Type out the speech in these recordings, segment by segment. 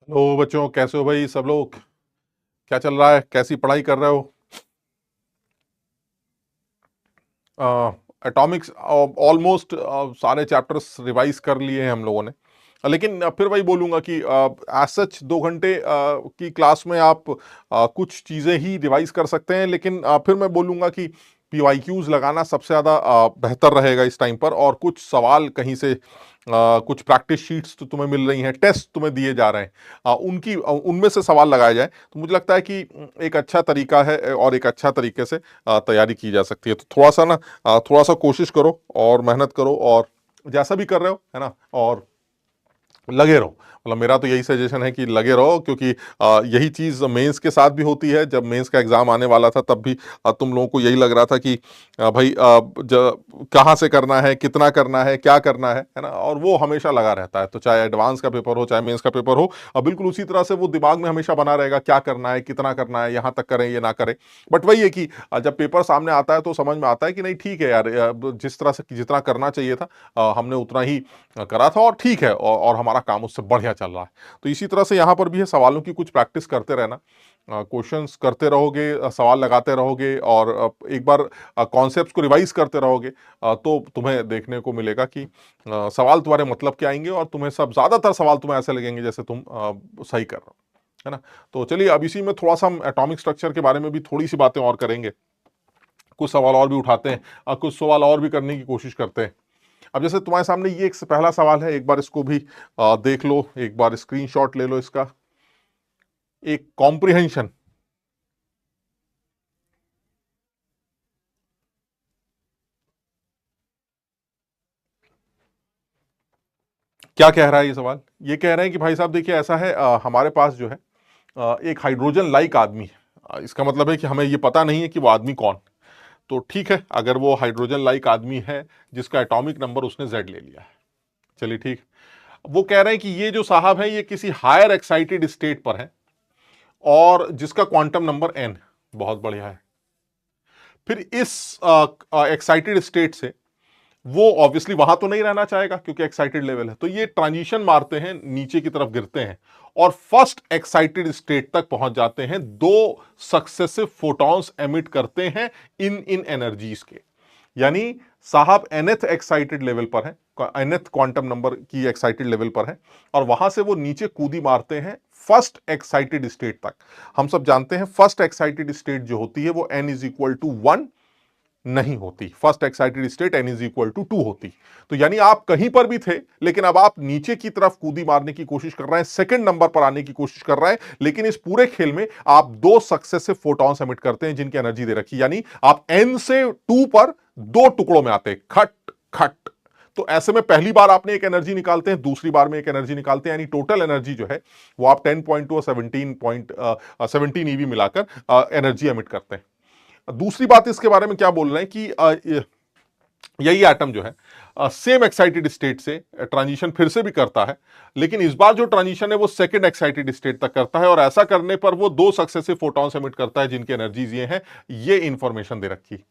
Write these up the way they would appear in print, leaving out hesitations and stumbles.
Hello बच्चों, कैसे हो भाई सब लोग? क्या चल रहा है? कैसी पढ़ाई कर रहे हो? एटॉमिक्स ऑलमोस्ट सारे चैप्टर्स रिवाइज कर लिए हैं हम लोगों ने। लेकिन फिर वही बोलूंगा कि एज सच 2 घंटे की क्लास में आप कुछ चीज़ें ही रिवाइज कर सकते हैं, लेकिन फिर मैं बोलूंगा कि पीवाईक्यूज लगाना सबसे ज़्यादा बेहतर रहेगा इस टाइम पर। और कुछ सवाल कहीं से कुछ प्रैक्टिस शीट्स तो तुम्हें मिल रही हैं, टेस्ट तुम्हें दिए जा रहे हैं, उनमें से सवाल लगाए जाए तो मुझे लगता है कि एक अच्छा तरीका है और एक अच्छा तरीके से तैयारी की जा सकती है। तो थोड़ा सा ना थोड़ा सा कोशिश करो और मेहनत करो, और जैसा भी कर रहे हो है ना, और लगे रहो। मतलब मेरा तो यही सजेशन है कि लगे रहो, क्योंकि यही चीज़ मेंस के साथ भी होती है। जब मेंस का एग्ज़ाम आने वाला था तब भी तुम लोगों को यही लग रहा था कि भाई कहाँ से करना है, कितना करना है, क्या करना है ना, और वो हमेशा लगा रहता है। तो चाहे एडवांस का पेपर हो, चाहे मेंस का पेपर हो, बिल्कुल उसी तरह से वो दिमाग में हमेशा बना रहेगा, क्या करना है, कितना करना है, यहाँ तक करें ये ना करें। बट वही है कि जब पेपर सामने आता है तो समझ में आता है कि नहीं, ठीक है यार, जिस तरह से जितना करना चाहिए था हमने उतना ही करा था, और ठीक है, और हमारा काम उससे बढ़िया चल रहा है। तो इसी तरह से यहाँ पर भी है, सवालों की कुछ प्रैक्टिस करते रहना, क्वेश्चंस करते रहोगे, सवाल लगाते रहोगे, और एक बार कॉन्सेप्ट्स को रिवाइज करते रहोगे, तो तुम्हें देखने को मिलेगा कि सवाल तुम्हारे मतलब के आएंगे, और तुम्हें सब ज़्यादातर सवाल तुम्हें ऐसे लगेंगे जैसे तुम सही कर रहे हो, है ना। तो चलिए, अब इसी में थोड़ा सा हम एटॉमिक स्ट्रक्चर के बारे में भी थोड़ी सी बातें और करेंगे, कुछ सवाल और भी उठाते हैं, कुछ सवाल और भी करने की कोशिश करते हैं। अब जैसे तुम्हारे सामने ये एक पहला सवाल है, एक बार इसको भी देख लो, एक बार स्क्रीनशॉट ले लो इसका। एक कॉम्प्रिहेंशन, क्या कह रहा है ये सवाल? ये कह रहे हैं कि भाई साहब देखिए, ऐसा है, हमारे पास जो है एक हाइड्रोजन लाइक आदमी है। इसका मतलब है कि हमें ये पता नहीं है कि वो आदमी कौन। तो ठीक है, अगर वो हाइड्रोजन लाइक आदमी है जिसका एटॉमिक नंबर उसने जेड ले लिया है, चलिए ठीक। वो कह रहे हैं कि ये जो साहब है ये किसी हायर एक्साइटेड स्टेट पर है, और जिसका क्वांटम नंबर एन, बहुत बढ़िया है। फिर इस एक्साइटेड स्टेट से वो ऑब्वियसली वहां तो नहीं रहना चाहेगा क्योंकि एक्साइटेड लेवल है, तो ये ट्रांजिशन मारते हैं, नीचे की तरफ गिरते हैं, और फर्स्ट एक्साइटेड स्टेट तक पहुंच जाते हैं। दो सक्सेसिव फोटॉन्स एमिट करते हैं इन इन एनर्जीज के। यानी साहब nth एक्साइटेड लेवल पर है, nth क्वांटम नंबर की एक्साइटेड लेवल पर है, और वहां से वो नीचे कूदी मारते हैं फर्स्ट एक्साइटेड स्टेट तक। हम सब जानते हैं फर्स्ट एक्साइटेड स्टेट जो होती है वो n इज इक्वल टू 1 नहीं होती। First excited state n is equal to 2 होती। तो यानी आप कहीं पर भी थे, लेकिन अब आप नीचे की तरफ कूदी मारने की कोशिश कर रहे हैं, सेकंड नंबर पर आने की कोशिश कर रहे हैं, लेकिन इस पूरे खेल में आप दो सक्सेसिव फोटॉन्स एमिट करते हैं जिनकी एनर्जी दे रखी, यानी आप n से 2 पर दो टुकड़ों में आते हैं, खट खट। तो ऐसे में पहली बार आपने एक एनर्जी निकालते हैं, दूसरी बार में एक एनर्जी निकालते हैं, यानी टोटल एनर्जी जो है वो आप 10.2 और 17 ईवी मिलाकर एनर्जी एमिट करते हैं। दूसरी बात इसके बारे में क्या बोल रहे हैं कि यही एटम जो है सेम एक्साइटेड स्टेट से ट्रांजिशन फिर से भी करता है, लेकिन इस बार जो ट्रांजिशन है वो सेकंड एक्साइटेड स्टेट तक करता है, और ऐसा करने पर वो दो सक्सेसिव फोटॉन्स एमिट करता है जिनकी एनर्जीज ये हैं। ये इंफॉर्मेशन दे रखी।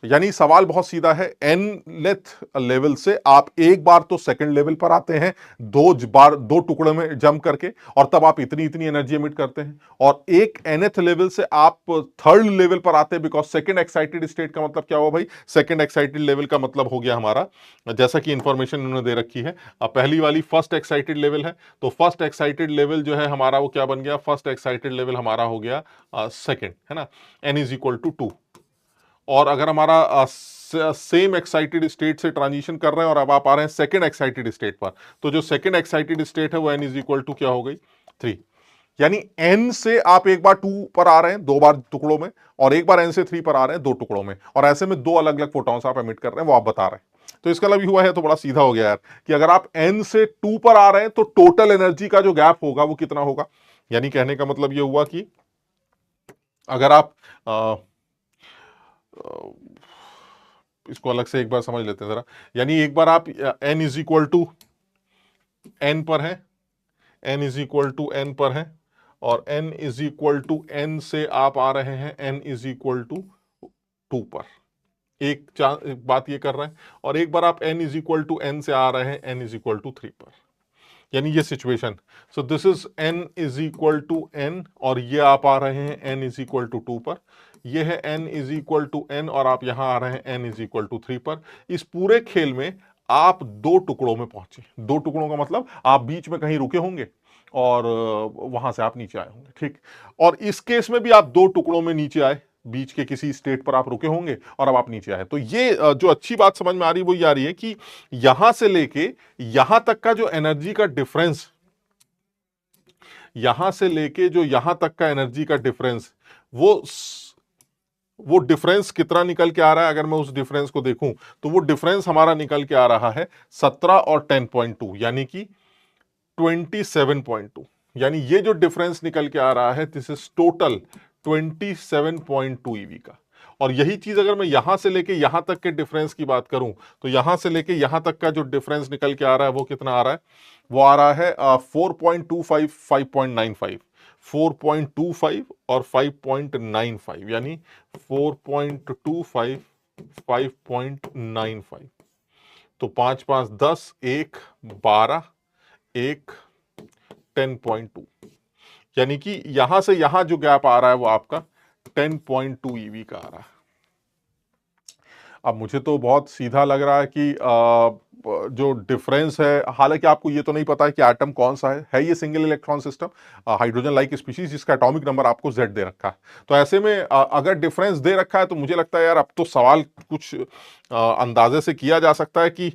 यानी सवाल बहुत सीधा है, nth लेवल से आप एक बार तो सेकंड लेवल पर आते हैं, दो बार दो टुकड़े में जंप करके, और तब आप इतनी इतनी एनर्जी एमिट करते हैं, और एक nth लेवल से आप थर्ड लेवल पर आते हैं, बिकॉज सेकंड एक्साइटेड स्टेट का मतलब क्या हुआ भाई? सेकंड एक्साइटेड लेवल का मतलब हो गया हमारा, जैसा कि इंफॉर्मेशन उन्होंने दे रखी है, पहली वाली फर्स्ट एक्साइटेड लेवल है, तो फर्स्ट एक्साइटेड लेवल जो है हमारा वो क्या बन गया? फर्स्ट एक्साइटेड लेवल हमारा हो गया सेकंड, है ना, n इज इक्वल टू 2। और अगर हमारा सेम एक्साइटेड स्टेट से ट्रांजिशन कर रहे हैं और अब आप आ रहे हैं सेकंड एक्साइटेड स्टेट पर, तो जो सेकंड एक्साइटेड स्टेट है वो n इज इक्वल टू क्या हो गई? 3। यानी n से आप एक बार 2 पर आ रहे हैं, दो बार टुकड़ों में, और एक बार n से 3 पर आ रहे हैं, दो टुकड़ों में, और ऐसे में दो अलग अलग फोटॉन्स आप एमिट कर रहे हैं, वो आप बता रहे हैं। तो इसका मतलब हुआ है, तो बड़ा सीधा हो गया यार, कि अगर आप n से 2 पर आ रहे हैं तो टोटल एनर्जी का जो गैप होगा वो कितना होगा? यानी कहने का मतलब ये हुआ कि अगर आप इसको अलग से एक बार समझ लेते हैं जरा। यानी एक बार आप n is equal to n पर है, n is equal to n पर है, और n is equal to n से आप आ रहे हैं n इज इक्वल टू 2 पर, एक बात ये कर रहे हैं, और एक बार आप n is equal to n से आ रहे हैं n इज इक्वल टू 3 पर। यानी ये situation. So this is n is equal to n और ये आप आ रहे हैं n इज इक्वल टू 2 पर, ये है n is equal to n और आप यहां आ रहे हैं n इज इक्वल टू 3 पर। इस पूरे खेल में आप दो टुकड़ों में पहुंचे। दो टुकड़ों का मतलब आप बीच में कहीं रुके होंगे और वहां से आप नीचे आए होंगे, ठीक। और इस केस में भी आप दो टुकड़ों में नीचे आए, बीच के किसी स्टेट पर आप रुके होंगे और अब आप नीचे आए। तो ये जो अच्छी बात समझ में आ रही है वो ये आ रही है कि यहां से लेके यहां तक का जो एनर्जी का डिफरेंस, यहां से लेके जो यहां तक का एनर्जी का डिफरेंस, वो डिफरेंस कितना निकल के आ रहा है? अगर मैं उस डिफरेंस को देखूं तो वो डिफरेंस हमारा निकल के आ रहा है 17 और 10.2 यानी कि 27.2। यानी ये जो डिफरेंस निकल के आ रहा है दिस इज टोटल 27.2 ईवी का। और यही चीज अगर मैं यहां से लेके यहां तक के डिफरेंस की बात करूं तो यहां से लेके यहां तक का जो डिफरेंस निकल के आ रहा है वो कितना आ रहा है? वो आ रहा है 4.25 5.95, 4.25 और 5.95 यानी 4.25 5.95। तो 5 5 10 1 12 1 10.2 यानी कि यहां से यहां जो गैप आ रहा है वो आपका 10.2 ईवी का आ रहा है। अब मुझे तो बहुत सीधा लग रहा है कि जो डिफरेंस है, हालांकि आपको ये तो नहीं पता है कि एटम कौन सा है ये single electron system, hydrogen like species जिसका एटॉमिक नंबर आपको Z दे रखा है। तो ऐसे में अगर डिफरेंस दे रखा है तो मुझे लगता है यार अब तो सवाल कुछ अंदाजे से किया जा सकता है कि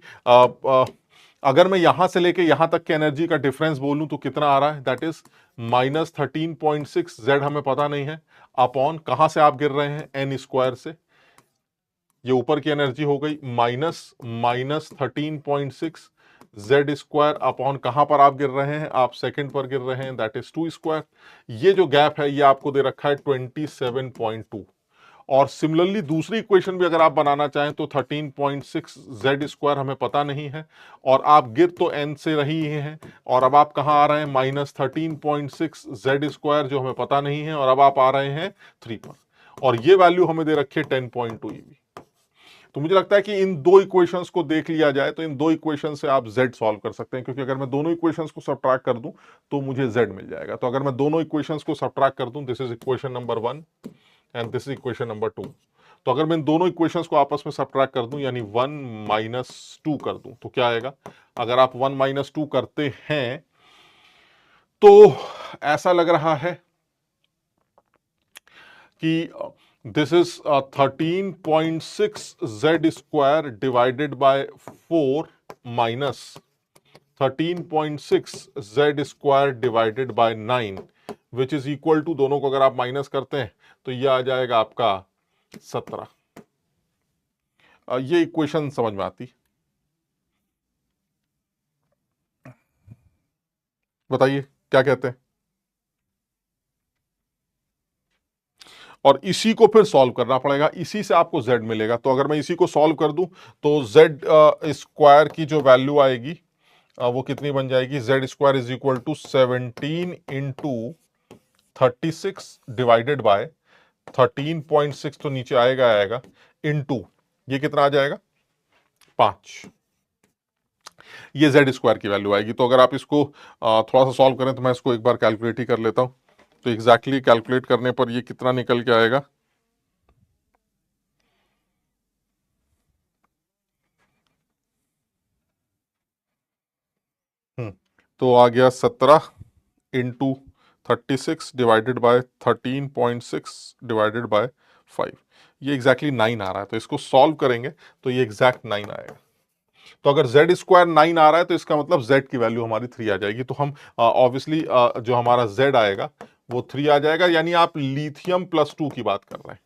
अगर मैं यहां से लेके यहां तक के एनर्जी का डिफरेंस बोलूं तो कितना आ रहा है? That is -13.6। Z हमें पता नहीं है, अपॉन कहां से आप गिर रहे हैं? n स्क्वायर से। ये ऊपर की एनर्जी हो गई -13.6 Z स्क्वायर अपॉन कहां पर आप गिर रहे हैं? आप सेकंड पर गिर रहे हैं, दैट इज 2 स्क्वायर। ये जो गैप है ये आपको दे रखा है 27.2। और सिमिलरली दूसरी इक्वेशन भी अगर आप बनाना चाहें तो 13.6 Z स्क्वायर हमें पता नहीं है और आप गिर तो n से रही हैं और अब आप कहां आ रहे हैं? -13.6 Z स्क्वायर जो हमें पता नहीं है और अब आप आ रहे हैं 3 पर और ये वैल्यू हमें दे रखी है 10.2 ईवी। तो मुझे लगता है कि इन दो इक्वेशंस को देख लिया जाए तो इन दो इक्वेशन से आप Z सॉल्व कर सकते हैं, क्योंकि अगर मैं दोनों इक्वेशंस को सब्ट्रैक्ट कर दूं तो मुझे Z मिल जाएगा। तो अगर मैं दोनों इक्वेशंस को सब्ट्रैक्ट कर दूं, this is equation number 1 and this is equation number 2। तो अगर मैं इन दोनों इक्वेशंस को आपस में सब्ट्रैक्ट कर दूं यानी 1 - 2 कर दूं तो क्या आएगा? अगर आप 1 - 2 करते हैं तो ऐसा लग रहा है कि this is 13.6 Z square divided by 4 minus 13.6 Z square divided by 9 which is equal to, दोनों को अगर आप माइनस करते हैं तो ये आ जाएगा आपका 17। ये इक्वेशन समझ में आती? बताइए क्या कहते हैं? और इसी को फिर सॉल्व करना पड़ेगा, इसी से आपको Z मिलेगा। तो अगर मैं इसी को सॉल्व कर दूं तो Z स्क्वायर की जो वैल्यू आएगी वो कितनी बन जाएगी? Z square is equal to 17 into 36 divided by 13.6 तो नीचे आएगा इंटू ये कितना आ जाएगा? 5। ये Z स्क्वायर की वैल्यू आएगी। तो अगर आप इसको थोड़ा सा सॉल्व करें तो मैं इसको एक बार कैलकुलेट ही कर लेता हूं। तो एग्जैक्टली कैलकुलेट करने पर ये कितना निकल के आएगा? तो आ गया 17 into 36 divided by 13.6 divided by 5। ये एग्जैक्टली 9 आ रहा है। तो इसको सॉल्व करेंगे तो ये एग्जैक्ट 9 आएगा। तो अगर Z स्क्वायर 9 आ रहा है तो इसका मतलब Z की वैल्यू हमारी 3 आ जाएगी। तो हम ऑब्वियसली जो हमारा Z आएगा वो 3 आ जाएगा, यानी आप लिथियम +2 की बात कर रहे हैं।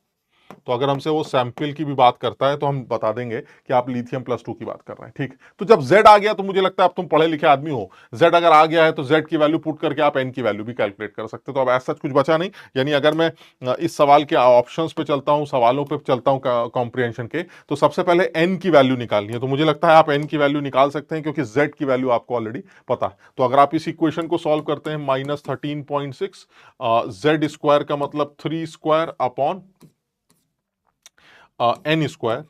तो अगर हमसे वो सैंपल की भी बात करता है तो हम बता देंगे कि आप लिथियम +2 की बात कर रहे हैं, ठीक। तो जब Z आ गया तो मुझे लगता है अब तुम पढ़े लिखे आदमी हो, Z अगर आ गया है तो Z की वैल्यू पुट करके आप N की वैल्यू भी कैलकुलेट कर सकते हो। तो अब ऐसा कुछ बचा नहीं। यानी अगर मैं इस सवाल के ऑप्शंस पे चलता हूं, सवालों पे चलता हूं कॉम्प्रिहेंशन के, तो सबसे पहले N की वैल्यू निकालनी है। तो मुझे लगता है आप N की वैल्यू निकाल सकते हैं क्योंकि Z की वैल्यू आपको ऑलरेडी पता है। तो अगर आप इस इक्वेशन को सॉल्व करते हैं -13.6 Z स्क्वायर का मतलब 3 स्क्वायर अपॉन N स्क्वायर,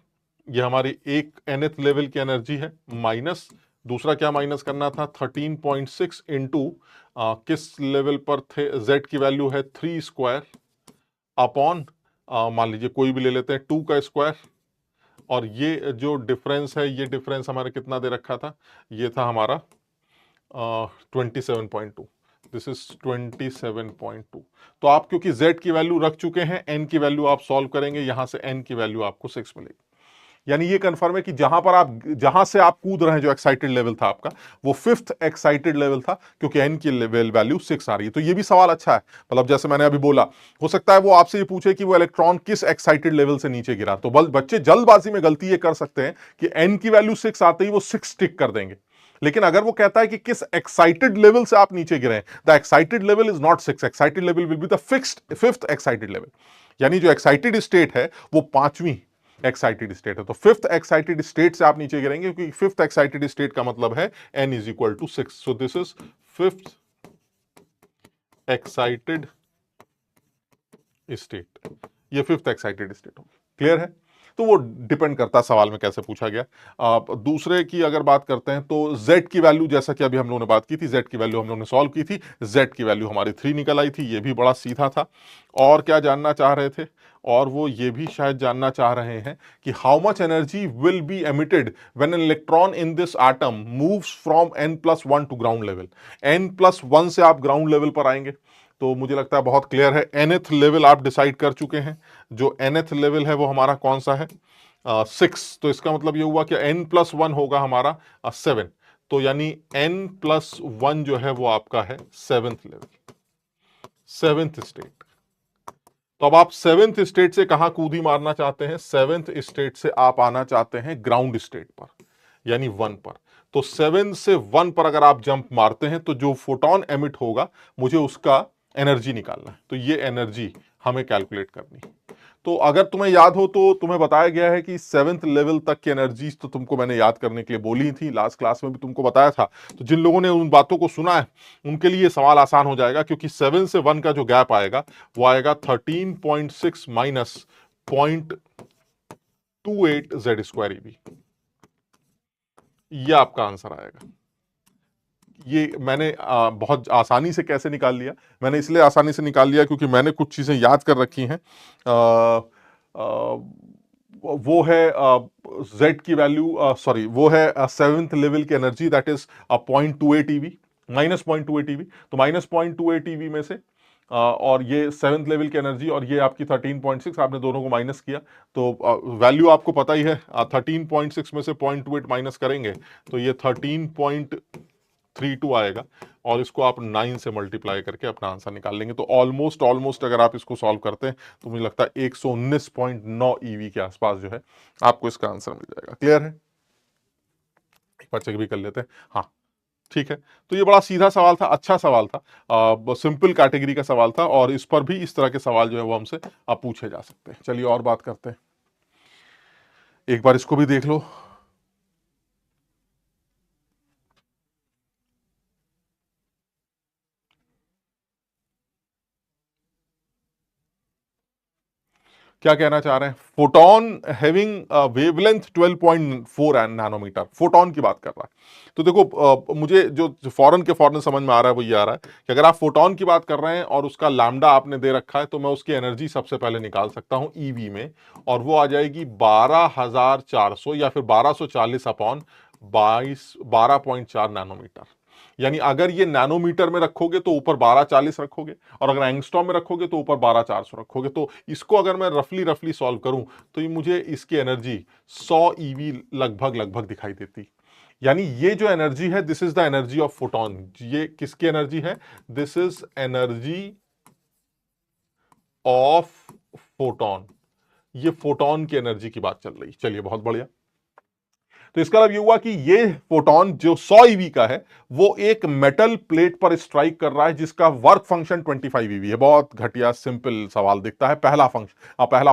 ये हमारी एक nth लेवल की एनर्जी है, माइनस दूसरा क्या माइनस करना था, 13.6 इंटू किस लेवल पर थे, z की वैल्यू है 3 स्क्वायर अपॉन मान लीजिए कोई भी ले लेते हैं 2 का स्क्वायर, और ये जो डिफरेंस है, ये डिफरेंस हमारा कितना दे रखा था, ये था हमारा 27.2, दिस इज 27.2। तो आप क्योंकि z की वैल्यू रख चुके हैं, n की वैल्यू आप सॉल्व करेंगे, यहां से n की वैल्यू आपको 6 मिलेगी। यानी ये कंफर्म है कि जहां से आप कूद रहे हैं, जो एक्साइटेड लेवल था आपका, वो 5th एक्साइटेड लेवल था, क्योंकि n की लेवल वैल्यू 6 आ रही है। तो ये भी सवाल अच्छा है, मतलब जैसे मैंने अभी बोला, हो सकता है वो आपसे ये पूछे कि वो इलेक्ट्रॉन किस एक्साइटेड लेवल से नीचे गिरा, तो बच्चे जल्दबाजी में गलती ये कर सकते हैं कि n की वैल्यू 6 आते ही वो 6 टिक कर देंगे। लेकिन अगर वो कहता है कि किस एक्साइटेड लेवल से आप नीचे गिरे, the excited level is not 6, excited level will be the fixed 5th excited level. यानी जो एक्साइटेड स्टेट है वो 5वीं एक्साइटेड स्टेट है। तो 5th एक्साइटेड स्टेट से आप नीचे गिरेंगे, क्योंकि 5th एक्साइटेड स्टेट का मतलब है n is equal to 6। So this is 5th excited state, ये 5th एक्साइटेड स्टेट होगी। क्लियर है? तो वो डिपेंड करता है सवाल में कैसे पूछा गया। दूसरे की अगर बात करते हैं तो z की वैल्यू, जैसा कि अभी हम लोगों ने बात की थी, z की वैल्यू हम लोगों ने सॉल्व की थी, z की वैल्यू हमारी 3 निकल आई थी, ये भी बड़ा सीधा था। और क्या जानना चाह रहे थे, और वो ये भी शायद जानना चाह रहे हैं कि how much energy will be emitted when an electron in this atom moves from n+1 to ground level. n+1 से आप ग्राउंड लेवल पर आएंगे, तो मुझे लगता है बहुत क्लियर है, nth लेवल आप डिसाइड कर चुके हैं। जो nth लेवल है वो हमारा कौन सा है, 6। तो इसका मतलब ये हुआ कि n+1 होगा हमारा 7। तो यानी n+1 जो है वो आपका है 7th लेवल, 7th स्टेट। तो अब आप 7th स्टेट से कहां कूदी मारना चाहते हैं, 7th स्टेट से आप आना चाहते हैं ग्राउंड स्टेट पर, यानी 1 पर। तो 7 से 1 पर अगर आप जंप मारते हैं तो जो फोटोन एमिट होगा, मुझे उसका एनर्जी निकालना है। तो ये एनर्जी हमें कैलकुलेट करनी है। तो अगर तुम्हें याद हो तो तुम्हें बताया गया है कि 7th लेवल तक की एनर्जी तो तुमको मैंने याद करने के लिए बोली थी, लास्ट क्लास में भी तुमको बताया था। तो जिन लोगों ने उन बातों को सुना है उनके लिए सवाल आसान हो जाएगा, क्योंकि 7 से 1 का जो गैप आएगा वो आएगा 13.6 माइनस 0.28 z² EV। ये आपका आंसर आएगा। ये मैंने बहुत आसानी से कैसे निकाल लिया, मैंने इसलिए आसानी से निकाल लिया क्योंकि मैंने कुछ चीज़ें याद कर रखी हैं। वो है z की वैल्यू, सॉरी, वो है 7th लेवल की energy, that is 0.28 EV, minus 0.28 EV। तो माइनस 0.28 EV में से और ये 7th लेवल की एनर्जी और ये आपकी 13.6, आपने दोनों को माइनस किया तो वैल्यू आपको पता ही है। 13.6 में से 0.28 माइनस करेंगे तो ये 13.32 आएगा, और इसको आप 9 से मल्टीप्लाई करके अपना आंसर निकाल लेंगे। तो ऑलमोस्ट अगर आप इसको सॉल्व करते हैं तो मुझे लगता है 119.9 EV के आसपास जो है आपको इसका आंसर मिल जाएगा। क्लियर है? एक बार चेक भी कर लेते हैं। हाँ, ठीक है। तो ये बड़ा सीधा सवाल था, अच्छा सवाल था, सिंपल कैटेगरी का सवाल था, और इस पर भी इस तरह के सवाल जो है वो हमसे आप पूछे जा सकते हैं। चलिए और बात करते हैं, एक बार इसको भी देख लो। क्या कहना चाह रहे हैं, photon having wavelength 12.4 nanometer, photon की बात कर रहा है। तो देखो मुझे जो फौरन समझ में आ रहा है वो ये आ रहा है कि अगर आप फोटोन की बात कर रहे हैं और उसका लैम्डा आपने दे रखा है, तो मैं उसकी एनर्जी सबसे पहले निकाल सकता हूं ईवी में, और वो आ जाएगी 12,400 या फिर 1240 अपॉन 12.4 नैनोमीटर। यानी अगर ये नैनोमीटर में रखोगे तो ऊपर 1240 रखोगे, और अगर एंगस्ट्रॉम में रखोगे तो ऊपर 12400 रखोगे। तो इसको अगर मैं रफली सॉल्व करूं तो ये मुझे इसकी एनर्जी 100 EV लगभग दिखाई देती। यानी ये जो एनर्जी है, this is the energy of photon. ये किसकी एनर्जी है, this is energy of photon. ये फोटोन की एनर्जी की बात चल रही। चलिए, बहुत बढ़िया। तो इसका मतलब ये हुआ कि ये फोटोन जो 100 EV का है वो एक मेटल प्लेट पर स्ट्राइक कर रहा है जिसका वर्क फंक्शन 25 EV है। बहुत घटिया सिंपल सवाल दिखता है। पहला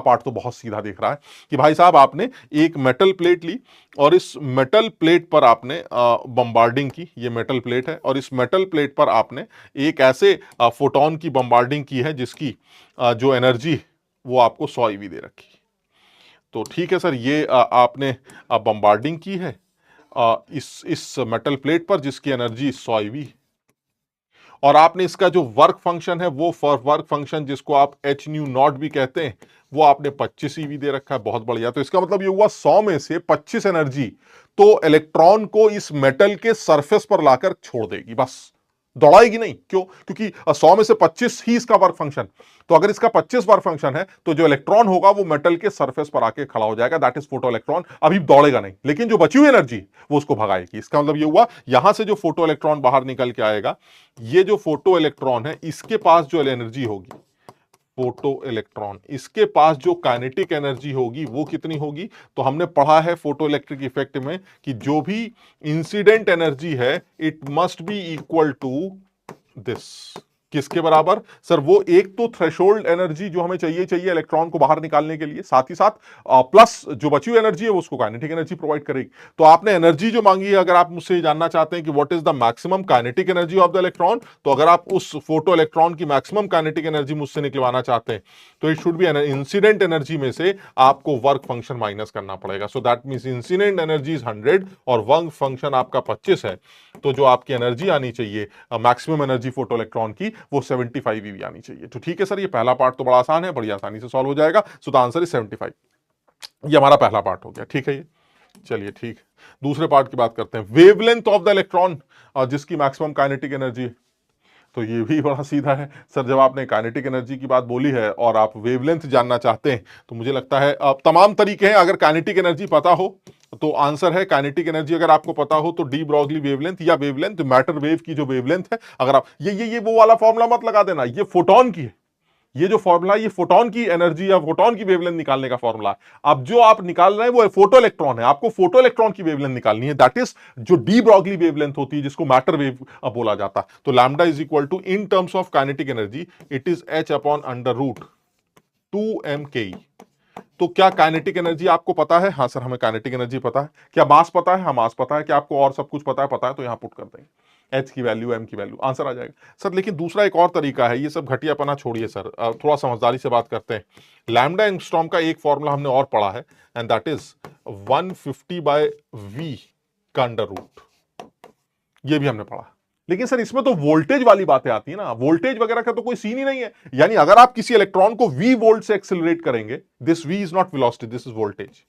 पार्ट तो बहुत सीधा दिख रहा है कि भाई साहब आपने एक मेटल प्लेट ली और इस मेटल प्लेट पर आपने बम्बार्डिंग की। ये मेटल प्लेट है और इस मेटल प्लेट पर आपने एक ऐसे फोटोन की बम्बार्डिंग की है जिसकी जो एनर्जी वो आपको 100 EV दे रखी। तो ठीक है सर, ये आपने बम्बार्डिंग की है, इस मेटल प्लेट पर जिसकी एनर्जी 100 eV, और आपने इसका जो वर्क फंक्शन है वो वर्क फंक्शन जिसको आप एच न्यू नॉट भी कहते हैं वो आपने 25 eV दे रखा है। बहुत बढ़िया। तो इसका मतलब ये हुआ 100 में से 25 एनर्जी तो इलेक्ट्रॉन को इस मेटल के सरफेस पर लाकर छोड़ देगी, बस दौड़ाएगी नहीं। क्यों? क्योंकि 100 में से 25 ही इसका वर्क फंक्शन। तो अगर इसका 25 वर्क फंक्शन है तो जो इलेक्ट्रॉन होगा वो मेटल के सरफेस पर आके खड़ा हो जाएगा, दैट इज फोटो इलेक्ट्रॉन। अभी दौड़ेगा नहीं, लेकिन जो बची हुई एनर्जी वो उसको भगाएगी। इसका मतलब ये हुआ यहां से जो फोटो इलेक्ट्रॉन बाहर निकल के आएगा, ये जो फोटो इलेक्ट्रॉन है इसके पास जो एनर्जी होगी, फोटो इलेक्ट्रॉन, इसके पास जो काइनेटिक एनर्जी होगी वो कितनी होगी? तो हमने पढ़ा है फोटो इलेक्ट्रिक इफेक्ट में कि जो भी इंसिडेंट एनर्जी है it must be equal to this. किसके बराबर? सर वो एक तो थ्रेशोल्ड एनर्जी जो हमें चाहिए इलेक्ट्रॉन को बाहर निकालने के लिए, साथ ही साथ प्लस जो बची हुई एनर्जी है वो उसको काइनेटिक एनर्जी प्रोवाइड करेगी। तो आपने एनर्जी जो मांगी है, अगर आप मुझसे जानना चाहते हैं कि what is the maximum kinetic energy of the electron, तो अगर आप उस फोटो इलेक्ट्रॉन की मैक्सिमम काइनेटिक एनर्जी मुझसे निकलवाना चाहते हैं तो it should B incident energy में से आपको वर्क फंक्शन माइनस करना पड़ेगा। So that means incident energy is 100 और वर्क फंक्शन आपका 25 है, तो जो आपकी एनर्जी आनी चाहिए मैक्सिमम एनर्जी फोटो इलेक्ट्रॉन की वो 75 eV आनी चाहिए। तो ठीक है सर, ये पहला पार्ट तो बड़ा आसान है, बड़ी आसानी से सॉल्व हो जाएगा। So the answer is 75। ये हमारा पहला पार्ट हो गया, ठीक है। ये चलिए ठीक, दूसरे पार्ट की बात करते हैं। वेवलेंथ ऑफ द इलेक्ट्रॉन जिसकी मैक्सिमम काइनेटिक एनर्जी, तो ये भी बड़ा सीधा है सर। जब आपने काइनेटिक एनर्जी की बात बोली है और आप वेवलेंथ जानना चाहते हैं तो मुझे लगता है तमाम तरीके हैं। अगर काइनेटिक एनर्जी पता हो तो आंसर है काइनेटिक एनर्जी अगर आपको पता हो तो डी ब्रॉगली वेवलेंथ या वेवलेंथ मैटर वेव की जो वेवलेंथ है, अगर आप ये वो वाला फॉर्मूला मत लगा देना, ये फोटोन की है। ये जो फॉर्मूला, ये फोटोन की एनर्जी या फोटोन की वेवलेंथ निकालने का फॉर्मूला है। अब जो आप निकाल रहे हैं वो फोटो इलेक्ट्रॉन है, आपको फोटो इलेक्ट्रॉन की वेवलेंथ निकालनी है, दैट इज जो डी ब्रॉगली वेवलेंथ होती है जिसको मैटर वेव बोला जाता है। तो lambda is equal to, in terms of kinetic energy, it is h upon under root 2m तो क्या काइनेटिक एनर्जी आपको पता है? हाँ सर, हमें काइनेटिक एनर्जी पता है। क्या मास पता है? हाँ मास पता है। क्या आपको और सब कुछ पता है? तो यहां पुट कर देंगे एच की वैल्यू, एम की वैल्यू, आंसर आ जाएगा सर। लेकिन दूसरा एक और तरीका है, ये सब घटियापना छोड़िए सर, थोड़ा समझदारी से बात करते हैं। लैम्डा एंगस्ट्रॉम का एक फॉर्मूला हमने और पढ़ा है एंड दैट इज 150/v का अंडर रूट, ये भी हमने पढ़ा। लेकिन सर इसमें तो वोल्टेज वाली बातें आती है ना, वोल्टेज वगैरह का तो कोई सीन ही नहीं है। यानी अगर आप किसी इलेक्ट्रॉन को v वोल्ट से एक्सिलरेट करेंगे, this v is not velocity, this is voltage.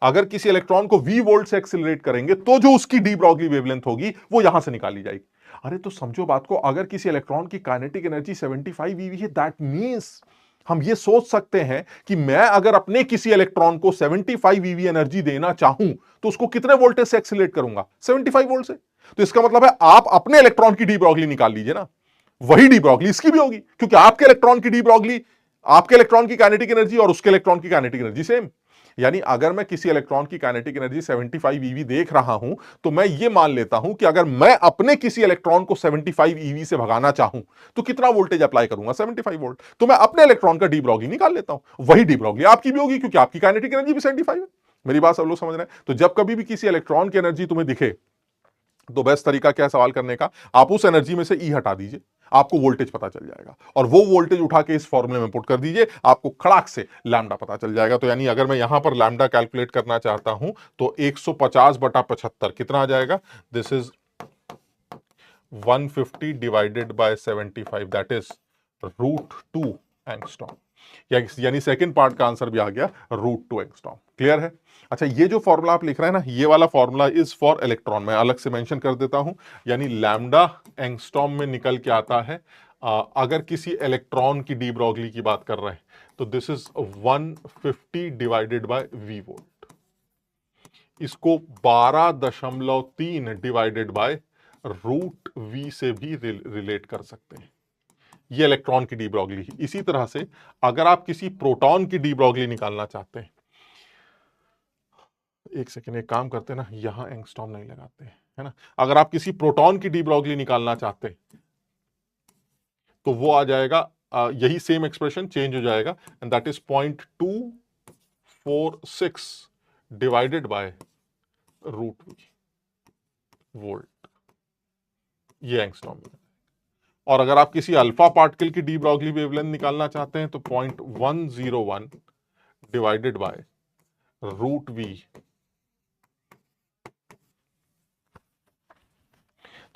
अगर किसी इलेक्ट्रॉन को v वोल्ट से एक्सिलरेट करेंगे तो जो उसकी डी ब्रॉगली वेवलेंथ होगी वो यहां से निकाली जाएगी। अरे तो समझो बात को, अगर किसी इलेक्ट्रॉन की काइनेटिक एनर्जी 75 eV है, दैट मींस हम ये सोच सकते हैं कि मैं अगर अपने किसी इलेक्ट्रॉन को 75 eV एनर्जी देना चाहूं तो उसको कितने वोल्टेज से एक्सिलरेट करूंगा? 75 वोल्ट से। तो इसका मतलब है आप अपने इलेक्ट्रॉन की डी ब्रॉगली निकाल लीजिए ना, वही डी ब्रॉगली इसकी भी होगी, क्योंकि आपके इलेक्ट्रॉन की डी ब्रॉगली, आपके इलेक्ट्रॉन की काइनेटिक एनर्जी और उसके इलेक्ट्रॉन की काइनेटिक एनर्जी सेम। यानी अगर मैं किसी इलेक्ट्रॉन की काइनेटिक एनर्जी 75 eV देख रहा हूं तो मैं ये मान लेता हूं कि अगर मैं अपने किसी इलेक्ट्रॉन को 75 eV से भगाना चाहूं तो कितना वोल्टेज अप्लाई करूंगा? 75 वोल्ट। तो मैं अपने इलेक्ट्रॉन का डी ब्रॉगली निकाल लेता हूं, वही डी ब्रॉगली आपकी भी होगी क्योंकि आपकी काइनेटिक एनर्जी भी 75 है। मेरी बात सब लोग समझ रहे हैं? तो जब कभी भी किसी इलेक्ट्रॉन की एनर्जी तुम्हें दिखे तो बेस्ट तरीका क्या है सवाल करने का? आप उस एनर्जी में से ई हटा दीजिए, आपको वोल्टेज पता चल जाएगा और वो वोल्टेज उठा के इस फॉर्मूले में पुट कर दीजिए, आपको खड़ाक से लैम्डा पता चल जाएगा। तो यानी अगर मैं यहां पर लैम्डा कैलकुलेट करना चाहता हूं तो 150/75 कितना आ जाएगा? This is 150 divided by 75, that is √2 angstrom. यानी सेकंड पार्ट का आंसर भी आ गया √2 एंगस्ट्रॉम। क्लियर है? अच्छा, ये जो फॉर्मूला आप लिख रहे हैं ना, ये वाला फॉर्मूला इज फॉर इलेक्ट्रॉन, मैं अलग से मेंशन कर देता हूं। यानी लैम्डा एंगस्ट्रॉम में निकल के आता है अगर किसी इलेक्ट्रॉन की डी ब्रॉगली की बात कर रहे हैं तो this is 150 divided by v volt. इसको 12.3 डिवाइडेड बाय √v से भी रिलेट कर सकते हैं। ये इलेक्ट्रॉन की डी ब्रॉगली। इसी तरह से अगर आप किसी प्रोटॉन की डी ब्रॉगली निकालना चाहते हैं, एक सेकेंड, एक काम करते हैं ना, यहां एंगस्ट्रॉम नहीं लगाते हैं, है ना। अगर आप किसी प्रोटॉन की डी ब्रॉगली निकालना चाहते हैं तो वो आ जाएगा, यही सेम एक्सप्रेशन चेंज हो जाएगा and that is 0.246 divided by √v volt. ये एंगस्ट्रॉम में। और अगर आप किसी अल्फा पार्टिकल की डी ब्रॉगली वेवलेंथ निकालना चाहते हैं तो 0.101 डिवाइडेड बाय √v,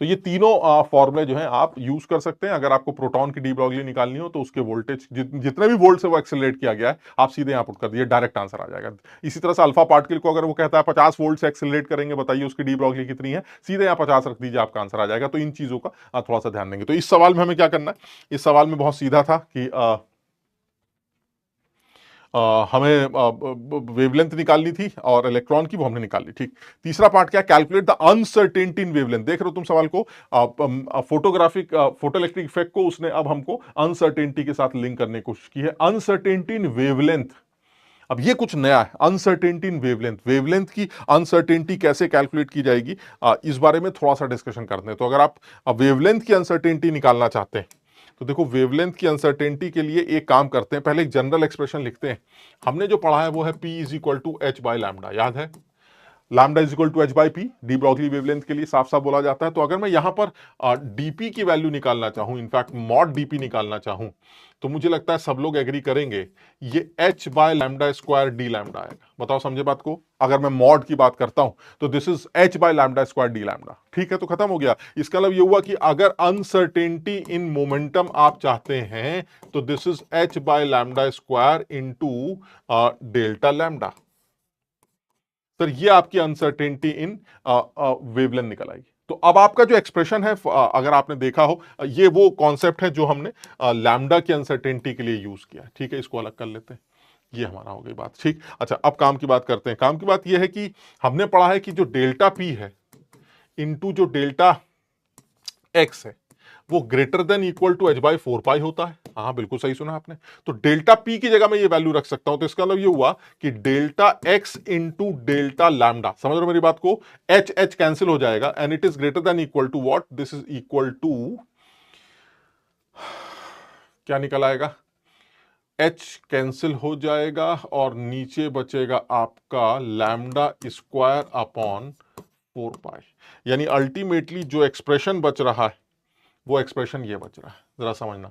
तो ये तीनों फॉर्मूले जो है आप यूज कर सकते हैं। अगर आपको प्रोटॉन की डी ब्रॉगली निकालनी हो तो उसके वोल्टेज जितने भी वोल्ट से वो एक्सेलरेट किया गया है आप सीधे यहाँ पुट कर दिए, डायरेक्ट आंसर आ जाएगा। इसी तरह से अल्फा पार्टिकल को अगर वो कहता है 50 वोल्ट से एक्सेलरेट करेंगे, बताइए उसकी डी ब्रॉगली कितनी है, सीधे यहाँ 50 रख दीजिए, आपका आंसर आ जाएगा। तो इन चीजों का थोड़ा सा ध्यान देंगे। तो इस सवाल में हमें क्या करना है, इस सवाल में बहुत सीधा था कि हमें वेवलेंथ निकालनी थी और इलेक्ट्रॉन की वो हमने निकाल ली। ठीक, तीसरा पार्ट क्या, calculate the uncertainty in wavelength. देख रहे हो तुम सवाल को, फोटोग्राफिक फोटोइलेक्ट्रिक इफेक्ट को उसने अब हमको अनसर्टेनिटी के साथ लिंक करने की कोशिश की है। अनसर्टेनिटी इन वेवलेंथ, अब ये कुछ नया है, अनसर्टेनिटी इन वेवलेंथ। वेवलेंथ की अनसर्टेनिटी कैसे कैलकुलेट की जाएगी, इस बारे में थोड़ा सा डिस्कशन करते हैं। तो अगर आप वेवलेंथ की अनसर्टेनिटी निकालना चाहते हैं तो देखो, वेवलेंथ की अनसर्टेनिटी के लिए एक काम करते हैं, पहले एक जनरल एक्सप्रेशन लिखते हैं। हमने जो पढ़ा है वो है P is equal to h by lambda, याद है, lambda is equal to h by p, de Broglie wavelength के लिए साफ साफ बोला जाता है। तो अगर मैं यहां पर डीपी की वैल्यू निकालना चाहूं, इनफैक्ट मॉड डीपी निकालना चाहूं, तो मुझे लगता है सब लोग एग्री करेंगे ये H by lambda square D lambda आएगा। बताओ समझे बात को, अगर मैं मॉड की बात करता हूं तो this is H by lambda square D lambda. ठीक है, तो खत्म हो गया। इसका मतलब ये हुआ कि अगर अनसर्टेनिटी इन मोमेंटम आप चाहते हैं तो this is H by lambda square into delta lambda. Sir ये आपकी अनसर्टेनिटी इन वेवलेंथ निकल आएगी। तो अब आपका जो एक्सप्रेशन है, अगर आपने देखा हो, ये वो कॉन्सेप्ट है जो हमने लैम्डा की अनसर्टेनिटी के लिए यूज किया। ठीक है, इसको अलग कर लेते हैं, ये हमारा हो गई बात। ठीक, अच्छा अब काम की बात करते हैं। काम की बात ये है कि हमने पढ़ा है कि जो डेल्टा पी है इनटू जो डेल्टा एक्स है वो greater than equal to h by 4 pi होता है। हाँ बिल्कुल सही सुना आपने। तो डेल्टा पी की जगह मैं ये वैल्यू रख सकता हूं, तो इसका मतलब ये हुआ कि delta x into delta lambda, समझ रहे हो मेरी बात को, एच एच कैंसिल हो जाएगा and it is greater than equal to what, this is equal to, क्या निकल आएगा, एच कैंसिल हो जाएगा और नीचे बचेगा आपका लैम्डा स्क्वायर अपॉन 4 पाई। यानी अल्टीमेटली जो एक्सप्रेशन बच रहा है वो एक्सप्रेशन ये बच रहा है, जरा समझना।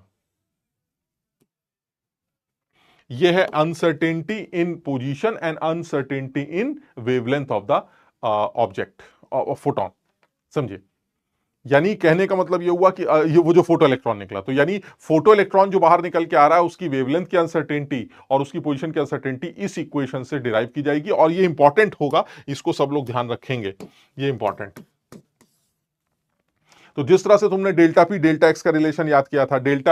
ये है uncertainty in position and uncertainty in wavelength of the object photon, समझिए। यानी कहने का मतलब ये हुआ कि ये वो जो फोटो इलेक्ट्रॉन निकला, तो यानी फोटो इलेक्ट्रॉन जो बाहर निकल के आ रहा है उसकी वेवलेंथ की अनसर्टेनिटी और उसकी पोजीशन की अनसर्टेनिटी इस इक्वेशन से डिराइव की जाएगी। और ये इंपॉर्टेंट होगा, इसको सब लोग ध्यान रखेंगे, ये इंपॉर्टेंट। तो जिस तरह से तुमने डेल्टा पी डेल्टा एक्स का रिलेशन याद किया था, delta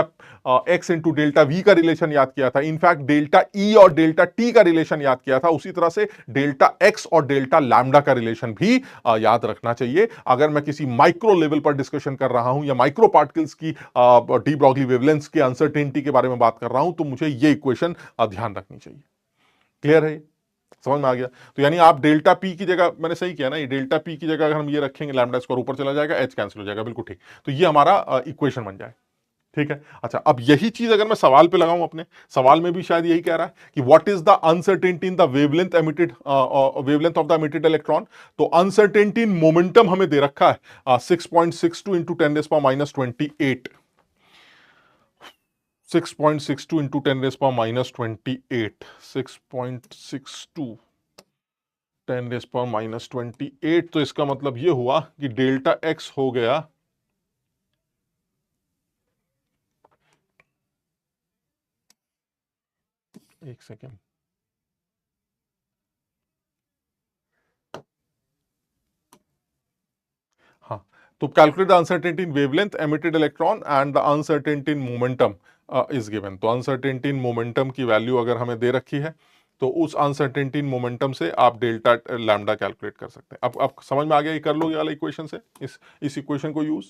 x into delta we का रिलेशन याद किया था, इनफैक्ट डेल्टा ई और डेल्टा टी का रिलेशन याद किया था, उसी तरह से डेल्टा एक्स और डेल्टा लैम्डा का रिलेशन भी याद रखना चाहिए। अगर मैं किसी माइक्रो लेवल पर डिस्कशन कर रहा हूं या माइक्रो पार्टिकल्स की डी ब्रॉगली वेवलेंथ की अनसर्टेनिटी के बारे में बात कर रहा हूं, तो मुझे ये इक्वेशन ध्यान रखनी चाहिए। क्लियर है, समझ में आ गया। तो यानी आप डेल्टा पी की जगह, मैंने सही किया ना, ये डेल्टा पी की जगह अगर हम ये रखेंगे, लैम्डा स्क्वायर ऊपर चला जाएगा, एच कैंसिल हो जाएगा, बिल्कुल ठीक। तो ये हमारा इक्वेशन बन जाए। ठीक है, अच्छा अब यही चीज अगर मैं सवाल पे लगाऊं, अपने सवाल में भी शायद यही कह रहा है कि what is the uncertainty in the wavelength emitted, wavelength of the emitted electron. तो अनसर्टेनिटी इन मोमेंटम हमें दे रखा है 6.62 इंटू 10⁻28, 6.62 इंटू 10⁻28, 6.62 10⁻28। तो इसका मतलब यह हुआ कि डेल्टा एक्स हो गया, एक सेकेंड, हाँ, तो calculate the uncertainty in wavelength emitted electron and the uncertainty in momentum is given. तो अनसर्टेनिटी इन मोमेंटम की वैल्यू अगर हमें दे रखी है तो उस अनसर्टेनिटी इन मोमेंटम से आप डेल्टा लैम्डा कैलकुलेट कर सकते हैं। अब समझ में आ गया, ये कर लो ये वाला इक्वेशन से, इस इक्वेशन को यूज,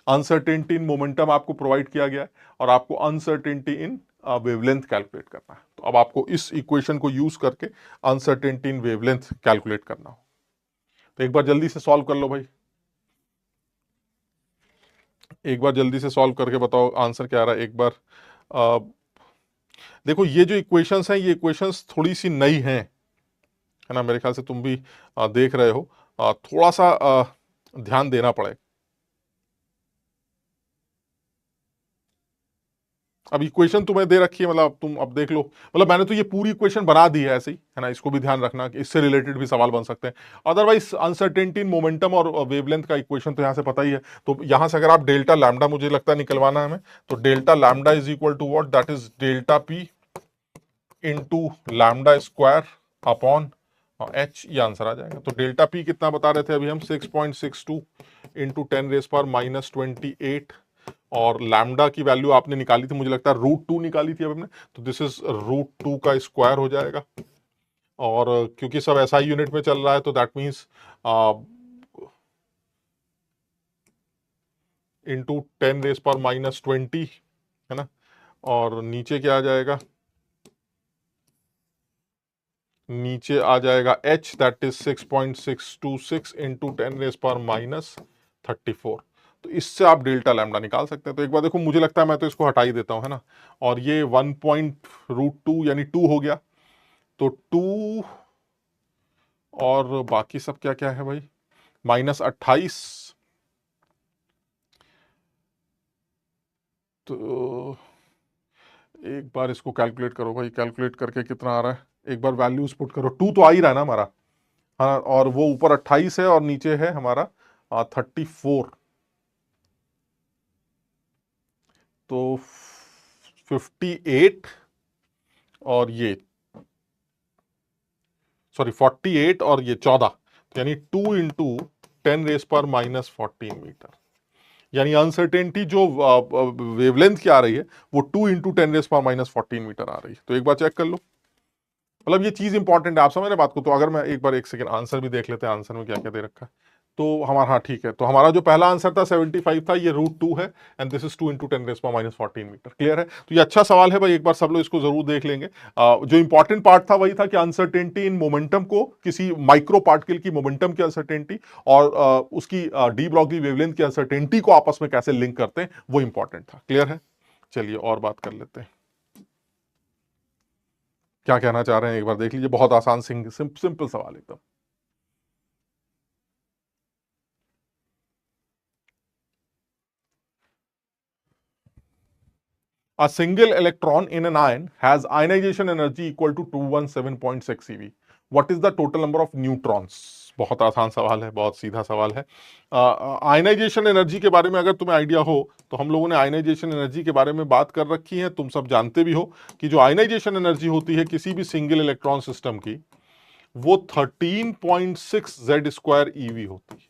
अनसर्टेनिटी इन मोमेंटम आपको प्रोवाइड किया गया है और आपको अनसर्टेनिटी इन वेवलेंथ कैलकुलेट करना है। तो अब आपको इस इक्वेशन को यूज करके अनसर्टेनिटी इन वेवलेंथ कैलकुलेट करना हो। तो एक बार जल्दी से सॉल्व कर लो भाई, एक बार जल्दी से सॉल्व करके बताओ आंसर क्या आ रहा है एक बार। आ, देखो ये जो इक्वेशंस हैं, ये इक्वेशंस थोड़ी सी नई हैं, है ना, मेरे ख्याल से तुम भी देख रहे हो, थोड़ा सा ध्यान देना पड़े। अब इक्वेशन तुम्हें दे रखी है, मतलब तुम अब देख लो, मतलब मैंने तो ये पूरी इक्वेशन बना दी है ऐसे ही, है ना, इसको भी ध्यान रखना कि इससे रिलेटेड भी सवाल बन सकते हैं। अदरवाइज अनसर्टेनिटी इन मोमेंटम और वेवलेंथ का इक्वेशन तो यहां से पता ही है। तो यहां से अगर आप डेल्टा लैम्डा, मुझे लगता है निकलवाना है हमें, तो delta lambda is equal to what, that is delta p into lambda square upon h, ये आंसर आ जाएगा। तो डेल्टा पी कितना बता रहे थे अभी हम, 6.62 इंटू 10⁻28, और लैम्डा की वैल्यू आपने निकाली थी, मुझे लगता है √2 निकाली थी अब हमने, तो दिस इज √2 का स्क्वायर हो जाएगा। और क्योंकि सब एसआई यूनिट में चल रहा है तो दैट मीन्स इंटू 10⁻20, है ना, और नीचे क्या आ जाएगा, नीचे आ जाएगा h, दैट इज 6.626 इंटू 10⁻34। तो इससे आप डेल्टा लैम्डा निकाल सकते हैं। तो एक बार देखो, मुझे लगता है मैं तो इसको हटा ही देता हूं, है ना, और ये 1.√2 यानी 2 हो गया, तो 2 और बाकी सब क्या क्या है भाई, -28, तो एक बार इसको कैलकुलेट करो भाई, कैलकुलेट करके कितना आ रहा है, एक बार वैल्यूज पुट करो। 2 तो आ ही रहा है ना हमारा, हाँ, और वो ऊपर 28 है और नीचे है हमारा 34, तो 58, और ये सॉरी 48 और ये 14, तो यानी 2 इंटू 10⁻14 मीटर, यानी अनसर्टेनिटी जो वेवलेंथ की आ रही है वो 2 इंटू 10⁻14 मीटर आ रही है। तो एक बार चेक कर लो, मतलब ये चीज इंपॉर्टेंट है, आप समझ रहे बात को। तो अगर मैं एक बार, एक सेकंड, आंसर भी देख लेते हैं, आंसर में क्या क्या दे रखा है। तो हमारा, हाँ ठीक है, तो हमारा जो पहला आंसर था 75 था, ये √2 है, and this is 2 into 10⁻14 meter. Clear है? तो ये अच्छा सवाल है भाई, एक बार सब लोग इसको जरूर देख लेंगे। जो इंपॉर्टेंट पार्ट था वही था कि अनसर्टेनिटी इन मोमेंटम को, किसी माइक्रो पार्टिकल की मोमेंटम की अनसर्टेनिटी और उसकी डी ब्रॉगली वेवलेंथ की अनसर्टेनिटी को आपस में कैसे लिंक करते हैं, वो इंपॉर्टेंट था। क्लियर है? चलिए और बात कर लेते हैं, क्या कहना चाह रहे हैं एक बार देख लीजिए। बहुत आसान सिंपल सवाल एकदम। A single electron in an ion has ionization energy equal to 217.6 eV. What is the total number of neutrons? बहुत आसान सवाल है, बहुत सीधा सवाल है। आयनाइजेशन एनर्जी के बारे में अगर तुम्हें आइडिया हो तो हम लोगों ने आयनाइजेशन एनर्जी के बारे में बात कर रखी है। तुम सब जानते भी हो कि जो आयनाइजेशन एनर्जी होती है किसी भी सिंगल इलेक्ट्रॉन सिस्टम की, वो 13.6 जेड स्क्वायर ईवी होती है।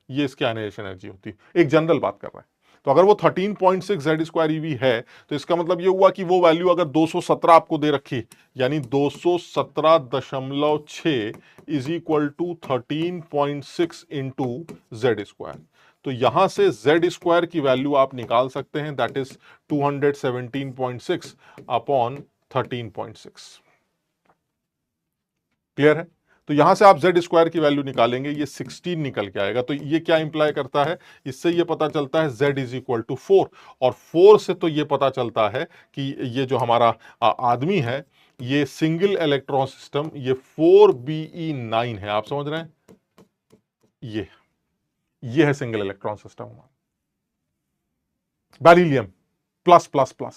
ये इसकी आयनाइजेशन एनर्जी होती है, एक जनरल बात कर रहे हैं। तो अगर वो 13.6 जेड स्क्वायर ईवी है, तो इसका मतलब ये हुआ कि वो वैल्यू अगर 217 आपको दे रखी, यानी 217.6 is equal to 13.6 into z square. तो यहां से जेड स्क्वायर की वैल्यू आप निकाल सकते हैं, दैट इज 217.6 अपॉन 13.6। क्लियर है? तो यहां से आप जेड स्क्वायर की वैल्यू निकालेंगे, ये 16 निकल के आएगा। तो ये क्या इंप्लाई करता है, इससे ये पता चलता है जेड इज इक्वल टू 4, और 4 से तो ये पता चलता है कि ये जो हमारा आदमी है, ये सिंगल इलेक्ट्रॉन सिस्टम, ये 4Be9 है। आप समझ रहे हैं? ये है सिंगल इलेक्ट्रॉन सिस्टम हमारा, beryllium plus plus plus.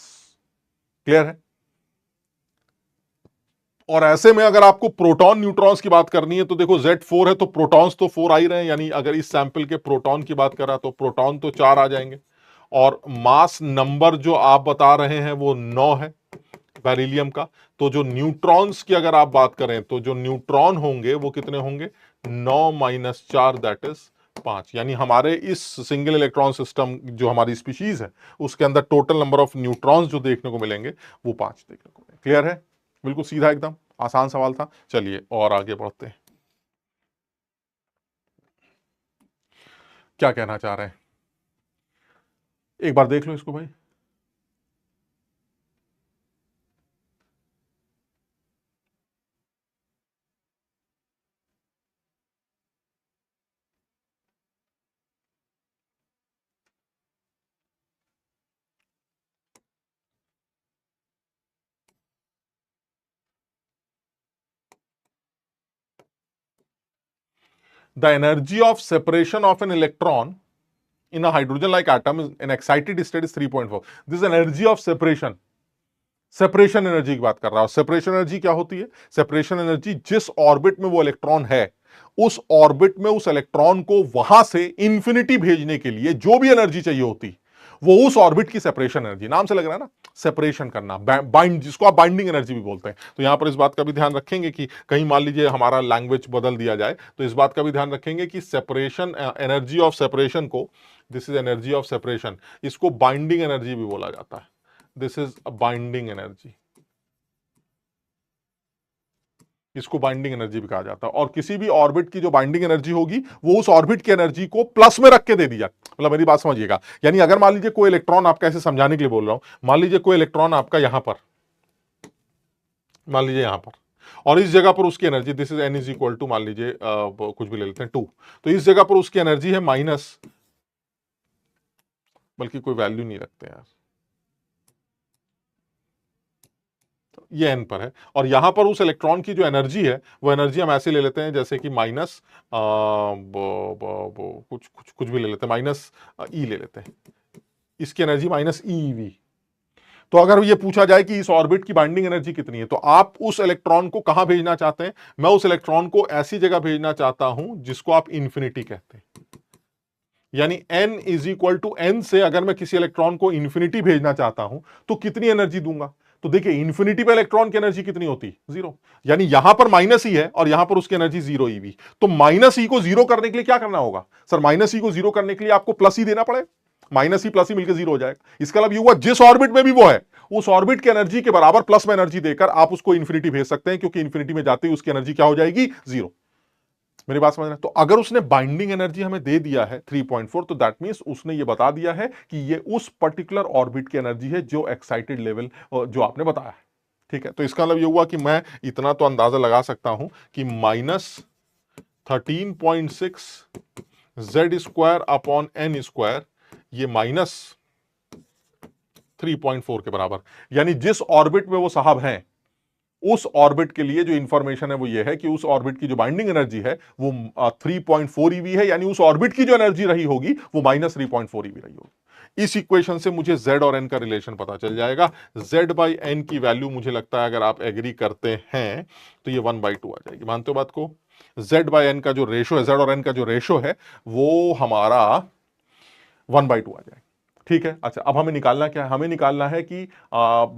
Clear है? और ऐसे में अगर आपको प्रोटॉन न्यूट्रॉन्स की बात करनी है तो देखो Z4 है तो प्रोटॉन्स तो 4 आ ही रहे हैं, यानी अगर इस सैंपल के प्रोटॉन की बात करा तो प्रोटॉन तो 4 आ जाएंगे, और मास नंबर जो आप बता रहे हैं वो 9 है बेरिलियम का। तो जो न्यूट्रॉन्स की अगर आप बात करें तो जो न्यूट्रॉन होंगे वो कितने होंगे, 9-4, दैट इज 5। यानी हमारे इस सिंगल इलेक्ट्रॉन सिस्टम जो हमारी स्पीशीज है उसके अंदर टोटल नंबर ऑफ न्यूट्रॉन्स जो देखने को मिलेंगे वो 5 देखने को मिलेंगे। क्लियर है? बिल्कुल सीधा, एकदम आसान सवाल था। चलिए और आगे बढ़ते हैं, क्या कहना चाह रहे हैं एक बार देख लो इसको भाई। The energy of separation of an electron in a hydrogen like atom is an excited state is 3.4. This is energy of separation. Separation energy की बात कर रहा हूं। सेपरेशन एनर्जी क्या होती है? सेपरेशन एनर्जी जिस ऑर्बिट में वो इलेक्ट्रॉन है, उस ऑर्बिट में उस इलेक्ट्रॉन को वहां से इंफिनिटी भेजने के लिए जो भी एनर्जी चाहिए होती, वो उस ऑर्बिट की सेपरेशन एनर्जी। नाम से लग रहा है ना, सेपरेशन करना, बाइंड, जिसको आप बाइंडिंग एनर्जी भी बोलते हैं। तो यहां पर इस बात का भी ध्यान रखेंगे कि कहीं मान लीजिए हमारा लैंग्वेज बदल दिया जाए, तो इस बात का भी ध्यान रखेंगे कि सेपरेशन एनर्जी ऑफ सेपरेशन को, this is energy of separation, इसको बाइंडिंग एनर्जी भी बोला जाता है। This is a binding energy, इसको बाइंडिंग एनर्जी भी कहा जाता है। और किसी भी ऑर्बिट की जो बाइंडिंग एनर्जी होगी, वो उस ऑर्बिट की एनर्जी को प्लस में रख के दे दी जाए। मतलब मेरी बात समझिएगा, यानी अगर मान लीजिए कोई इलेक्ट्रॉन, आपका ऐसे समझाने के लिए बोल रहा हूं, मान लीजिए कोई इलेक्ट्रॉन आपका यहां पर, मान लीजिए यहां पर, और इस जगह पर उसकी energy, this is n is equal to, मान लीजिए कुछ भी ले लेते हैं 2, तो इस जगह पर उसकी एनर्जी है माइनस, बल्कि कोई वैल्यू नहीं रखते यार, ये एन पर है, और यहां पर उस इलेक्ट्रॉन की जो एनर्जी है, वो एनर्जी हम ऐसे ले लेते हैं जैसे कि माइनस कुछ कुछ कुछ भी ले लेते हैं, माइनस ई ले लेते हैं, इसकी एनर्जी माइनस ईवी। तो अगर ये पूछा जाए कि इस ऑर्बिट की बाइंडिंग एनर्जी कितनी है, तो आप उस इलेक्ट्रॉन को कहां भेजना चाहते हैं? मैं उस इलेक्ट्रॉन को ऐसी जगह भेजना चाहता हूं जिसको आप इंफिनिटी कहते हैं। यानी n is equal to n से अगर मैं किसी इलेक्ट्रॉन को इंफिनिटी भेजना चाहता हूं, तो कितनी एनर्जी दूंगा? तो देखिए, इंफिनिटी पे इलेक्ट्रॉन की एनर्जी कितनी होती? 0। यानी यहां पर माइनस ई है और यहां पर उसकी एनर्जी 0 ईवी। तो माइनस ई को 0 करने के लिए क्या करना होगा? सर, माइनस ई को 0 करने के लिए आपको प्लस ई देना पड़ेगा, माइनस ई प्लस ई मिलकर 0 हो जाएगा। इसका मतलब ये हुआ, जिस ऑर्बिट में भी वो है, उस ऑर्बिट की एनर्जी के बराबर प्लस में एनर्जी देकर आप उसको इंफिनिटी भेज सकते हैं, क्योंकि इंफिनिटी में जाते ही उसकी एनर्जी क्या हो जाएगी? 0। मेरी बात समझ रहे हैं? तो अगर उसने बाइंडिंग एनर्जी हमें दे दिया है 3.4, तो दैट मींस उसने ये बता दिया है कि ये उस पर्टिकुलर ऑर्बिट की एनर्जी है जो एक्साइटेड लेवल जो आपने बताया है। ठीक है, तो इसका मतलब ये हुआ कि मैं इतना तो अंदाजा लगा सकता हूं कि -13.6 z square upon n square, ये -3.4 के बराबर। यानी जिस ऑर्बिट में वो साहब हैं, उस ऑर्बिट के लिए जो इंफॉर्मेशन है वो ये है कि उस ऑर्बिट की जो बाइंडिंग एनर्जी है वो 3.4 ईवी है। यानी उस ऑर्बिट की जो एनर्जी रही होगी वो -3.4 ईवी रही होगी। इस इक्वेशन से मुझे z और n का रिलेशन पता चल जाएगा। z बाई n की वैल्यू मुझे लगता है, अगर आप एग्री करते हैं, तो ये 1/2 आ जाएगी। मानते हो बात को? z बाई n का जो रेशो है, z और n का जो रेशो है, वो हमारा 1/2 आ जाएगा। ठीक है, अच्छा, अब हमें निकालना क्या है? हमें निकालना है कि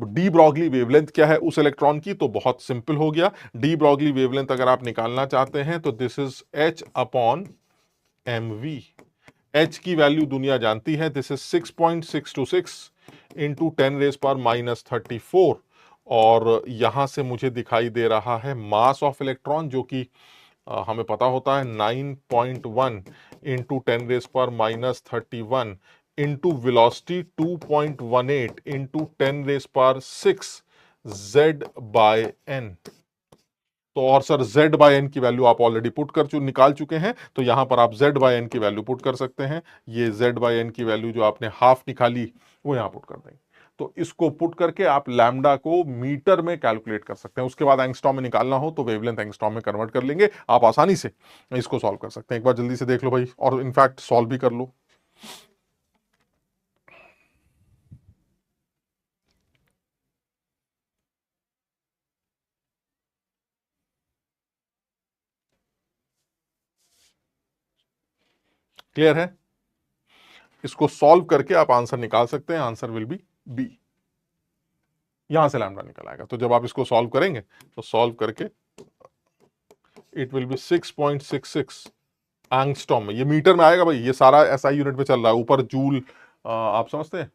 डी ब्रॉगली वेवलेंथ क्या है उस इलेक्ट्रॉन की। तो बहुत सिंपल हो गया, डी ब्रॉगली वेवलेंथ अगर आप निकालना चाहते हैं तो this is h upon m v. h की वैल्यू दुनिया जानती है, दिस इज 6.626 इंटू 10⁻⁻34, और यहां से मुझे दिखाई दे रहा है मास ऑफ इलेक्ट्रॉन, जो कि हमें पता होता है 9.1 into 10⁻⁻31 into velocity 2.18 into 10⁻6 z by n. तो और सर, z बाय एन की वैल्यू आप ऑलरेडी पुट कर निकाल चुके हैं, तो यहां पर आप z बाय एन की वैल्यू पुट कर सकते हैं। ये z बाय एन की वैल्यू जो आपने हाफ निकाली, वो यहां पुट कर देंगे। तो इसको पुट करके आप लैम्डा को मीटर में कैलकुलेट कर सकते हैं। उसके बाद एंगस्ट्रॉम में निकालना हो तो वेवलेंथ एंगस्ट्रॉम में कन्वर्ट कर लेंगे, आप आसानी से इसको सॉल्व कर सकते हैं। एक बार जल्दी से देख लो भाई, और इनफैक्ट सॉल्व भी कर लो। क्लियर है? इसको सॉल्व करके आप आंसर निकाल सकते हैं। Answer will be b. यहां से लैम्डा निकल आएगा। तो जब आप इसको सॉल्व करेंगे, तो सॉल्व करके इट विल बी 6.66 एंगस्ट्रॉम में। ये मीटर में आएगा भाई, ये सारा एसआई यूनिट में चल रहा है। ऊपर जूल, आप समझते हैं,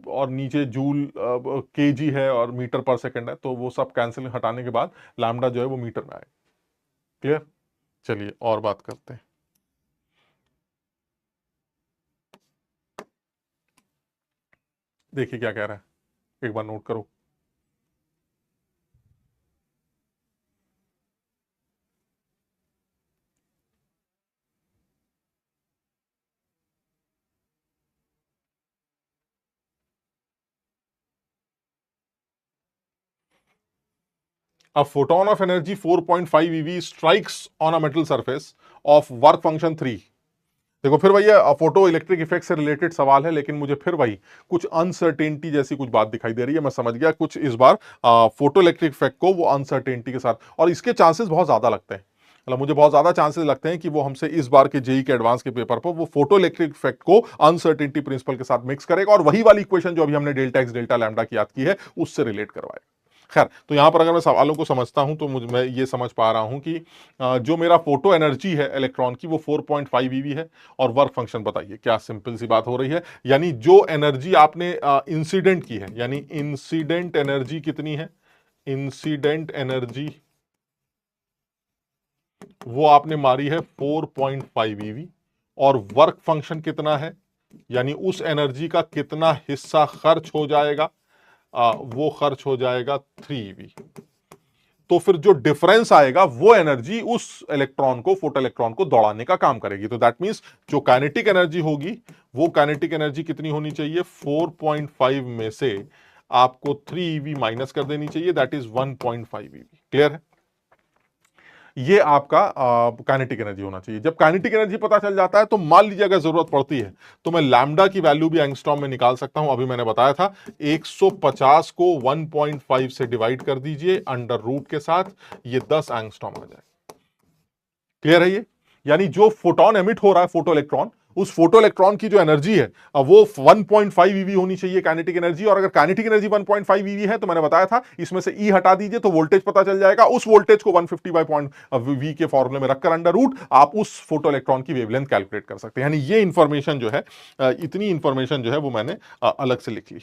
और नीचे जूल केजी है और मीटर पर सेकंड है, तो वो सब कैंसिल हटाने के बाद लैम्डा जो है वो मीटर में आएगा। क्लियर? चलिए और बात करते हैं। देखिए क्या कह रहा है, एक बार नोट करो। A photon of energy 4.5 eV strikes on a metal surface of work function 3 देखो फिर वही फोटो इलेक्ट्रिक इफेक्ट से रिलेटेड सवाल है, लेकिन मुझे फिर वही कुछ अनसर्टेनिटी जैसी कुछ बात दिखाई दे रही है। मैं समझ गया कुछ इस बार फोटो इलेक्ट्रिक इफेक्ट को वो अनसर्टेनिटी के साथ, और इसके चांसेस बहुत ज्यादा लगते हैं, मतलब मुझे बहुत ज्यादा चांसेस लगते हैं कि वो हमसे इस बार के जेई के एडवांस के पेपर पर वो फोटो इलेक्ट्रिक इफेक्ट को अनसर्टेनिटी प्रिंसिपल के साथ मिक्स करेगा और वही वाली इक्वेशन जो अभी हमने डेल्टा एक्स डेल्टा लैम्डा की याद की है उससे रिलेट करवाएगा। खैर, तो यहां पर अगर मैं सवालों को समझता हूं तो मैं ये समझ पा रहा हूं कि जो मेरा फोटो एनर्जी है इलेक्ट्रॉन की वो 4.5 ईवी है। और वर्क फंक्शन बताइए, क्या सिंपल सी बात हो रही है, यानी जो एनर्जी आपने इंसिडेंट की है, यानी इंसिडेंट एनर्जी कितनी है, इंसिडेंट एनर्जी वो आपने मारी है 4.5 ईवी, और वर्क फंक्शन कितना है, यानी उस एनर्जी का कितना हिस्सा खर्च हो जाएगा, वो खर्च हो जाएगा 3 ईवी। तो फिर जो डिफरेंस आएगा वो एनर्जी उस इलेक्ट्रॉन को, फोटो इलेक्ट्रॉन को दौड़ाने का काम करेगी। तो दैट मींस जो काइनेटिक एनर्जी होगी वो काइनेटिक एनर्जी कितनी होनी चाहिए, 4.5 में से आपको 3 ईवी माइनस कर देनी चाहिए, दैट इज 1.5 ईवी। क्लियर है? ये आपका काइनेटिक एनर्जी होना चाहिए। जब काइनेटिक एनर्जी पता चल जाता है तो मान लीजिए अगर जरूरत पड़ती है तो मैं लैम्डा की वैल्यू भी एंगस्ट्रॉम में निकाल सकता हूं। अभी मैंने बताया था 150 को 1.5 से डिवाइड कर दीजिए अंडर रूट के साथ, ये 10 एंगस्ट्रॉम आ जाए। क्लियर है ये? यानी जो फोटोन एमिट हो रहा है, फोटो इलेक्ट्रॉन, उस फोटो इलेक्ट्रॉन की जो एनर्जी है वो 1.5 ईवी होनी चाहिए काइनेटिक एनर्जी। और अगर काइनेटिक एनर्जी 1.5 ईवी है तो मैंने बताया था इसमें से ई हटा दीजिए तो वोल्टेज पता चल जाएगा। उस वोल्टेज को 150 बाई पॉइंट वी के फॉर्मूले में रखकर अंडर रूट आप उस फोटो इलेक्ट्रॉन की वेवलेंथ कैलकुलेट कर सकते हैं। यानी ये इंफॉर्मेशन जो है, इतनी इंफॉर्मेशन जो है वो मैंने अलग से लिख ली।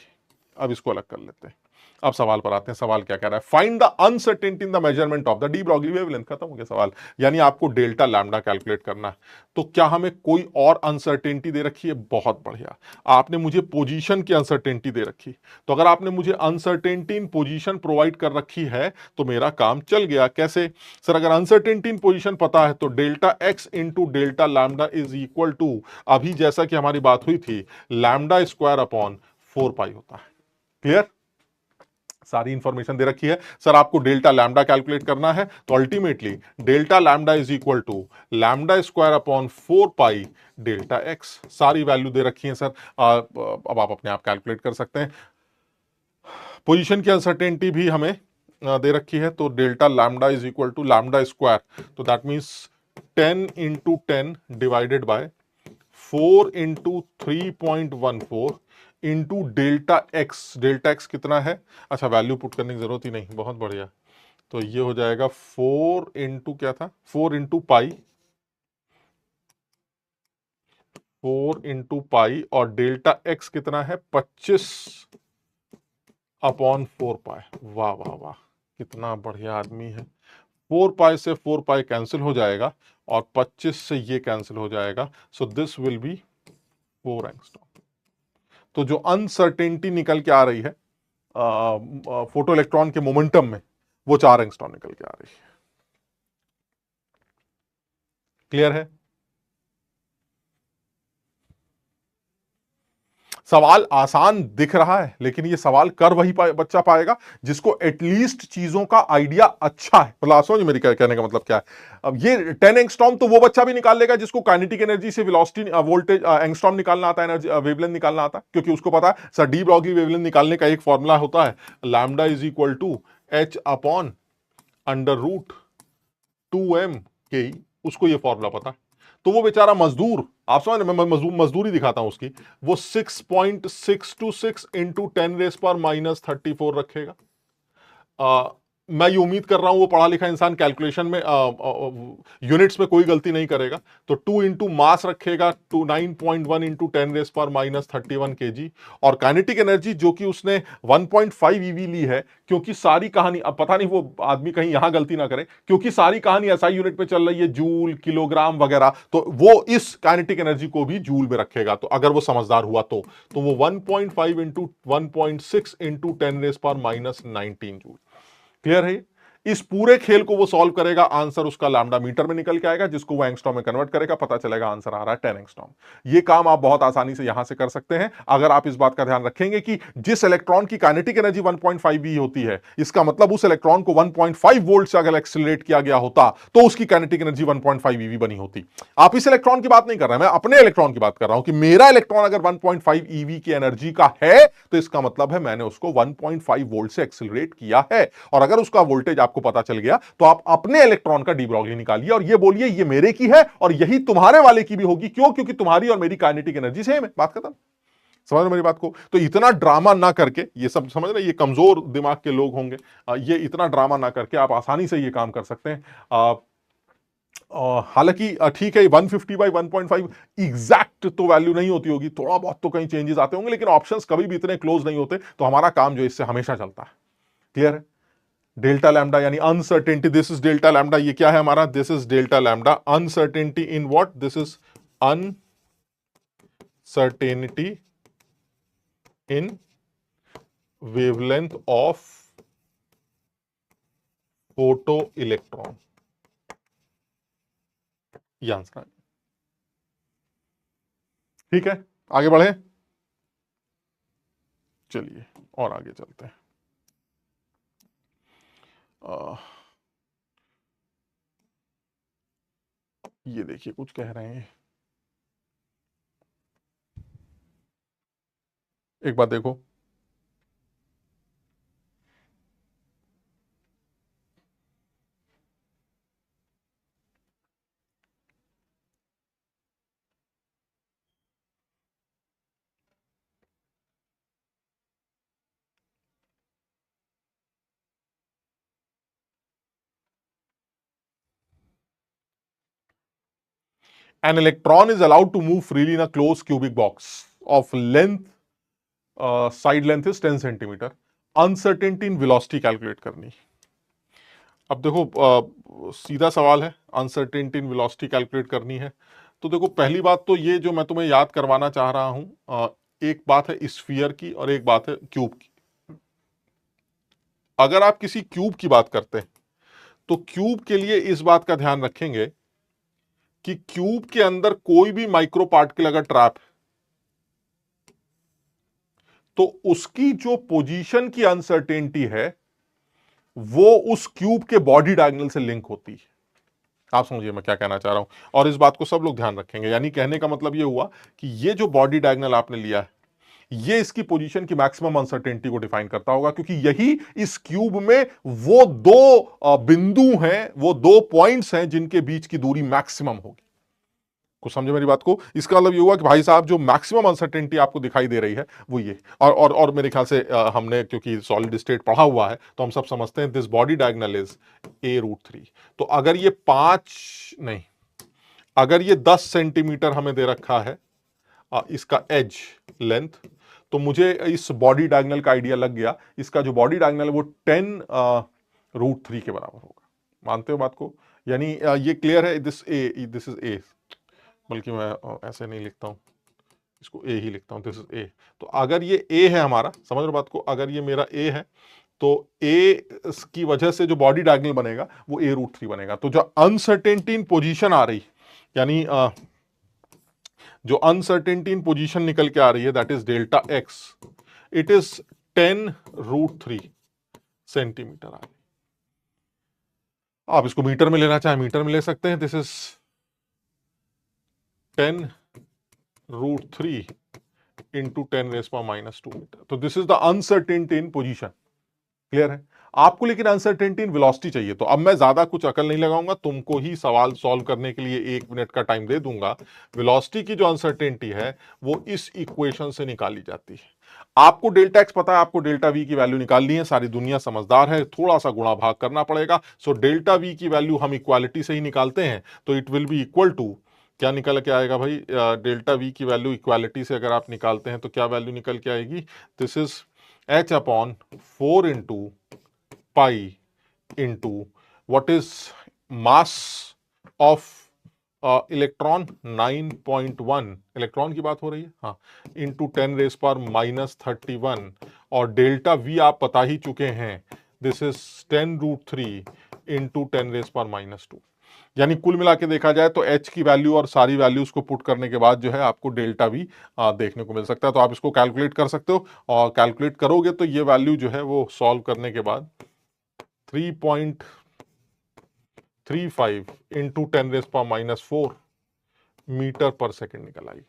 अब इसको अलग कर लेते हैं। अब सवाल पर आते हैं। सवाल क्या कह रहा है, find the uncertainty in the measurement of the D Broglie wavelength. खत्म हो गया सवाल। यानी आपको डेल्टा लैम्डा कैलकुलेट करना है। तो क्या हमें कोई और अनसर्टेनिटी दे रखी है? बहुत बढ़िया, आपने मुझे पोजीशन की अनसर्टेनिटी दे रखी। तो अगर आपने मुझे अनसर्टेनिटी इन पोजीशन प्रोवाइड कर रखी है तो मेरा काम चल गया। कैसे सर? अगर अनसर्टेनिटी इन पोजीशन पता है तो delta x into delta lambda is equal to, अभी जैसा कि हमारी बात हुई थी, लैम्डा स्क्वायर अपॉन 4 पाई होता है। क्लियर? सारी इंफॉर्मेशन दे रखी है। सर आपको डेल्टा लैम्डा कैलकुलेट करना है तो ultimately delta lambda is equal to lambda square upon 4 pi delta x. सारी वैल्यू दे रखी है सर। अब आप अपने आप कैलकुलेट कर सकते हैं। पोजीशन की अनसर्टेनिटी भी हमें दे रखी है, तो delta lambda is equal to lambda square, तो that means 10 into 10 divided by 4 into 3.14 into delta x. Delta x कितना है? अच्छा, वैल्यू पुट करने की जरूरत ही नहीं, बहुत बढ़िया। तो ये हो जाएगा 4 इंटू क्या था, 4 इंटू पाई, 4 इंटू पाई, और डेल्टा एक्स कितना है, 25 अपॉन 4 पाई। वाह वाह वाह, कितना बढ़िया आदमी है। 4 पाई से 4 पाई कैंसिल हो जाएगा और 25 से ये कैंसिल हो जाएगा। So this will be 4 angstrom. तो जो अनसर्टेनिटी निकल के आ रही है फोटो इलेक्ट्रॉन के मोमेंटम में, वो 4 एंगस्ट्रॉम निकल के आ रही है। क्लियर है? सवाल आसान दिख रहा है, लेकिन ये सवाल कर वही बच्चा पाएगा जिसको एटलीस्ट चीजों का आइडिया अच्छा है। मतलब समझ मेरी कहने का मतलब क्या है। अब ये 10 एंगस्ट्रॉम तो वो बच्चा भी निकाल लेगा जिसको काइनेटिक एनर्जी से वेलोसिटी वोल्टेज एंगस्ट्रॉम निकालना आता है, एनर्जी वेवलेंथ निकालना आता है, क्योंकि उसको पता है सर डी ब्रॉगली वेवलेंथ निकालने का एक फॉर्मूला होता है, lambda is equal to h upon under root 2m के, उसको ये फॉर्मूला पता है। तो वो बेचारा मजदूर, आप समझ रहे, मैं मजदूरी दिखाता हूं उसकी, वो 6.626 इंटू 10⁻⁻34 रखेगा। मैं ये उम्मीद कर रहा हूं वो पढ़ा लिखा इंसान कैलकुलेशन में यूनिट्स में कोई गलती नहीं करेगा। तो 2 इंटू मास रखेगा, 9.1 इंटू 10⁻31 kg। और काइनेटिक एनर्जी जो कि उसने 1.5 ईवी ली है, क्योंकि सारी कहानी, अब पता नहीं वो आदमी कहीं यहां गलती ना करे, क्योंकि सारी कहानी एसआई यूनिट पे चल रही है, जूल किलोग्राम वगैरह, तो वो इस काइनेटिक एनर्जी को भी जूल में रखेगा। तो अगर वो समझदार हुआ तो वो 1.5 इंटू 1.6 इंटू 10⁻⁻19 जूल। क्लियर है? इस पूरे खेल को वो सॉल्व करेगा, आंसर उसका लैम्डा मीटर में निकल के आएगा, जिसको वो एंगस्ट्रॉम में कन्वर्ट करेगा, पता चलेगा आंसर आ रहा है 10 एंगस्ट्रॉम। ये काम आप बहुत आसानी से यहां से कर सकते हैं अगर आप इस बात का ध्यान रखेंगे कि जिस इलेक्ट्रॉन की काइनेटिक एनर्जी 1.5 ई होती है, इसका मतलब उस इलेक्ट्रॉन को 1.5 वोल्ट से अगर एक्सीलरेट किया गया होता तो उसकी काइनेटिक एनर्जी 1.5 ईवी बनी होती। आप इस इलेक्ट्रॉन की बात नहीं कर रहे हैं, मैं अपने इलेक्ट्रॉन की बात कर रहा हूं कि मेरा इलेक्ट्रॉन अगर 1.5 ईवी की एनर्जी का है तो इसका मतलब है मैंने उसको 1.5 वोल्ट से एक्सीलरेट किया है। और अगर उसका वोल्टेज आपको पता चल गया तो आप अपने इलेक्ट्रॉन का डी ब्रॉगली निकालिए और ये बोलिए ये मेरे की है और यही तुम्हारे वाले की भी होगी। क्यों? क्योंकि तुम्हारी और मेरी काइनेटिक एनर्जी सेम है। बात खत्म। समझ रहे मेरी बात को? तो इतना ड्रामा ना करके, ये सब समझ रहे, ये कमजोर दिमाग के लोग होंगे, ये इतना ड्रामा ना करके आप आसानी से ये काम कर सकते हैं। हालांकि ठीक है 150 बाई 1.5 एग्जैक्ट तो वैल्यू नहीं होती होगी, थोड़ा बहुत तो कहीं चेंजेस आते होंगे, लेकिन ऑप्शंस कभी भी इतने क्लोज नहीं होते, तो हमारा काम जो इससे हमेशा चलता है। क्लियर है? डेल्टा लैम्डा यानी uncertainty, this is delta lambda. ये क्या है हमारा? This is delta lambda. Uncertainty in what? This is uncertainty in wavelength of photo electron. ये आंसर है। ठीक है, आगे बढ़े, चलिए और आगे चलते हैं। ये देखिए कुछ कह रहे हैं, एक बात देखो, an electron is allowed to move freely in a closed cubic box of length, side length is 10 centimetre, uncertainty in velocity calculate करनी। अब देखो सीधा सवाल है, अनसर्टेनिटी इन वेलोसिटी कैलकुलेट करनी है, तो देखो पहली बात तो ये जो मैं तुम्हें याद करवाना चाह रहा हूं, एक बात है स्फीयर की और एक बात है क्यूब की। अगर आप किसी क्यूब की बात करते हैं तो क्यूब के लिए इस बात का ध्यान रखेंगे कि क्यूब के अंदर कोई भी माइक्रो पार्टिकल अगर ट्रैप है तो उसकी जो पोजीशन की अनसर्टेनिटी है वो उस क्यूब के बॉडी डायगोनल से लिंक होती है। आप समझिए मैं क्या कहना चाह रहा हूं, और इस बात को सब लोग ध्यान रखेंगे। यानी कहने का मतलब ये हुआ कि ये जो बॉडी डायगोनल आपने लिया है ये इसकी पोजीशन की मैक्सिमम अनसर्टेनिटी को डिफाइन करता होगा, क्योंकि यही इस क्यूब में वो दो बिंदु हैं, वो दो पॉइंट्स हैं जिनके बीच की दूरी मैक्सिमम होगी। कुछ समझे मेरी बात को? इसका मतलब ये हुआ कि भाई साहब जो मैक्सिमम अनसर्टेनिटी आपको दिखाई दे रही है वो ये, और मेरे ख्याल से हमने क्योंकि सॉलिड स्टेट पढ़ा हुआ है तो हम सब समझते हैं this body diagonal is a√3। तो अगर ये 5 नहीं, अगर ये 10 सेंटीमीटर हमें दे रखा है इसका एज लेंथ, तो मुझे इस बॉडी डायगोनल का आइडिया लग गया। इसका जो बॉडी डायगोनल है वो 10√3 के बराबर होगा। मानते हो बात को? यानी ये क्लियर है, दिस इज ए, बल्कि मैं ऐसे नहीं लिखता हूं, इसको ए ही लिखता हूं, दिस इज ए। तो अगर ये ए है हमारा, समझ रहे बात को, अगर ये मेरा ए है तो ए की वजह से जो बॉडी डायगोनल बनेगा वो a√3 बनेगा। तो जो अनसर्टेनिटी इन पोजीशन आ रही, यानी जो अनसर्टेनिटी इन पोजीशन निकल के आ रही है that is delta x, it is 10√3 centimetre आ रही। आप इसको मीटर में लेना चाहे मीटर में ले सकते हैं। This is 10√3 into 10⁻²⁻² metre. तो this is the uncertainty in position. Clear है? आपको लेकिन अनसर्टेनिटी इन वेलोसिटी चाहिए, तो अब मैं ज्यादा कुछ अकल नहीं लगाऊंगा, तुमको ही सवाल सॉल्व करने के लिए 1 मिनट का टाइम दे दूंगा। वेलोसिटी की जो अनसर्टेनिटी है वो इस इक्वेशन से निकाली जाती है। आपको डेल्टा एक्स पता है, आपको डेल्टा वी की वैल्यू निकालनी है, सारी दुनिया समझदार है, थोड़ा सा गुणा भाग करना पड़ेगा। सो डेल्टा वी की वैल्यू हम इक्वालिटी से ही निकालते हैं, तो it will be equal to, क्या निकल के आएगा भाई? डेल्टा वी की वैल्यू इक्वालिटी से अगर आप निकालते हैं तो क्या वैल्यू निकल के आएगी? This is h/4 into pi into what is mass of electron 9.1, electron की बात हो रही है, हाँ, इंटू 10⁻⁻31। और डेल्टा वी आप बता ही चुके हैं, दिस इज 10√3 इंटू 10⁻²। यानी कुल मिला के देखा जाए तो h की वैल्यू और सारी वैल्यूज को पुट करने के बाद जो है आपको डेल्टा भी देखने को मिल सकता है। तो आप इसको कैलकुलेट कर सकते हो, और कैलकुलेट करोगे तो ये वैल्यू जो है वो सॉल्व करने के बाद 3.35 इंटू 10⁻⁴ मीटर पर सेकेंड निकल आई।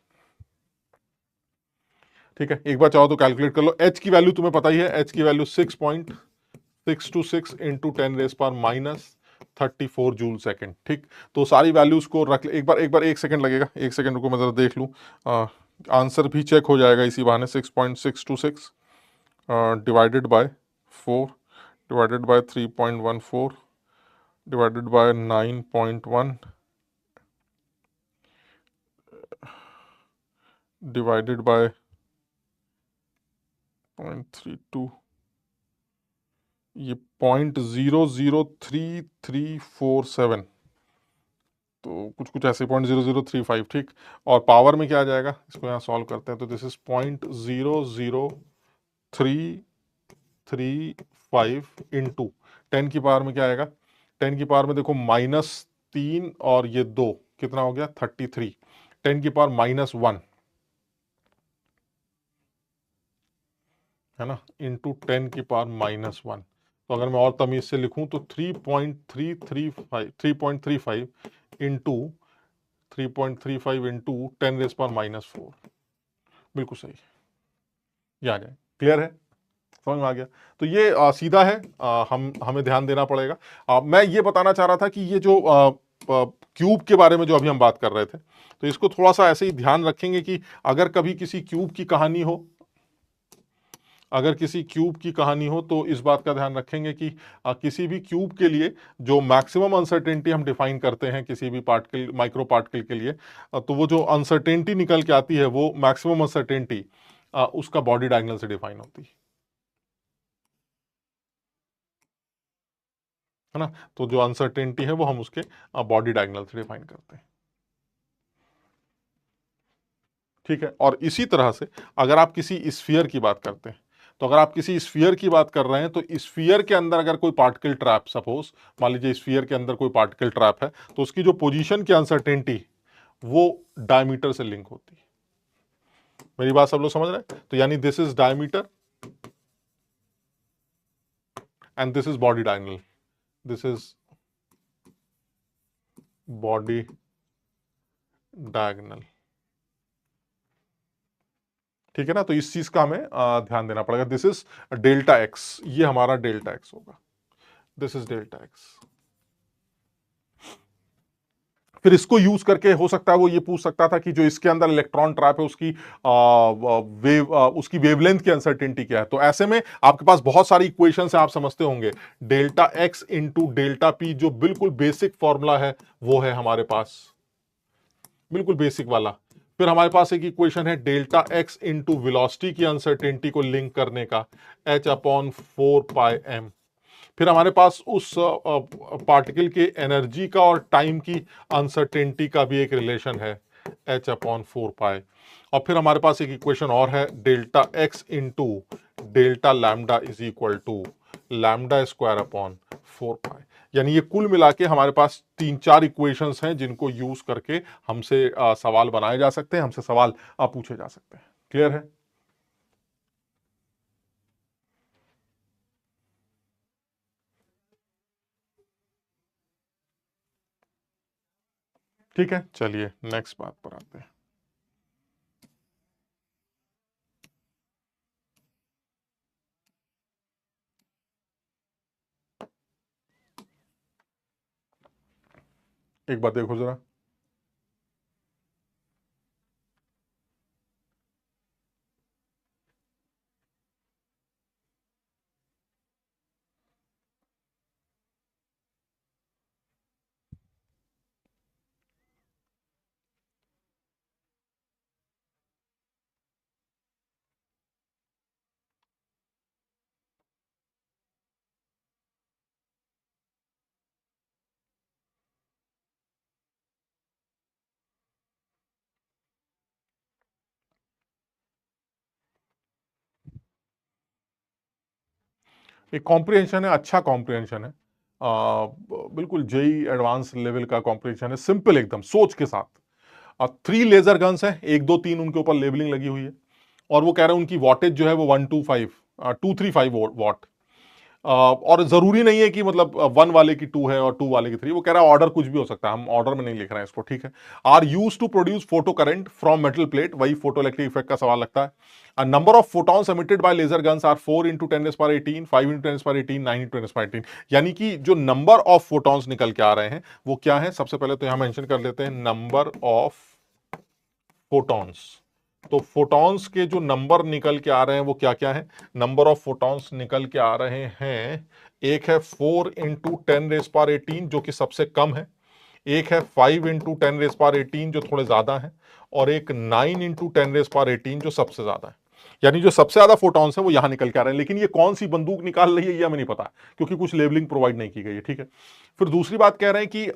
ठीक है, एक बार चाहो तो कैलकुलेट कर लो। h की वैल्यू तुम्हें पता ही है, h की वैल्यू 6.626 इंटू 10⁻34 जूल सेकेंड। ठीक, तो सारी वैल्यूज को रख ले। एक बार 1 सेकेंड लगेगा, 1 सेकेंड रुको मैं जरा देख लूँ, आंसर भी चेक हो जाएगा इसी बहाने। 6.626 divided by 4 divided by 3.14 divided by 9.1 divided by 0.32, ये 0.003347, तो कुछ कुछ ऐसे 0.0035। ठीक, और पावर में क्या आ जाएगा, इसको यहाँ सॉल्व करते हैं तो दिस इज 0.00335 इंटू 10 की पावर में क्या आएगा, 10 की पावर में देखो -3 और ये 2 कितना हो गया 33, 10 की पावर -1 है ना, इंटू 10 की पावर -1। तो अगर मैं और तमीज से लिखूं तो 3.35 इंटू 3.35 इंटू 10⁻⁴, बिल्कुल सही, ये आ जाए। क्लियर है, समझ में आ गया। तो ये सीधा है, हमें ध्यान देना पड़ेगा। मैं ये बताना चाह रहा था कि ये जो क्यूब के बारे में जो अभी हम बात कर रहे थे, तो इसको थोड़ा सा ऐसे ही ध्यान रखेंगे कि अगर कभी किसी क्यूब की कहानी हो, अगर किसी क्यूब की कहानी हो तो इस बात का ध्यान रखेंगे कि किसी भी क्यूब के लिए जो मैक्सिमम अनसर्टेनिटी हम डिफाइन करते हैं किसी भी पार्टिकल, माइक्रो पार्टिकल के लिए, तो वो जो अनसर्टेनिटी निकल के आती है वो मैक्सिमम अनसर्टेनिटी उसका बॉडी डायगोनल से डिफाइन होती है ना। तो जो अनसर्टेनिटी है वो हम उसके बॉडी डायगोनल से डिफाइन करते हैं। ठीक है, और इसी तरह से अगर आप किसी स्फीयर की बात करते हैं, तो अगर आप किसी स्फीयर की बात कर रहे हैं तो स्फीयर के अंदर अगर कोई पार्टिकल ट्रैप, सपोज मान लीजिए स्फीयर के अंदर कोई पार्टिकल ट्रैप है, तो उसकी जो पोजीशन की अनसर्टेनिटी वो डायमीटर से लिंक होती है। मेरी बात सब लोग समझ रहे हैं? तो यानी this is diameter and this is body diagonal, this is body diagonal. ठीक है ना, तो इस चीज का हमें ध्यान देना पड़ेगा। दिस इज डेल्टा एक्स, ये हमारा डेल्टा एक्स होगा, दिस इज डेल्टा एक्स। फिर इसको यूज करके हो सकता है वो ये पूछ सकता था कि जो इसके अंदर इलेक्ट्रॉन ट्रैप है उसकी उसकी वेवलेंथ की अनसर्टेनिटी क्या है। तो ऐसे में आपके पास बहुत सारी इक्वेशन है, आप समझते होंगे। Delta x into delta P जो बिल्कुल बेसिक फॉर्मूला है वो है हमारे पास, बिल्कुल बेसिक वाला। फिर हमारे पास एक इक्वेशन है डेल्टा एक्स इंटू वेलोसिटी की अनसर्टेनिटी को लिंक करने का, h/4πm। फिर हमारे पास उस पार्टिकल के एनर्जी का और टाइम की अनसर्टेनिटी का भी एक रिलेशन है, h/4π। और फिर हमारे पास एक इक्वेशन और है delta x into delta lambda is equal to λ² / 4π। यानी ये कुल मिला के हमारे पास 3-4 इक्वेशंस हैं जिनको यूज करके हमसे सवाल बनाए जा सकते हैं, हमसे सवाल पूछे जा सकते हैं। क्लियर है? ठीक है, चलिए नेक्स्ट बात पर आते हैं। एक बात देखो जरा, एक कॉम्प्रिहेंशन है, अच्छा कॉम्प्रिहेंशन है, बिल्कुल जेई एडवांस लेवल का कॉम्प्रिहेंशन है, सिंपल एकदम सोच के साथ। 3 लेजर गन्स है, 1 2 3 उनके ऊपर लेबलिंग लगी हुई है, और वो कह रहे हैं उनकी वॉटेज जो है वो 235 वॉट। और जरूरी नहीं है कि मतलब 1 वाले की 2 है और 2 वाले की 3, वो कह रहा है ऑर्डर कुछ भी हो सकता है, हम ऑर्डर में नहीं लिख रहे हैं इसको, ठीक है। Are used to produce photo current from metal plate, वही फोटो इलेक्ट्रिक इफेक्ट का सवाल लगता है। Number of photons emitted by laser guns are 4 into 10⁻18, 5 into 10⁻18, 9 into 10⁻18। यानी कि जो नंबर ऑफ फोटॉन्स निकल के आ रहे हैं वो क्या है, सबसे पहले तो यहां मेंशन कर लेते हैं नंबर ऑफ फोटॉन्स। तो फोटॉन्स के जो नंबर निकल के आ रहे हैं वो क्या क्या है, नंबर ऑफ फोटॉन्स निकल के आ रहे हैं, एक है 4 इंटू 10⁻18 जो कि सबसे कम है, एक है 5 इंटू 10⁻18 जो थोड़े ज्यादा है, और एक 9 इंटू 10⁻18 जो सबसे ज्यादा है। यानी जो सबसे ज्यादा फोटॉन्स है वो यहां निकल के आ रहे हैं, लेकिन ये कौन सी बंदूक निकाल रही है ये हमें नहीं पता, क्योंकि कुछ लेबलिंग प्रोवाइड नहीं की गई है, ठीक है। फिर दूसरी बात कह रहे हैं कि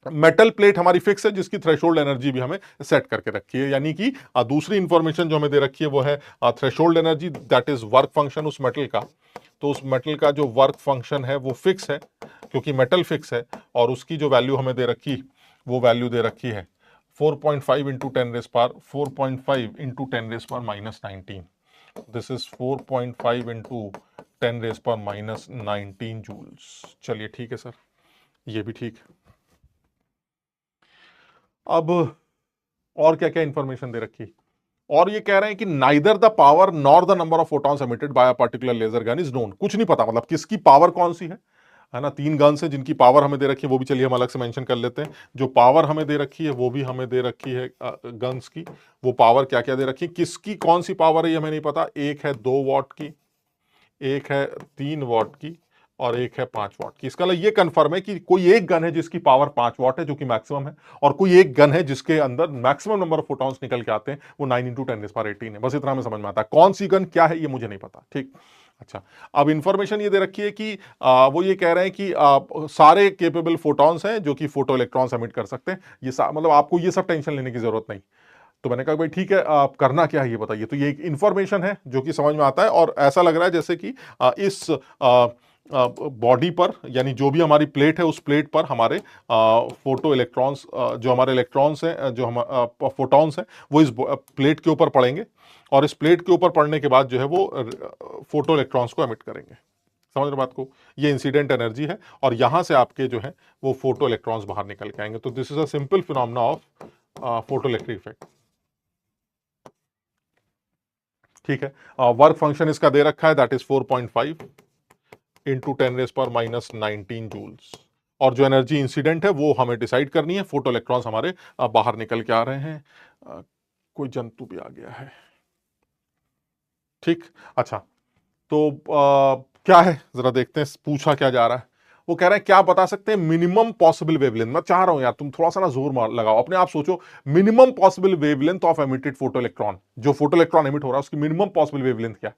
मेटल प्लेट हमारी फिक्स है जिसकी थ्रेशोल्ड एनर्जी भी हमें सेट करके रखी है, यानी कि दूसरी इंफॉर्मेशन जो हमें दे रखी है वो है threshold energy, that is work function उस मेटल का। तो उस मेटल का जो वर्क फंक्शन है वो फिक्स है, क्योंकि मेटल फिक्स है, और उसकी जो वैल्यू हमें दे रखी वो वैल्यू दे रखी है 4.5 into 10⁻⁻19। This is 4.5 into 10⁻⁻19 joules. चलिए ठीक है सर, ये भी ठीक है। अब और क्या क्या इंफॉर्मेशन दे रखी, और ये कह रहे हैं कि neither the power nor the number of photons emitted by a particular laser gun is known. कुछ नहीं पता, मतलब किसकी पावर कौन सी है ना। 3 गन्स है जिनकी पावर हमें दे रखी है, वो भी चलिए हम अलग से मेंशन कर लेते हैं। जो पावर हमें दे रखी है वो भी हमें दे रखी है गन्स की, वो पावर क्या क्या दे रखी है, किसकी कौन सी पावर है ये हमें नहीं पता। एक है 2 वॉट की, एक है 3 वॉट की, और एक है 5 वॉट की। इसका मतलब ये कंफर्म है कि कोई एक गन है जिसकी पावर 5 वॉट है जो कि मैक्सिमम है, और कोई एक गन है जिसके अंदर मैक्सिमम नंबर ऑफ फोटॉन्स निकल के आते हैं, वो 9 इंटू 10⁻18 है। बस इतना हमें समझ में आता है, कौन सी गन क्या है ये मुझे नहीं पता, ठीक। अच्छा, अब इंफॉर्मेशन ये दे रखी है कि वो ये कह रहे हैं कि सारे केपेबल फोटॉन्स हैं जो कि फोटो इलेक्ट्रॉन्स एमिट कर सकते हैं। ये मतलब आपको ये सब टेंशन लेने की जरूरत नहीं। तो मैंने कहा भाई ठीक है, आप करना क्या है ये बताइए। तो ये एक इंफॉर्मेशन है जो कि समझ में आता है, और ऐसा लग रहा है जैसे कि इस बॉडी पर, यानी जो भी हमारी प्लेट है उस प्लेट पर हमारे फोटो इलेक्ट्रॉन्स, जो हमारे इलेक्ट्रॉन्स हैं, जो हम फोटॉन्स हैं, वो इस प्लेट के ऊपर पड़ेंगे, और इस प्लेट के ऊपर पड़ने के बाद जो है वो फोटो इलेक्ट्रॉन्स को एमिट करेंगे। समझ रहे बात को, ये इंसिडेंट एनर्जी है, और यहां से आपके जो है वो फोटो इलेक्ट्रॉन्स बाहर निकल के आएंगे। तो this is a simple phenomena of photo electric effect, ठीक है। वर्क फंक्शन इसका दे रखा है, दैट इज 4.5 इंटू 10⁻⁻19 जूल्स, और जो एनर्जी इंसिडेंट है वो हमें डिसाइड करनी है। फोटो इलेक्ट्रॉन्स हमारे बाहर निकल के आ रहे हैं। कोई जंतु भी आ गया है, ठीक। अच्छा, तो क्या है जरा देखते हैं, पूछा क्या जा रहा है। वो कह रहे हैं क्या बता सकते हैं मिनिमम पॉसिबल वेवलेंथ। मैं चाह रहा हूं यार तुम थोड़ा सा ना जोर मार लगाओ, अपने आप सोचो minimum possible wavelength of emitted photo electron, जो फोटो इलेक्ट्रॉन एमिट हो रहा है उसकी मिनिमम पॉसिबल वेवलेंथ क्या है।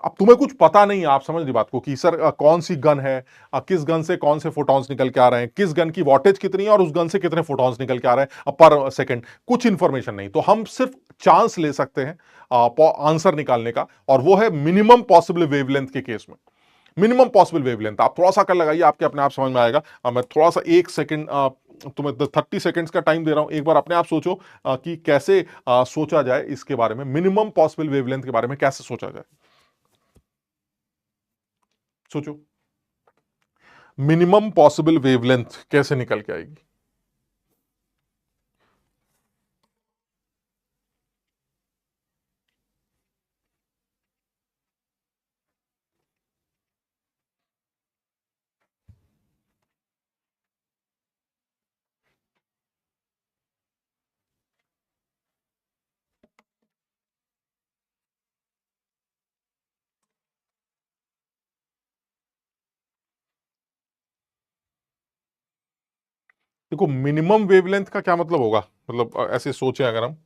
अब तुम्हें कुछ पता नहीं है, आप समझ रही बात को कि सर कौन सी गन है, किस गन से कौन से फोटॉन्स निकल के आ रहे हैं, किस गन की वॉटेज कितनी है, और उस गन से कितने फोटॉन्स निकल के आ रहे हैं पर सेकंड, कुछ इंफॉर्मेशन नहीं। तो हम सिर्फ चांस ले सकते हैं आंसर निकालने का, और वो है मिनिमम पॉसिबल वेवलेंथ के केस में। मिनिमम पॉसिबल वेवलेंथ आप थोड़ा सा कर लगाइए, आपके अपने आप समझ में आएगा। मैं थोड़ा सा 1 सेकंड तुम्हें 30 सेकंड्स का टाइम दे रहा हूं, एक बार अपने आप सोचो कि कैसे सोचा जाए इसके बारे में, मिनिमम पॉसिबल वेवलेंथ के बारे में कैसे सोचा जाए। सोचो मिनिमम पॉसिबल वेवलेंथ कैसे निकल के आएगी। देखो मिनिमम वेवलेंथ का क्या मतलब होगा, मतलब ऐसे सोचे अगर हम,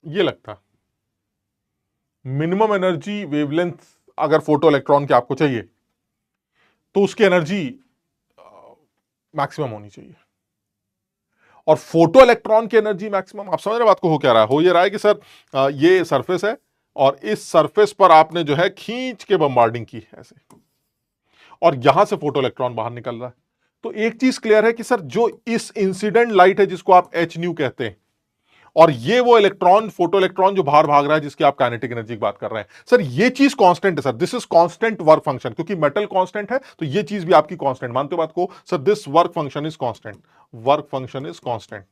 ये लगता मिनिमम एनर्जी वेवलेंथ अगर फोटो इलेक्ट्रॉन की आपको चाहिए तो उसकी एनर्जी मैक्सिमम होनी चाहिए। और फोटो इलेक्ट्रॉन की एनर्जी मैक्सिमम, आप समझ रहे बात को, हो क्या रहा है? हो ये रहा है कि सर ये सरफेस है और इस सरफेस पर आपने जो है खींच के बम्बार्डिंग की ऐसे, और यहां से फोटो इलेक्ट्रॉन बाहर निकल रहा है। तो एक चीज क्लियर है कि सर जो इस इंसिडेंट लाइट है जिसको आप एच न्यू कहते हैं, और ये वो इलेक्ट्रॉन, फोटो इलेक्ट्रॉन जो बाहर भाग रहा है जिसकी आप काइनेटिक एनर्जी की बात कर रहे हैं, सर ये चीज कांस्टेंट है sir, this is constant work function, क्योंकि मेटल कांस्टेंट है तो ये चीज भी आपकी कांस्टेंट, मानते हो बात को sir? This work function is constant, work function is constant.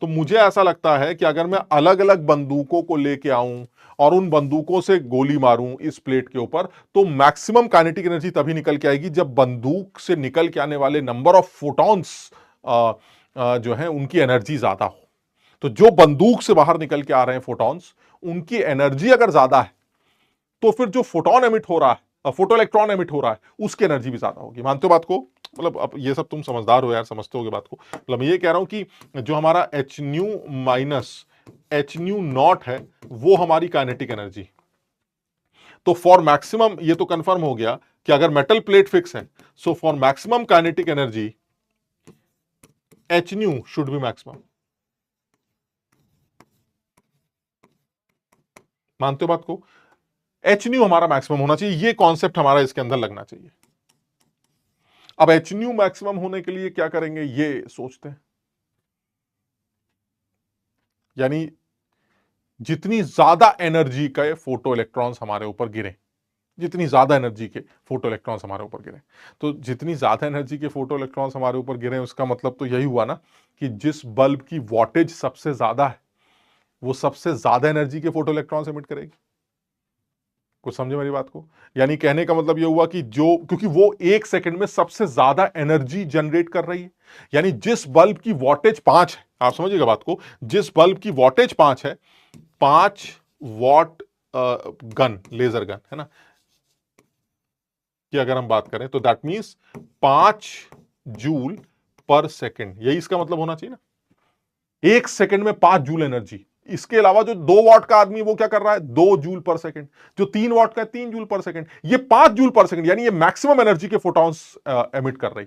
तो मुझे ऐसा लगता है कि अगर मैं अलग अलग बंदूकों को लेके आऊं और उन बंदूकों से गोली मारूं इस प्लेट के ऊपर, तो मैक्सिमम काइनेटिक एनर्जी तभी निकल के आएगी जब बंदूक से निकल के आने वाले नंबर ऑफ फोटॉन्स जो है उनकी एनर्जी ज्यादा हो। तो जो बंदूक से बाहर निकल के आ रहे हैं फोटॉन्स, उनकी एनर्जी अगर ज्यादा है तो फिर जो फोटोन एमिट हो रहा है, फोटो इलेक्ट्रॉन एमिट हो रहा है, उसकी एनर्जी भी ज्यादा होगी। मानते हो बात को? मतलब अब ये सब तुम समझदार हो यार, समझते होगे बात को। मतलब मैं ये कह रहा हूं कि जो हमारा H new minus H new not है वो हमारी काइनेटिक एनर्जी। तो फॉर मैक्सिमम, ये तो कंफर्म हो गया कि अगर मेटल प्लेट फिक्स है, so for maximum kinetic energy H new should be maximum. मानते हो बात को? एच न्यू हमारा मैक्सिमम होना चाहिए, ये कॉन्सेप्ट हमारा इसके अंदर लगना चाहिए। अब एच न्यू मैक्सिमम होने के लिए क्या करेंगे ये सोचते हैं। यानी जितनी ज्यादा एनर्जी के फोटो इलेक्ट्रॉन्स हमारे ऊपर गिरे, जितनी ज्यादा एनर्जी के फोटो इलेक्ट्रॉन्स हमारे ऊपर गिरे, तो जितनी ज्यादा एनर्जी के फोटो इलेक्ट्रॉन्स हमारे ऊपर गिरे, उसका मतलब तो यही हुआ ना कि जिस बल्ब की वॉटेज सबसे ज्यादा है वो सबसे ज्यादा एनर्जी के फोटो इलेक्ट्रॉन्स एमिट करेगी। कुछ समझे मेरी बात को? यानी कहने का मतलब ये हुआ कि जो, क्योंकि वो एक सेकंड में सबसे ज्यादा एनर्जी जनरेट कर रही है, यानी जिस बल्ब की वॉटेज 5 है, आप समझिएगा बात को, जिस बल्ब की वॉटेज 5 है, 5 वॉट गन, लेजर गन है ना, कि अगर हम बात करें तो दैट मींस 5 जूल पर सेकेंड, यही इसका मतलब होना चाहिए ना। एक सेकंड में 5 जूल एनर्जी। इसके अलावा जो 2 वॉट का आदमी वो क्या कर रहा है? 2 जूल पर सेकंड। जो 3 वॉट का है 3 जूल पर सेकंड। ये 5 जूल पर सेकंड, यानी ये मैक्सिमम एनर्जी के फोटॉन्स एमिट कर रही।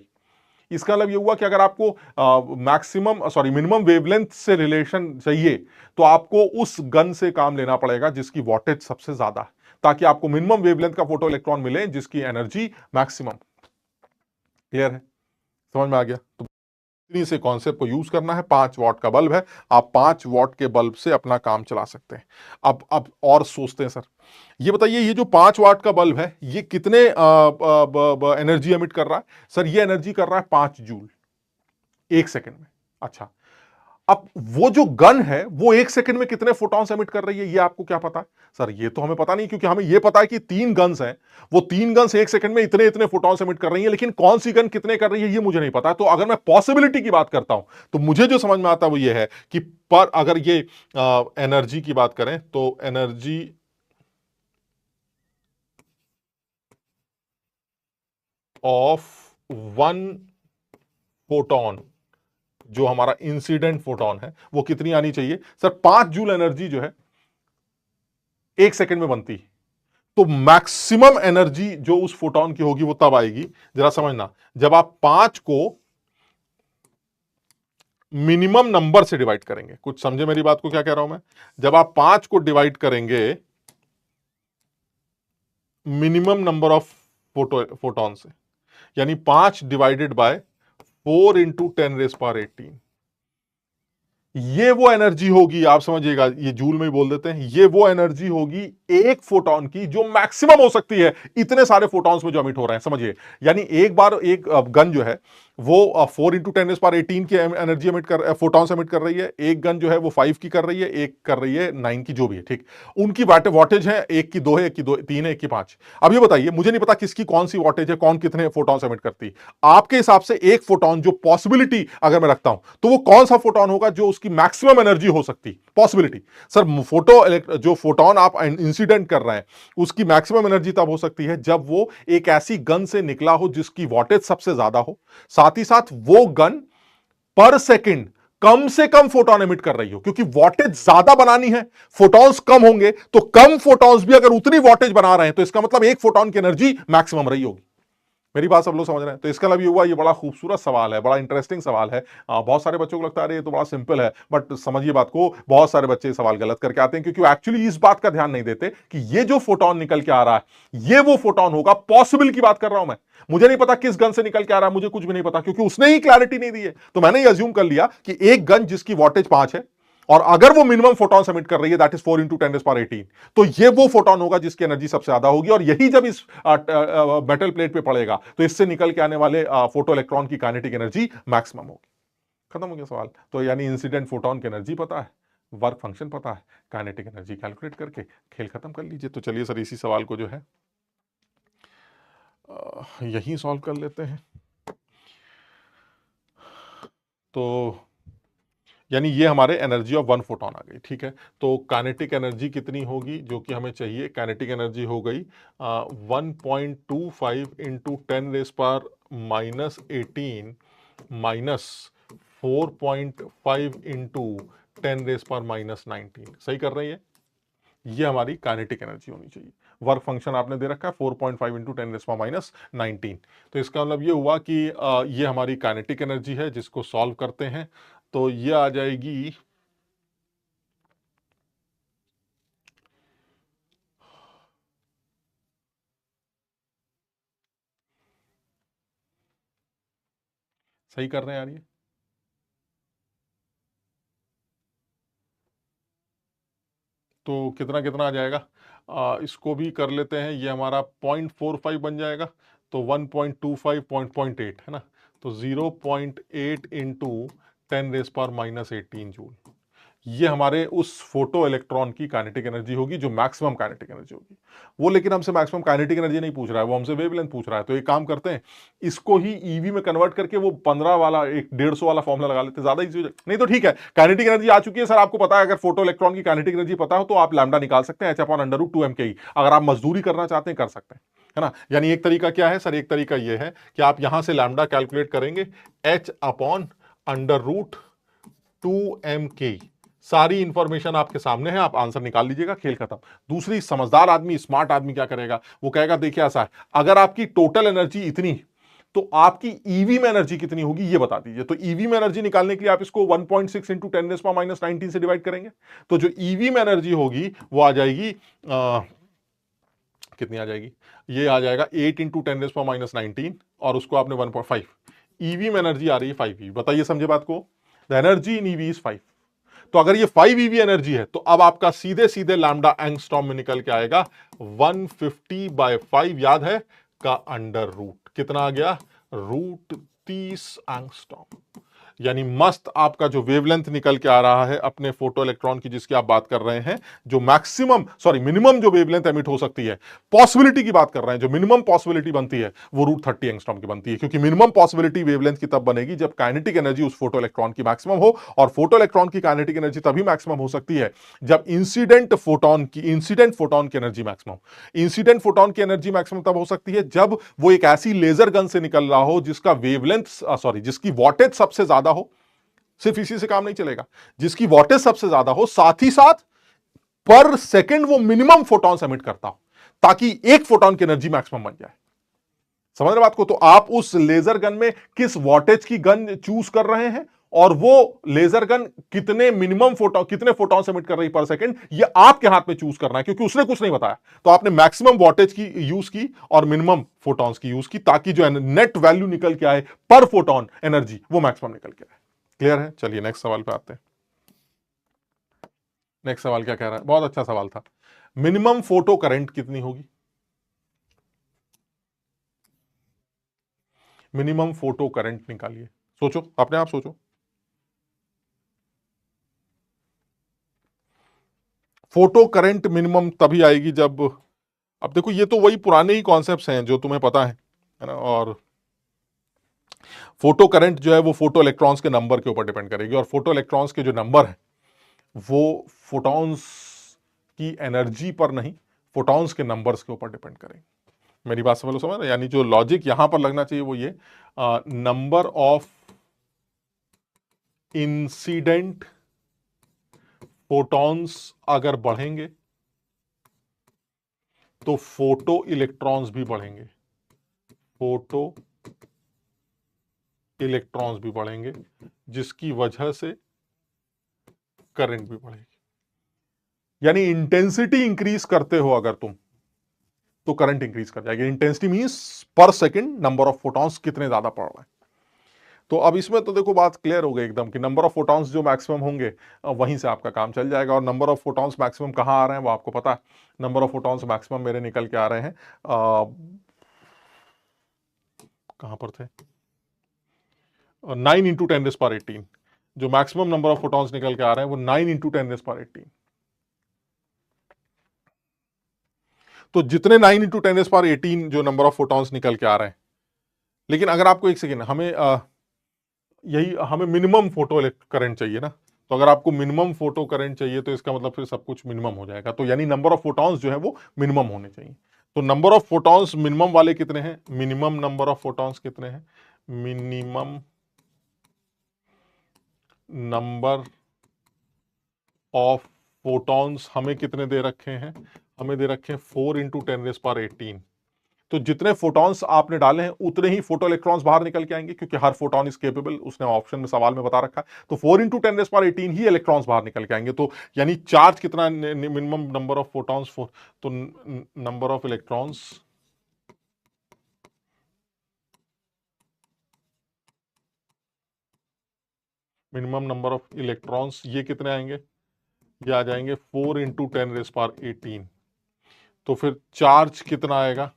इसका मतलब ये हुआ कि अगर आपको मैक्सिमम सॉरी मिनिमम वेवलेंथ से रिलेशन चाहिए तो आपको उस गन से काम लेना पड़ेगा जिसकी वॉटेज सबसे ज्यादा है, ताकि आपको मिनिमम वेवलेंथ का फोटो इलेक्ट्रॉन मिले जिसकी एनर्जी मैक्सिमम। क्लियर है? समझ में आ गया? तो इतनी से कॉन्सेप्ट को यूज करना है। 5 वॉट का बल्ब है, आप 5 वॉट के बल्ब से अपना काम चला सकते हैं। अब और सोचते हैं सर, ये बताइए ये जो 5 वॉट का बल्ब है ये कितने एनर्जी एमिट कर रहा है? सर ये एनर्जी कर रहा है 5 जूल एक सेकंड में। अच्छा, अब वो जो गन है वो एक सेकंड में कितने फोटॉन्स एमिट कर रही है ये आपको क्या पता है? सर ये तो हमें पता नहीं, क्योंकि हमें ये पता है कि 3 गन्स हैं, वो 3 गन्स एक सेकंड में इतने इतने फोटॉन्स एमिट कर रही है, लेकिन कौन सी गन कितने कर रही है ये मुझे नहीं पता। तो अगर मैं पॉसिबिलिटी की बात करता हूं तो मुझे जो समझ में आता है वो ये है कि पर अगर ये एनर्जी की बात करें तो एनर्जी ऑफ 1 फोटॉन, जो हमारा इंसिडेंट फोटॉन है, वो कितनी आनी चाहिए? सर 5 जूल एनर्जी जो है एक सेकंड में बनती है। तो मैक्सिमम एनर्जी जो उस फोटॉन की होगी वो तब आएगी, जरा समझना, जब आप 5 को मिनिमम नंबर से डिवाइड करेंगे। कुछ समझे मेरी बात को क्या कह रहा हूं मैं? जब आप 5 को डिवाइड करेंगे मिनिमम नंबर ऑफ फोटॉन से, यानी 5 डिवाइडेड बाय 4 × 10⁻18, ये वो एनर्जी होगी, आप समझिएगा, ये जूल में ही बोल देते हैं, ये वो एनर्जी होगी एक फोटॉन की जो मैक्सिमम हो सकती है इतने सारे फोटॉन्स में जो एमिट हो रहे हैं। समझिए, यानी एक बार एक गन जो है वो 4 × 10⁻18 की एनर्जी एमिट कर, फोटॉन्स एमिट कर रही है। एक गन जो है वो 5 की कर रही है, एक कर रही है 9 की, जो भी है, ठीक। उनकी वॉटेज है, एक की 2 है, एक की 3 है, एक की 5। अब ये बताइए, मुझे नहीं पता किसकी कौन सी वॉटेज है, कौन कितने फोटॉन्स एमिट करती है। आपके हिसाब से एक फोटॉन जो पॉसिबिलिटी अगर मैं रखता हूं तो वो कौन सा फोटॉन होगा जो उसकी मैक्सिमम एनर्जी हो सकती? पॉसिबिलिटी सर, जो फोटॉन आप इंसिडेंट कर रहे हैं उसकी मैक्सिमम एनर्जी तब हो सकती है जब वो एक ऐसी गन से निकला हो जिसकी वॉटेज सबसे ज्यादा हो, साथ ही साथ वो गन पर सेकंड कम से कम फोटोन एमिट कर रही हो, क्योंकि वॉटेज ज्यादा बनानी है, फोटॉन्स कम होंगे, तो कम फोटॉन्स भी अगर उतनी वॉटेज बना रहे हैं तो इसका मतलब एक फोटोन की एनर्जी मैक्सिमम रही होगी। मेरी बात सब लोग समझ रहे हैं? तो इसका मतलब ये हुआ, ये बड़ा खूबसूरत सवाल है, बड़ा इंटरेस्टिंग सवाल है। बहुत सारे बच्चों को लगता है अरे ये तो बड़ा सिंपल है, बट समझिए बात को, बहुत सारे बच्चे सवाल गलत करके आते हैं, क्योंकि एक्चुअली इस बात का ध्यान नहीं देते कि ये जो फोटोन निकल के आ रहा है ये वो फोटोन होगा, पॉसिबल की बात कर रहा हूं मैं। मुझे नहीं पता किस गन से निकल के आ रहा है, मुझे कुछ भी नहीं पता, क्योंकि उसने ही क्लैरिटी नहीं दी है। तो मैंने ये अज्यूम कर लिया कि एक गन जिसकी वॉटेज 5 है और अगर वो मिनिमम फोटोन सबमिट कर रही है, दैट इज 4 इंटू 10⁻18, तो ये वो फोटोन होगा जिसकी एनर्जी सबसे ज्यादा होगी, और यही जब इस मेटल प्लेट पे पड़ेगा तो इससे निकल के आने वाले फोटो इलेक्ट्रॉन की काइनेटिक एनर्जी मैक्सिमम होगी। खत्म हो गया सवाल। तो यानी इंसिडेंट फोटोन की एनर्जी पता है, वर्क फंक्शन पता है, काइनेटिक एनर्जी कैलकुलेट करके खेल खत्म कर लीजिए। तो चलिए सर, इसी सवाल को जो है यहीं सॉल्व कर लेते हैं। तो यानी ये हमारे एनर्जी ऑफ वन फोटोन आ गई, ठीक है। तो काइनेटिक एनर्जी कितनी होगी जो कि हमें चाहिए? काइनेटिक एनर्जी हो गई 1.25 इंटू 10⁻18 माइनस 4.5 इंटू 10⁻19। सही कर रही है? ये हमारी काइनेटिक एनर्जी होनी चाहिए। वर्क फंक्शन आपने दे रखा है 4.5 इंटू 10⁻19। तो इसका मतलब ये हुआ कि ये हमारी काइनेटिक एनर्जी है, जिसको सॉल्व करते हैं तो ये आ जाएगी सही कर रहे हैं यार ये? तो कितना कितना आ जाएगा? इसको भी कर लेते हैं, ये हमारा 0.45 बन जाएगा, तो 1.25 0.8 है ना, तो 0.8 इंटू 10⁻18 जूल। ये हमारे उस फोटो इलेक्ट्रॉन की काइनेटिक एनर्जी होगी जो मैक्सिमम काइनेटिक एनर्जी होगी। वो लेकिन हमसे मैक्सिमम काइनेटिक एनर्जी नहीं पूछ रहा है, वो हमसे वेवलेंथ पूछ रहा है। तो एक काम करते हैं, इसको ही ईवी में कन्वर्ट करके वो 15 वाला, एक 150 वाला फॉर्मूला लगा लेते हैं, ज्यादा इजी हो जाए। नहीं तो ठीक है, काइनेटिक एनर्जी आ चुकी है सर, आपको पता है, अगर फोटो इलेक्ट्रॉन की काइनेटिक एनर्जी पता हो तो आप लैम्डा निकाल सकते हैं, h/√2m अगर आप मजदूरी करना चाहते हैं कर सकते हैं, है ना। यानी एक तरीका क्या है सर? एक तरीका यह है कि आप यहां से लैम्डा कैलकुलेट करेंगे h/√2m। सारी इंफॉर्मेशन आपके सामने है, आप आंसर निकाल लीजिएगा, खेल खत्म। दूसरी, समझदार आदमी, स्मार्ट आदमी क्या करेगा? वो कहेगा देखिए ऐसा है, अगर आपकी टोटल एनर्जी इतनी तो आपकी ईवी में एनर्जी कितनी होगी ये बता दीजिए। तो ईवी में एनर्जी निकालने के लिए आप इसको 1.6 इंटू 10⁻19 से डिवाइड करेंगे, तो जो ईवी में एनर्जी होगी वो आ जाएगी कितनी आ जाएगी? ये आ जाएगा 8 इंटू 10⁻19, और उसको आपने 1.5, ईवी में एनर्जी आ रही है 5 ईवी। बताइए, समझे बात को? The energy in EV is 5। तो अगर ये 5 ईवी एनर्जी है तो अब आपका सीधे सीधे लैम्डा एंगस्ट्रॉम में निकल के आएगा 150/5, याद है, का अंडर रूट। कितना आ गया? √30 एंगस्ट्रॉम। यानी मस्त आपका जो वेवलेंथ निकल के आ रहा है अपने फोटो इलेक्ट्रॉन की, जिसकी आप बात कर रहे हैं, जो मैक्सिमम मिनिमम जो वेवलेंथ एमिट हो सकती है, पॉसिबिलिटी की बात कर रहे हैं, जो मिनिमम पॉसिबिलिटी बनती है वो √30 एंगस्ट्रॉम की बनती है, क्योंकि मिनिमम पॉसिबिलिटी वेवलेंथ की तब बनेगी जब काइनेटिक एनर्जी उस फोटो इलेक्ट्रॉन की मैक्सिमम हो, और फोटो इलेक्ट्रॉन की काइनेटिक एनर्जी तभी मैक्सिमम हो सकती है जब इंसिडेंट फोटोन की एनर्जी मैक्सिमम। इंसिडेंट फोटोन की एनर्जी मैक्सिमम तब हो सकती है जब वो एक ऐसी लेजर गन से निकल रहा हो जिसका वेवलेंथ जिसकी वॉटेज सबसे ज्यादा हो। सिर्फ इसी से काम नहीं चलेगा, जिसकी वॉटेज सबसे ज्यादा हो, साथ ही साथ पर सेकंड वो मिनिमम फोटॉन एमिट करता हो, ताकि एक फोटॉन की एनर्जी मैक्सिमम बन जाए। समझ रहे बात को? तो आप उस लेजर गन में किस वॉटेज की गन चूज कर रहे हैं, और वो लेजर गन कितने फोटॉन एमिट कर रही पर सेकंड, ये आपके हाथ में चूज करना है, क्योंकि उसने कुछ नहीं बताया। तो आपने मैक्सिमम वॉटेज की यूज की और मिनिमम फोटॉन्स की यूज की, ताकि जो नेट वैल्यू निकल के आए पर फोटॉन एनर्जी, वो मैक्सिमम निकल के आए। क्लियर है? चलिए नेक्स्ट सवाल पे आते हैं। नेक्स्ट सवाल क्या कह रहा है? बहुत अच्छा सवाल था। मिनिमम फोटो करंट कितनी होगी? मिनिमम फोटो करंट निकालिए, सोचो, अपने आप सोचो। फोटो करंट मिनिमम तभी आएगी जब, अब देखो ये तो वही पुराने ही कॉन्सेप्ट्स हैं जो तुम्हें पता है ना। और फोटो करंट जो है वो फोटो इलेक्ट्रॉन्स के नंबर के ऊपर डिपेंड करेगी, और फोटो इलेक्ट्रॉन्स के जो नंबर है वो फोटॉन्स की एनर्जी पर नहीं, फोटॉन्स के नंबर्स के ऊपर डिपेंड करेंगे। मेरी बात समझ रहे? यानी जो लॉजिक यहां पर लगना चाहिए वो ये, नंबर ऑफ इंसिडेंट फोटॉन्स अगर बढ़ेंगे तो फोटो इलेक्ट्रॉन्स भी बढ़ेंगे, फोटो इलेक्ट्रॉन्स भी बढ़ेंगे, जिसकी वजह से करंट भी बढ़ेगी। यानी इंटेंसिटी इंक्रीज करते हो अगर तुम, तो करंट इंक्रीज कर जाएगी। इंटेंसिटी मींस पर सेकंड नंबर ऑफ फोटॉन्स कितने ज्यादा पड़ रहे हैं। तो अब इसमें तो देखो बात क्लियर हो गई एकदम कि नंबर ऑफ फोटॉन्स जो मैक्सिमम होंगे वहीं से आपका काम चल जाएगा। और नंबर ऑफ फोटॉन्स मैक्सिमम कहां आ रहे हैं वो आपको पता है। नंबर ऑफ फोटॉन्स मैक्सिमम मेरे निकल के आ रहे हैं, कहां पर थे, 9 × 10⁻18। जो मैक्सिमम नंबर ऑफ फोटॉन्स निकल के आ रहे हैं वो 9 × 10⁻18। तो जितने 9 × 10⁻18 जो नंबर ऑफ फोटॉन्स निकल के आ रहे हैं, लेकिन अगर आपको एक सेकेंड, हमें मिनिमम फोटो करंट चाहिए ना। तो अगर आपको मिनिमम फोटो करंट चाहिए तो इसका मतलब फिर सब कुछ मिनिमम हो जाएगा। तो यानी नंबर ऑफ फोटॉन्स जो है वो मिनिमम होने चाहिए। तो नंबर ऑफ फोटॉन्स मिनिमम वाले कितने हैं, मिनिमम नंबर ऑफ फोटॉन्स कितने हैं, मिनिमम नंबर ऑफ फोटॉन्स हमें कितने दे रखे हैं, हमें दे रखे हैं 4 × 10⁻18। तो जितने फोटॉन्स आपने डाले हैं उतने ही फोटो इलेक्ट्रॉन्स बाहर निकल के आएंगे, क्योंकि हर फोटॉन इज केपेबल, उसने ऑप्शन में सवाल में बता रखा है। तो 4 × 10⁻18 ही इलेक्ट्रॉन्स बाहर निकल के आएंगे। तो यानी चार्ज कितना, मिनिमम नंबर ऑफ फोटॉन्स, तो number of electrons, minimum number of electrons ये कितने आएंगे, ये आ जाएंगे 4 × 10⁻18। तो फिर चार्ज कितना आएगा,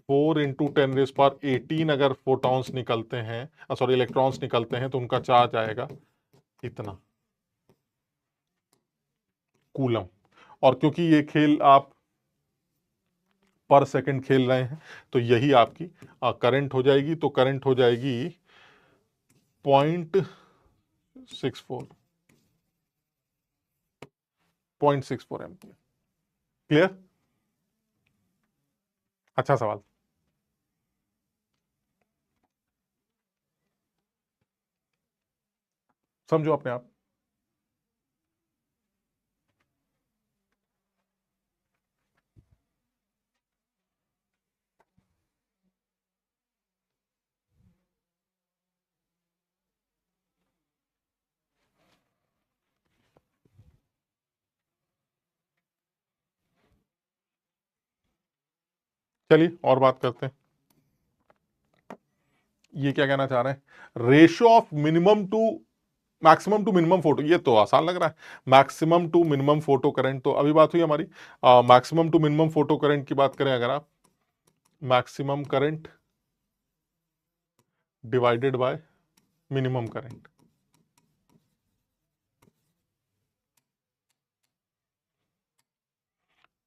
4 × 10⁻18 अगर फोटॉन्स निकलते हैं, सॉरी इलेक्ट्रॉन्स निकलते हैं, तो उनका चार्ज आएगा इतना कूलम। और क्योंकि ये खेल आप पर सेकंड खेल रहे हैं, तो यही आपकी करंट हो जाएगी। तो करंट हो जाएगी 0.64 एम्पियर। क्लियर, अच्छा सवाल। समझो अपने आप। चलिए और बात करते हैं। ये क्या कहना चाह रहे हैं, ratio of minimum to maximum to minimum photo, ये तो आसान लग रहा है। Maximum to minimum photo current, तो अभी बात हुई हमारी maximum to minimum photo current की बात करें अगर आप, maximum current divided by minimum current.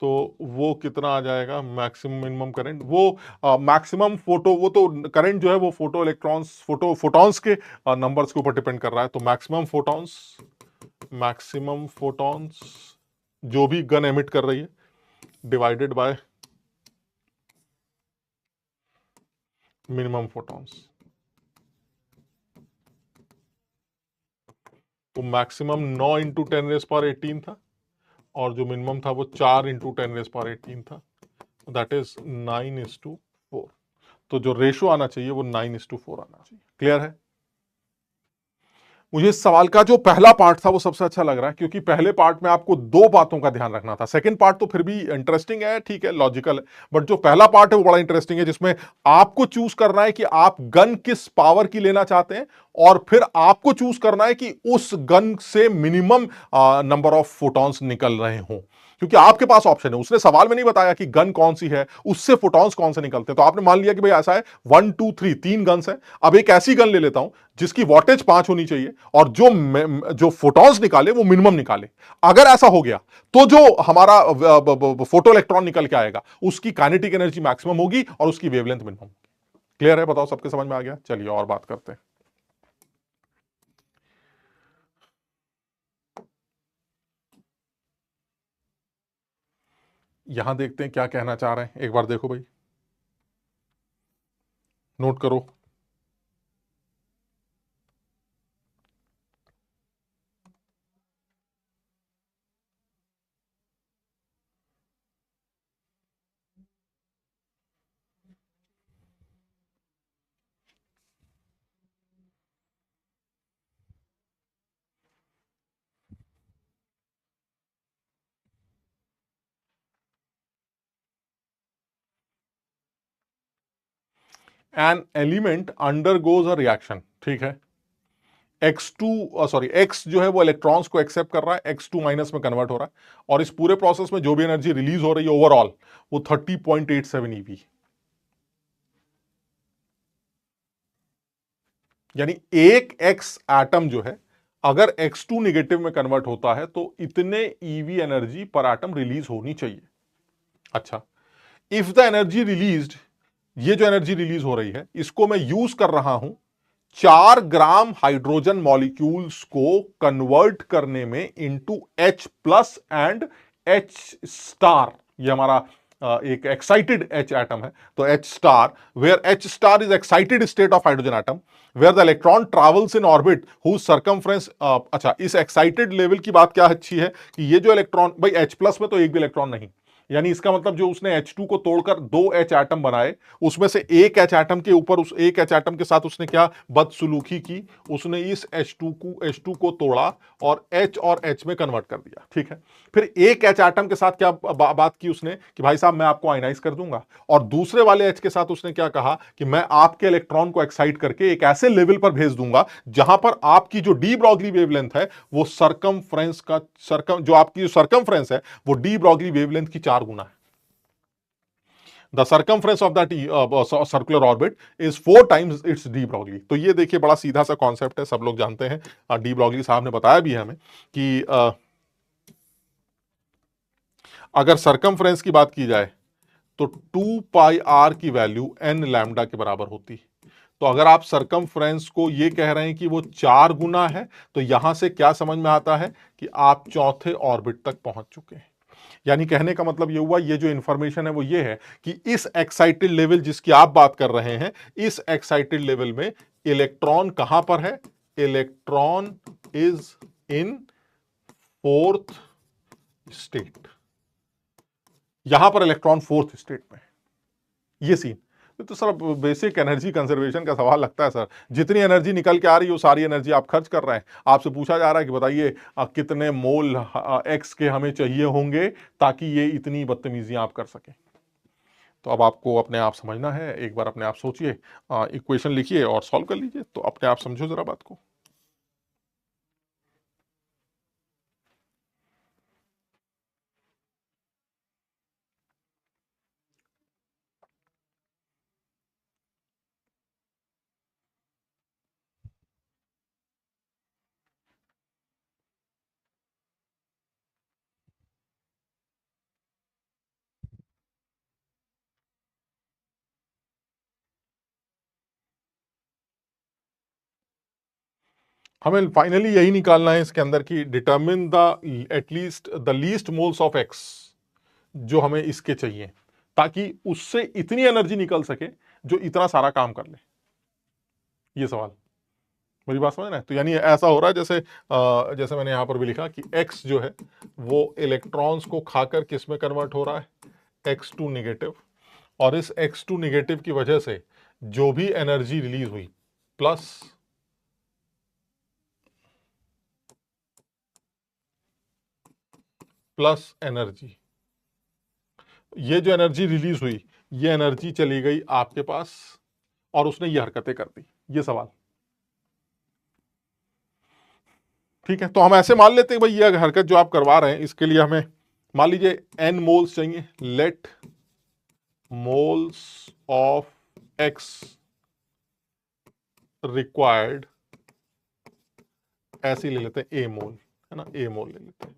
तो वो कितना आ जाएगा, मैक्सिमम मिनिमम करंट, वो मैक्सिमम फोटो, वो तो करंट जो है वो फोटो इलेक्ट्रॉन्स, फोटॉन्स के नंबर्स के ऊपर डिपेंड कर रहा है। तो मैक्सिमम फोटॉन्स जो भी गन एमिट कर रही है डिवाइडेड बाय मिनिमम फोटॉन्स। तो मैक्सिमम 9 × 10⁻18 था, और जो मिनिमम था वो 4 × 10⁻18 था। That is 9:4। तो जो रेशो आना चाहिए वो 9:4 आना चाहिए। क्लियर है। मुझे इस सवाल का जो पहला पार्ट था वो सबसे अच्छा लग रहा है, क्योंकि पहले पार्ट में आपको दो बातों का ध्यान रखना था। सेकंड पार्ट तो फिर भी इंटरेस्टिंग है, ठीक है, लॉजिकल है, बट जो पहला पार्ट है वो बड़ा इंटरेस्टिंग है, जिसमें आपको चूज करना है कि आप गन किस पावर की लेना चाहते हैं, और फिर आपको चूज करना है कि उस गन से मिनिमम नंबर ऑफ फोटॉन्स निकल रहे हों। क्योंकि आपके पास ऑप्शन है, उसने सवाल में नहीं बताया कि गन कौन सी है, उससे फोटॉन्स कौन से निकलते हैं। तो आपने मान लिया कि भाई ऐसा है 1 2 3 तीन गन्स है, अब एक ऐसी गन ले लेता हूं जिसकी वॉटेज 5 होनी चाहिए, और जो फोटॉन्स निकाले वो मिनिमम निकाले। अगर ऐसा हो गया तो जो हमारा फोटो इलेक्ट्रॉन निकल के आएगा उसकी काइनेटिक एनर्जी मैक्सिमम होगी और उसकी वेवलेंथ मिनिमम। क्लियर है, बताओ सबके समझ में आ गया। चलिए और बात करते हैं। यहां देखते हैं क्या कहना चाह रहे हैं, एक बार देखो भाई, नोट करो। An element undergoes a reaction, ठीक है, एक्स जो है वो इलेक्ट्रॉन्स को एक्सेप्ट कर रहा है, X2 माइनस में कन्वर्ट हो रहा है, और इस पूरे प्रोसेस में जो भी एनर्जी रिलीज हो रही है ओवरऑल वो 30.87 ईवी। यानी एक एक्स एटम जो है अगर X2 निगेटिव में कन्वर्ट होता है तो इतने ईवी एनर्जी पर एटम रिलीज होनी चाहिए। अच्छा, इफ द एनर्जी रिलीज्ड, ये जो एनर्जी रिलीज हो रही है इसको मैं यूज कर रहा हूं 4 ग्राम हाइड्रोजन मॉलिक्यूल्स को कन्वर्ट करने में into H+ and H star. ये हमारा एक एक्साइटेड H एटम है, तो H star, where H star is excited state of hydrogen atom where the electron travels in orbit whose circumference. अच्छा, इस एक्साइटेड लेवल की बात क्या अच्छी है कि ये जो इलेक्ट्रॉन, भाई H+ में तो एक भी इलेक्ट्रॉन नहीं, यानी इसका मतलब जो उसने H2 को तोड़कर 2 H एटम बनाए, उसमें से एक H एटम के ऊपर, उस एक H एटम के साथ उसने क्या बदसलूकी की, उसने इस H2 को तोड़ा और H और H में कन्वर्ट कर दिया, ठीक है। फिर एक H एटम के साथ क्या बात की उसने कि भाई साहब मैं आपको आयनाइज कर दूंगा, और दूसरे वाले H के साथ उसने क्या कहा कि मैं आपके इलेक्ट्रॉन को एक्साइट करके एक ऐसे लेवल पर भेज दूंगा जहां पर आपकी जो डी ब्रॉगली वेवलेंथ है वो जो आपकी जो सर्कमफ्रेंस है वो डी ब्रॉगली वेवलेंथ की 4 गुना है। The circumference of that circular orbit is 4 times it's de Broglie. तो ये देखिए बड़ा सीधा सा कॉन्सेप्ट है, सब लोग जानते हैं, डी ब्रॉगली साहब ने बताया भी है हमें कि अगर सर्कमफ्रेंस की बात की जाए तो 2πr की वैल्यू n लैम्डा के बराबर होती। तो अगर आप सर्कमफ्रेंस को ये कह रहे हैं कि वो 4 गुना है, तो यहां से क्या समझ में आता है कि आप चौथे ऑर्बिट तक पहुंच चुके हैं। यानी कहने का मतलब ये हुआ, ये जो इंफॉर्मेशन है वो ये है कि इस एक्साइटेड लेवल जिसकी आप बात कर रहे हैं, इस एक्साइटेड लेवल में इलेक्ट्रॉन कहां पर है, electron is in 4th state. यहां पर इलेक्ट्रॉन 4th स्टेट में, ये सीन। तो सर बेसिक एनर्जी कंजर्वेशन का सवाल लगता है सर, जितनी एनर्जी निकल के आ रही है वो सारी एनर्जी आप खर्च कर रहे हैं। आपसे पूछा जा रहा है कि बताइए कितने मोल एक्स के हमें चाहिए होंगे ताकि ये इतनी बदतमीजियां आप कर सकें। तो अब आपको अपने आप समझना है, एक बार अपने आप सोचिए, इक्वेशन लिखिए और सॉल्व कर लीजिए, तो अपने आप समझो जरा बात को। हमें फाइनली यही निकालना है इसके अंदर की determine the at least the least moles of x जो हमें इसके चाहिए, ताकि उससे इतनी एनर्जी निकल सके जो इतना सारा काम कर ले। ये सवाल, मेरी बात समझ रहे हैं? तो यानी ऐसा हो रहा है जैसे जैसे मैंने यहां पर भी लिखा कि x जो है वो इलेक्ट्रॉन्स को खाकर किस में कन्वर्ट हो रहा है, X2 निगेटिव, और इस X2 निगेटिव की वजह से जो भी एनर्जी रिलीज हुई प्लस एनर्जी, ये जो एनर्जी रिलीज हुई ये एनर्जी चली गई आपके पास और उसने ये हरकतें कर दी। ये सवाल ठीक है। तो हम ऐसे मान लेते हैं भाई ये हरकत जो आप करवा रहे हैं इसके लिए हमें मान लीजिए n मोल्स चाहिए, let moles of x required, ऐसे ही ले लेते हैं a मोल, है ना, a मोल ले लेते हैं।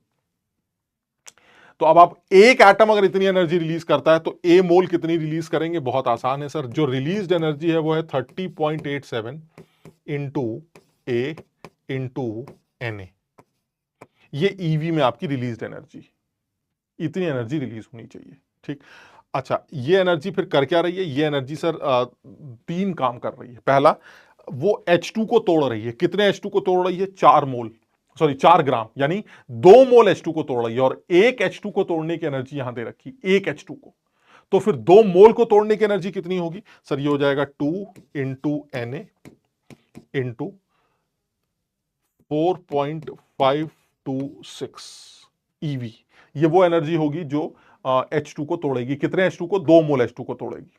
तो अब आप एक एटम अगर इतनी एनर्जी रिलीज करता है तो a मोल कितनी रिलीज करेंगे, बहुत आसान है सर, जो रिलीज्ड एनर्जी है वो है 30.87 इंटू a इंटू Na। ये ईवी में आपकी रिलीज्ड एनर्जी, इतनी एनर्जी रिलीज होनी चाहिए, ठीक। अच्छा, ये एनर्जी फिर कर क्या रही है, ये एनर्जी सर 3 काम कर रही है। पहला, वो H2 को तोड़ रही है, कितने H2 को तोड़ रही है, 4 मोल, सॉरी 4 ग्राम, यानी 2 मोल H2 को तोड़ रही है, और एक H2 को तोड़ने की एनर्जी यहां दे रखी, एक H2 को। तो फिर 2 मोल को तोड़ने की एनर्जी कितनी होगी सर, ये हो जाएगा 2 इंटू Na इंटू 4.526 ईवी। ये वो एनर्जी होगी जो H2 को तोड़ेगी, कितने H2 को, 2 मोल H2 को तोड़ेगी,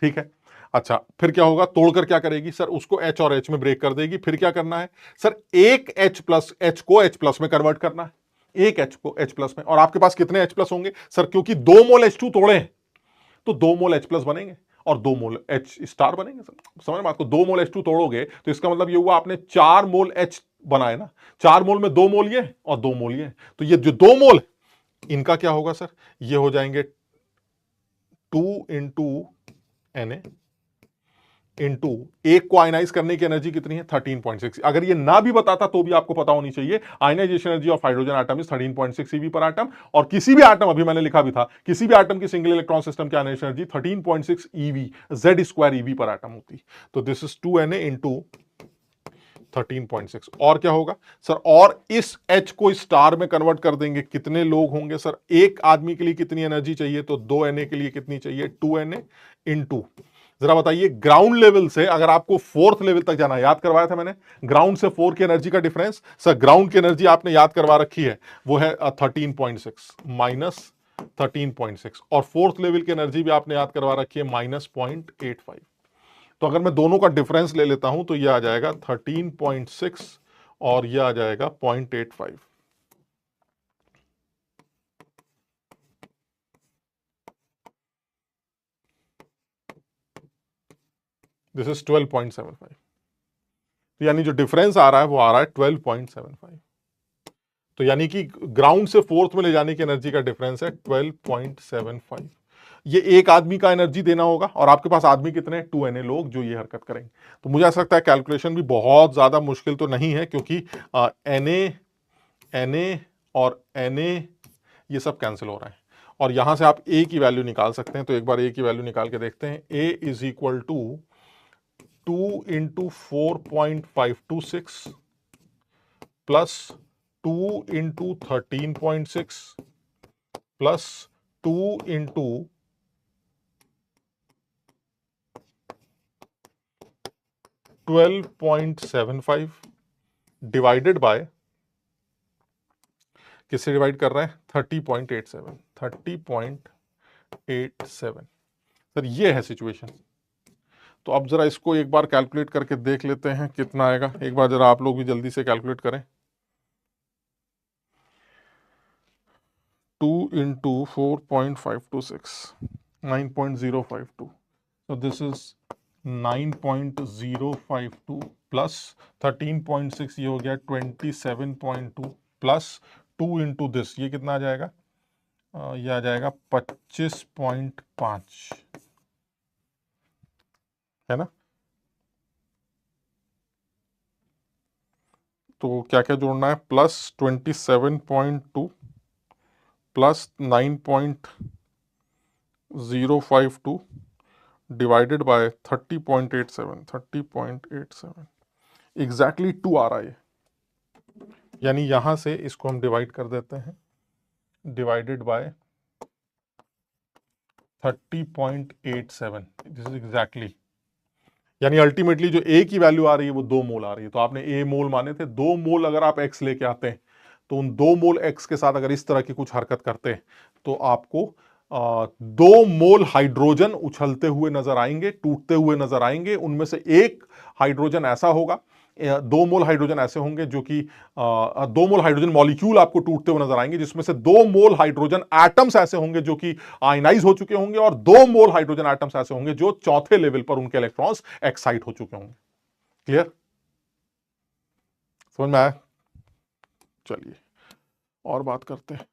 ठीक है। अच्छा, फिर क्या होगा, तोड़कर क्या करेगी सर, उसको H और H में ब्रेक कर देगी। फिर क्या करना है सर, एक H को H+ में कन्वर्ट करना है, एक H को H+ में। और आपके पास कितने H+ होंगे सर, क्योंकि 2 मोल H2 तोड़े हैं तो 2 मोल H+ बनेंगे और 2 मोल H* बनेंगे सर। समझ में आपको, 2 मोल H2 तोड़ोगे तो इसका मतलब ये हुआ आपने 4 मोल H बनाए ना, 4 मोल में 2 मोल ये और 2 मोल ये। तो ये जो 2 मोल इनका क्या होगा सर, ये हो जाएंगे 2 इंटू Na इंटू एक को आयनाइज करने की एनर्जी कितनी है 13.6। अगर ये ना भी बताता तो भी आपको पता होनी चाहिए, ionization energy of hydrogen atom is 13.6 eV per atom. और किसी भी एटम, अभी मैंने लिखा भी था, किसी भी एटम की सिंगल इलेक्ट्रॉन सिस्टम की ionization energy 13.6 eV Z² eV per atom होती। तो दिस इज 2Na इंटू 13.6। और क्या होगा सर, और इस H को स्टार में कन्वर्ट कर देंगे। कितने लोग होंगे सर, एक आदमी के लिए कितनी एनर्जी चाहिए, तो 2Na के लिए कितनी चाहिए 2Na इंटू, जरा बताइए, ग्राउंड लेवल से अगर आपको 4th लेवल तक जाना, याद करवाया था मैंने, ग्राउंड से 4 की एनर्जी का डिफरेंस सर, ग्राउंड की एनर्जी आपने याद करवा रखी है, वो है 13.6 माइनस 13.6, और 4th लेवल की एनर्जी भी आपने याद करवा रखी है -0.85। तो अगर मैं दोनों का डिफरेंस ले लेता हूं तो यह आ जाएगा 13.6 और यह आ जाएगा 0.85। This is 12.75। तो यानी जो डिफरेंस आ रहा है वो आ रहा है 12.75। तो यानी कि ग्राउंड से 4th में ले जाने की एनर्जी का डिफरेंस है 12.75। ये एक आदमी का एनर्जी देना होगा, और आपके पास आदमी कितने, 2Na लोग जो ये हरकत करेंगे। तो मुझे ऐसा लगता है कैलकुलेशन भी बहुत ज्यादा मुश्किल तो नहीं है, क्योंकि Na और Na ये सब कैंसिल हो रहा है, और यहां से आप A की वैल्यू निकाल सकते हैं। तो एक बार A की वैल्यू निकाल के देखते हैं। A is equal to 2 into 4.526 plus 2 into 13.6 plus 2 into 12.75 divided by, किससे डिवाइड कर रहे हैं 30.87, 30.87। सर ये है सिचुएशन। तो अब जरा इसको एक बार कैलकुलेट करके देख लेते हैं कितना आएगा। एक बार जरा आप लोग भी जल्दी से कैलकुलेट करें। 2 into 4.526 9.052। so this is 9.052 plus 13.6 ये हो गया 27.2 प्लस 2 इंटू दिस, ये कितना आ जाएगा, ये आ जाएगा 25.5, है ना। तो क्या क्या जोड़ना है, plus 27.2 plus 9.052 divided by 30.87 exactly 2 आ रहा है। यानी यहां से इसको हम डिवाइड कर देते हैं, divided by 30.87, this is exactly, यानी अल्टीमेटली जो ए की वैल्यू आ रही है वो 2 मोल आ रही है। तो आपने ए मोल माने थे, 2 मोल अगर आप एक्स लेके आते हैं तो उन 2 मोल एक्स के साथ अगर इस तरह की कुछ हरकत करते हैं तो आपको 2 मोल हाइड्रोजन उछलते हुए नजर आएंगे, टूटते हुए नजर आएंगे। उनमें से एक हाइड्रोजन ऐसा होगा, 2 मोल हाइड्रोजन ऐसे होंगे जो कि 2 मोल हाइड्रोजन मॉलिक्यूल आपको टूटते हुए नजर आएंगे, जिसमें से 2 मोल हाइड्रोजन एटम्स ऐसे होंगे जो कि आयनाइज हो चुके होंगे, और 2 मोल हाइड्रोजन एटम्स ऐसे होंगे जो चौथे लेवल पर उनके इलेक्ट्रॉन्स एक्साइट हो चुके होंगे। क्लियर, समझ में आया। चलिए और बात करते हैं।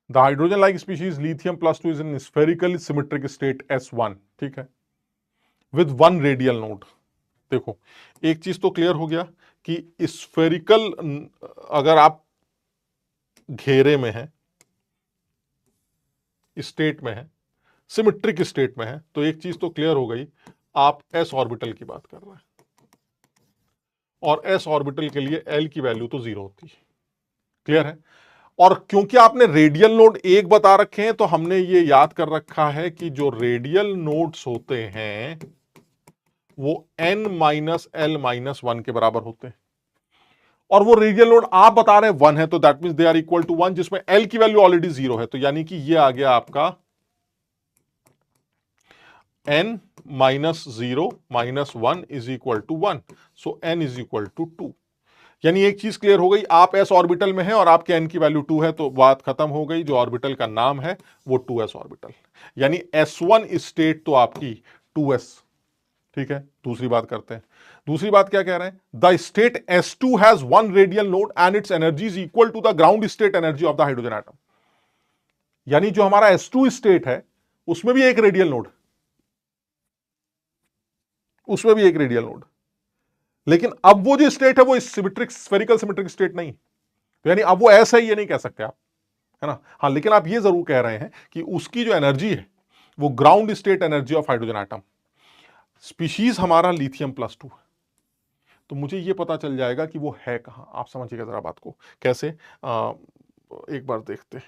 The hydrogen like species lithium +2 is in spherical symmetric state S1, ठीक है, विद 1 रेडियल नोड। देखो एक चीज तो क्लियर हो गया कि स्फेरिकल, अगर आप घेरे में है, स्टेट में है, सिमेट्रिक स्टेट में है, तो एक चीज तो क्लियर हो गई, आप s ऑर्बिटल की बात कर रहे हैं, और s ऑर्बिटल के लिए l की वैल्यू तो 0 होती है। क्लियर है। और क्योंकि आपने रेडियल नोड एक बता रखे हैं तो हमने ये याद कर रखा है कि जो रेडियल नोड्स होते हैं वो n-l-1 के बराबर होते हैं। और वो रेडियल नोड आप बता रहे हैं 1 है, तो that means they are equal to 1, जिसमें l की वैल्यू ऑलरेडी 0 है, तो यानी कि ये आ गया आपका n-0 - 1 is equal to 1, so n is equal to 2। यानी एक चीज क्लियर हो गई, आप s ऑर्बिटल में हैं और आपके n की वैल्यू 2 है, तो बात खत्म हो गई। जो ऑर्बिटल का नाम है वो 2s ऑर्बिटल, यानी s1 स्टेट तो आपकी 2s। ठीक है, दूसरी बात करते हैं। दूसरी बात क्या कह रहे हैं, the state s2 has one radial node and its energy is equal to the ground state energy of the hydrogen atom. यानी जो हमारा s2 स्टेट है उसमें भी एक रेडियल नोड, उसमें भी एक रेडियल नोड, लेकिन अब वो जो स्टेट है वो सिमेट्रिक स्फेरिकल सिमेट्रिक स्टेट नहीं, तो यानी अब वो ऐसा ही ये नहीं कह सकते आप, है ना। हाँ, लेकिन आप ये जरूर कह रहे हैं कि उसकी जो एनर्जी है वो ground state energy of hydrogen atom, species हमारा लिथियम+2 है, तो मुझे ये पता चल जाएगा कि वो है कहां। आप समझिएगा जरा बात को कैसे, एक बार देखते हैं।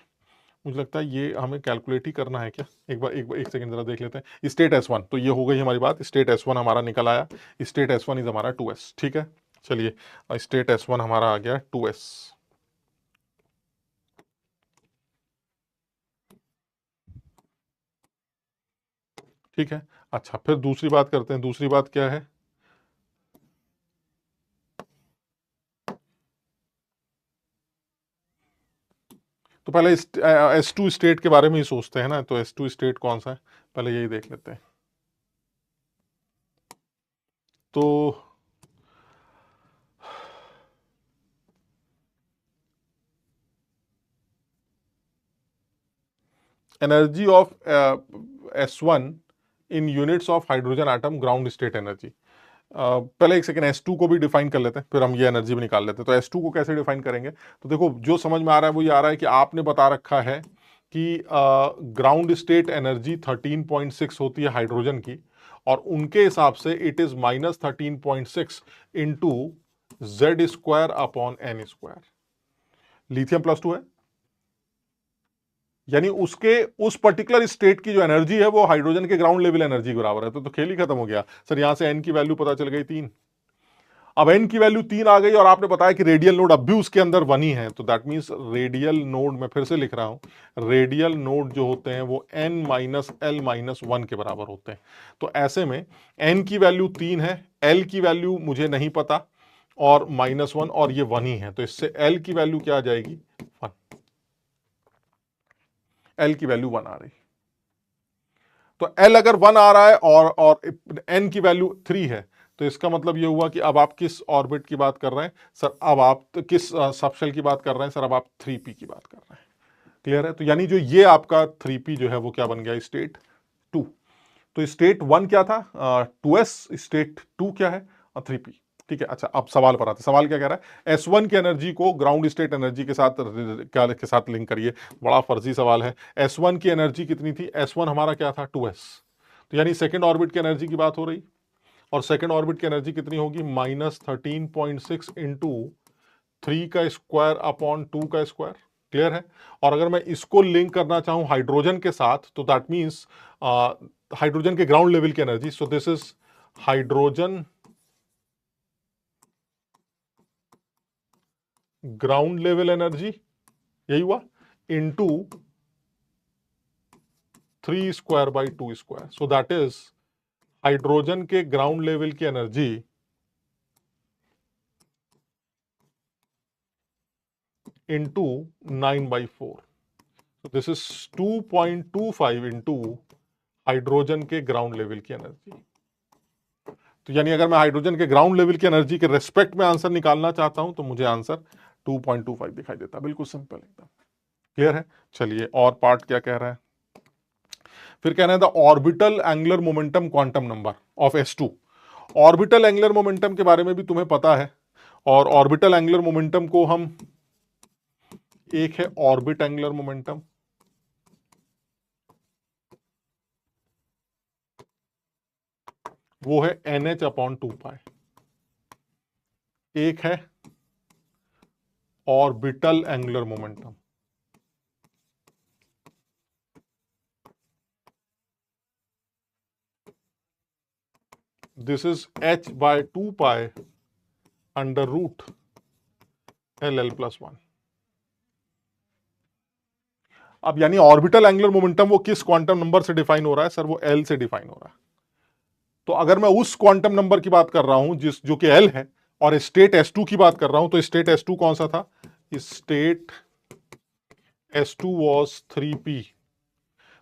मुझे लगता है ये हमें कैलकुलेट ही करना है क्या, एक सेकंड जरा देख लेते हैं। स्टेट S1, तो ये हो गई हमारी बात, स्टेट S1 हमारा निकल आया, स्टेट S1 इज हमारा 2s। ठीक है, चलिए स्टेट S1 हमारा आ गया 2s। ठीक है, अच्छा फिर दूसरी बात करते हैं। दूसरी बात क्या है, तो पहले S2 स्टेट के बारे में ही सोचते हैं ना, तो S2 स्टेट कौन सा है पहले यही देख लेते हैं। तो energy of S1 in units of hydrogen atom ground state energy. पहले एक सेकेंड S2 को भी डिफाइन कर लेते हैं, फिर हम ये एनर्जी भी निकाल लेते हैं। तो S2 को कैसे डिफाइन करेंगे, तो देखो जो समझ में आ रहा है वो ये आ रहा है कि आपने बता रखा है कि ग्राउंड स्टेट एनर्जी 13.6 होती है हाइड्रोजन की, और उनके हिसाब से it is -13.6 into Z² upon n²। लिथियम+2 है, यानी उसके उस पर्टिकुलर स्टेट की जो एनर्जी है वो हाइड्रोजन के ग्राउंड लेवल एनर्जी के बराबर है। तो खेल ही खत्म हो गया सर। यहां से n की वैल्यू पता चल गई 3। अब n की वैल्यू 3 आ गई और आपने बताया कि रेडियल नोड अब भी उसके अंदर 1 ही है, तो दैट मींस रेडियल नोड, मैं फिर से लिख रहा हूं, रेडियल नोड जो होते हैं वो n-l-1 के बराबर होते हैं। तो ऐसे में n की वैल्यू 3 है, l की वैल्यू मुझे नहीं पता, और -1, और ये 1 ही है, तो इससे l की वैल्यू क्या आ जाएगी 1। l की वैल्यू 1 आ रही, तो l अगर 1 आ रहा है और n की वैल्यू 3 है, तो इसका मतलब ये हुआ कि अब आप किस ऑर्बिट की बात कर रहे हैं सर, अब आप तो किस सबशेल की बात कर रहे हैं सर, अब आप 3p की बात कर रहे हैं। क्लियर है, तो यानी जो ये आपका 3p जो है वो क्या बन गया, स्टेट 2। तो स्टेट 1 क्या था, 2s, स्टेट 2 क्या है, 3p। ठीक है, अच्छा अब सवाल पर आते। सवाल क्या कह रहा है, S1 की एनर्जी को ग्राउंड स्टेट एनर्जी के साथ क्या के साथ लिंक करिए। बड़ा फर्जी सवाल है। S1 की एनर्जी कितनी थी, S1 हमारा क्या था 2s, तो यानी सेकेंड ऑर्बिट की एनर्जी की बात हो रही, और सेकेंड ऑर्बिट की एनर्जी कितनी होगी, -13.6 इंटू 3 का स्क्वायर अपॉन 2 का स्क्वायर। क्लियर है। और अगर मैं इसको लिंक करना चाहूं हाइड्रोजन के साथ, तो दैट मीन्स हाइड्रोजन के ग्राउंड लेवल की energy, so this is hydrogen ground level energy, यही हुआ, into 3² / 2²। So that is hydrogen के ग्राउंड लेवल की energy into 9/4। This is 2.25 into hydrogen के ग्राउंड लेवल की एनर्जी। तो यानी अगर मैं हाइड्रोजन के ग्राउंड लेवल की एनर्जी के रेस्पेक्ट में आंसर निकालना चाहता हूं तो मुझे आंसर 2.25 दिखाई देता। बिल्कुल सिंपल एकदम। क्लियर है। चलिए और पार्ट क्या कह रहा है, फिर कहना है the orbital angular momentum quantum number of S2। Orbital angular momentum के बारे में भी तुम्हें पता है, और ऑर्बिटल एंगुलर मोमेंटम को हम, एक है ऑर्बिट एंगुलर मोमेंटम, वो है NH/2π। एक है orbital angular momentum. This is h/2 under root LL+1। अब यानी ऑर्बिटल एंगुलर मोमेंटम वो किस क्वांटम नंबर से डिफाइन हो रहा है सर? वो L से डिफाइन हो रहा है। तो अगर मैं उस क्वांटम नंबर की बात कर रहा हूं जो कि L है, और स्टेट S2 की बात कर रहा हूं, तो स्टेट S2 कौन सा था? State S2 was 3p।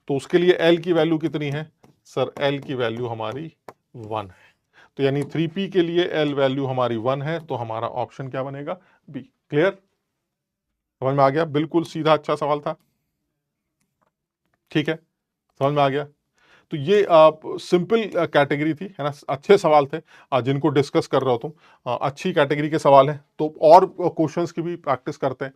तो उसके लिए L की वैल्यू कितनी है सर? L की वैल्यू हमारी 1 है। तो यानी 3p के लिए L वैल्यू हमारी 1 है, तो हमारा ऑप्शन क्या बनेगा? बी। क्लियर? समझ में आ गया? बिल्कुल सीधा अच्छा सवाल था। ठीक है, समझ में आ गया। तो ये सिंपल कैटेगरी थी, है ना? अच्छे सवाल थे जिनको डिस्कस कर रहा हो तुम। अच्छी कैटेगरी के सवाल हैं, तो और क्वेश्चंस की भी प्रैक्टिस करते हैं।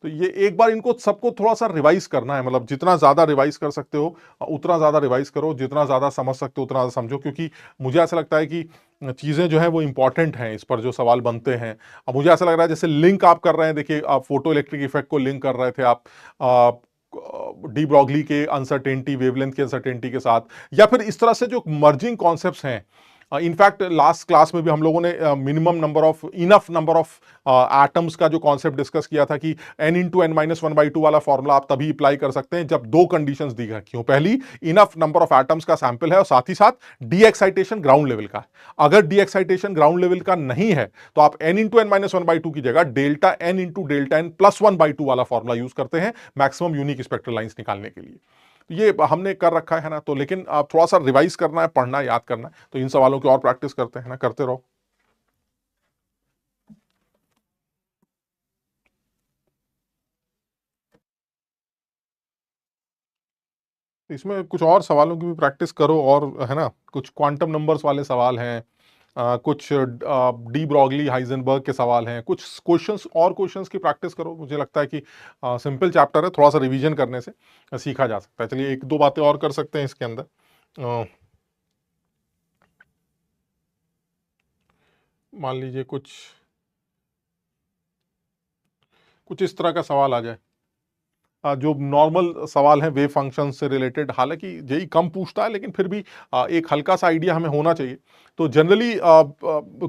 तो ये एक बार इनको सबको थोड़ा सा रिवाइज करना है, मतलब जितना ज्यादा रिवाइज कर सकते हो उतना ज्यादा रिवाइज करो, जितना ज्यादा समझ सकते हो उतना ज्यादा समझो, क्योंकि मुझे ऐसा लगता है कि चीजें जो है वो इंपॉर्टेंट हैं, इस पर जो सवाल बनते हैं। अब मुझे ऐसा लग रहा है जैसे लिंक आप कर रहे हैं, देखिए आप फोटो इलेक्ट्रिक इफेक्ट को लिंक कर रहे थे आप डी ब्रॉगली के अनसर्टेनिटी, वेवलेंथ के अनसर्टेनिटी के साथ, या फिर इस तरह से जो मर्जिंग कॉन्सेप्ट्स हैं। इनफैक्ट लास्ट क्लास में भी हम लोगों ने minimum number of, enough number of atoms का जो कॉन्सेप्ट डिस्कस किया था कि n×n-1/2 वाला फॉर्मूला आप तभी अप्लाई कर सकते हैं जब दो कंडीशंस दी गई क्यों? पहली, इनफ नंबर ऑफ एटम्स का सैंपल है, और साथ ही साथ डी एक्साइटेशन ग्राउंड लेवल का। अगर डी एक्साइटेशन ग्राउंड लेवल का नहीं है तो आप n×n-1/2 की जगह डेल्टा n×Δn+1/2 वाला फॉर्मूला यूज करते हैं मैक्सिमम यूनिक स्पेक्ट्रल लाइंस निकालने के लिए। ये हमने कर रखा है ना, तो लेकिन आप थोड़ा सा रिवाइज करना है, पढ़ना है, याद करना है, तो इन सवालों की और प्रैक्टिस करते हैं ना, करते रहो। इसमें कुछ और सवालों की भी प्रैक्टिस करो, और है ना, कुछ क्वांटम नंबर्स वाले सवाल हैं, कुछ डी ब्रॉगली हाइजेनबर्ग के सवाल हैं, कुछ क्वेश्चंस और क्वेश्चंस की प्रैक्टिस करो। मुझे लगता है कि सिंपल चैप्टर है, थोड़ा सा रिवीजन करने से सीखा जा सकता है। चलिए एक दो बातें और कर सकते हैं इसके अंदर। मान लीजिए कुछ कुछ इस तरह का सवाल आ जाए, जो नॉर्मल सवाल हैं वेव फंक्शन से रिलेटेड, हालांकि जेई कम पूछता है, लेकिन फिर भी एक हल्का सा आइडिया हमें होना चाहिए। तो जनरली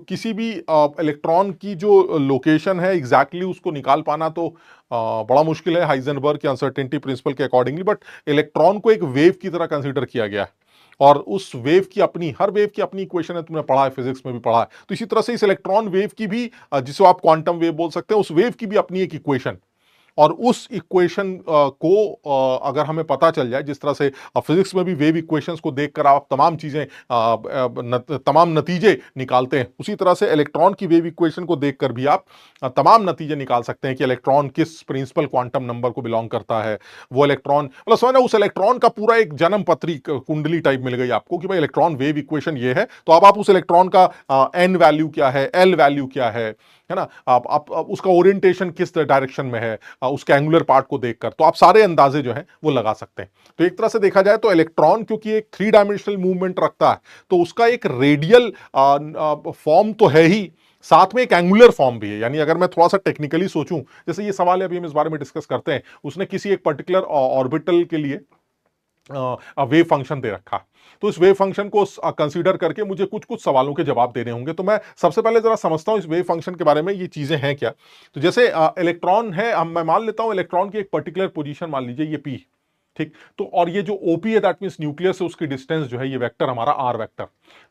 किसी भी इलेक्ट्रॉन की जो लोकेशन है एग्जैक्टली उसको निकाल पाना तो बड़ा मुश्किल है हाइजेनबर्ग के अनसर्टेनिटी प्रिंसिपल के अकॉर्डिंगली, बट इलेक्ट्रॉन को एक वेव की तरह कंसीडर किया गया है, और उस वेव की अपनी, हर वेव की अपनी इक्वेशन है, तुमने पढ़ा है, फिजिक्स में भी पढ़ा है। तो इसी तरह से इस इलेक्ट्रॉन वेव की भी, जिसको आप क्वांटम वेव बोल सकते हैं, उस वेव की भी अपनी एक इक्वेशन, और उस इक्वेशन को अगर हमें पता चल जाए, जिस तरह से फिजिक्स में भी वेव इक्वेशंस को देखकर आप तमाम चीजें, तमाम नतीजे निकालते हैं, उसी तरह से इलेक्ट्रॉन की वेव इक्वेशन को देखकर भी आप तमाम नतीजे निकाल सकते हैं कि इलेक्ट्रॉन किस प्रिंसिपल क्वांटम नंबर को बिलोंग करता है। वो इलेक्ट्रॉन, मतलब समझना, उस इलेक्ट्रॉन का पूरा एक जन्म पत्री, कुंडली टाइप मिल गई आपको कि भाई इलेक्ट्रॉन वेव इक्वेशन ये है, तो अब आप उस इलेक्ट्रॉन का एन वैल्यू क्या है, एल वैल्यू क्या है ना, आप उसका ओरिएंटेशन किस डायरेक्शन में है, उसके एंगुलर पार्ट को देखकर, तो आप सारे अंदाजे जो हैं वो लगा सकते हैं। तो एक तरह से देखा जाए तो इलेक्ट्रॉन क्योंकि एक 3 डायमेंशनल मूवमेंट रखता है, तो उसका एक रेडियल फॉर्म तो है ही, साथ में एक एंगुलर फॉर्म भी है। यानी अगर मैं थोड़ा सा टेक्निकली सोचूं, जैसे ये सवाल है, अभी हम इस बारे में डिस्कस करते हैं, उसने किसी एक पर्टिकुलर ऑर्बिटल के लिए वेव फंक्शन दे रखा, तो इस वेव फंक्शन को कंसीडर करके मुझे कुछ कुछ सवालों के जवाब देने होंगे। तो मैं सबसे पहले जरा समझता हूं इस वेव फंक्शन के बारे में, ये चीजें हैं क्या। तो जैसे इलेक्ट्रॉन है, मैं मान लेता हूं इलेक्ट्रॉन की एक पर्टिकुलर पोजीशन, मान लीजिए ये पी, ठीक। तो और ये जो ओपी है, दैट मींस न्यूक्लियस से उसकी डिस्टेंस जो है, ये वेक्टर हमारा आर वेक्टर।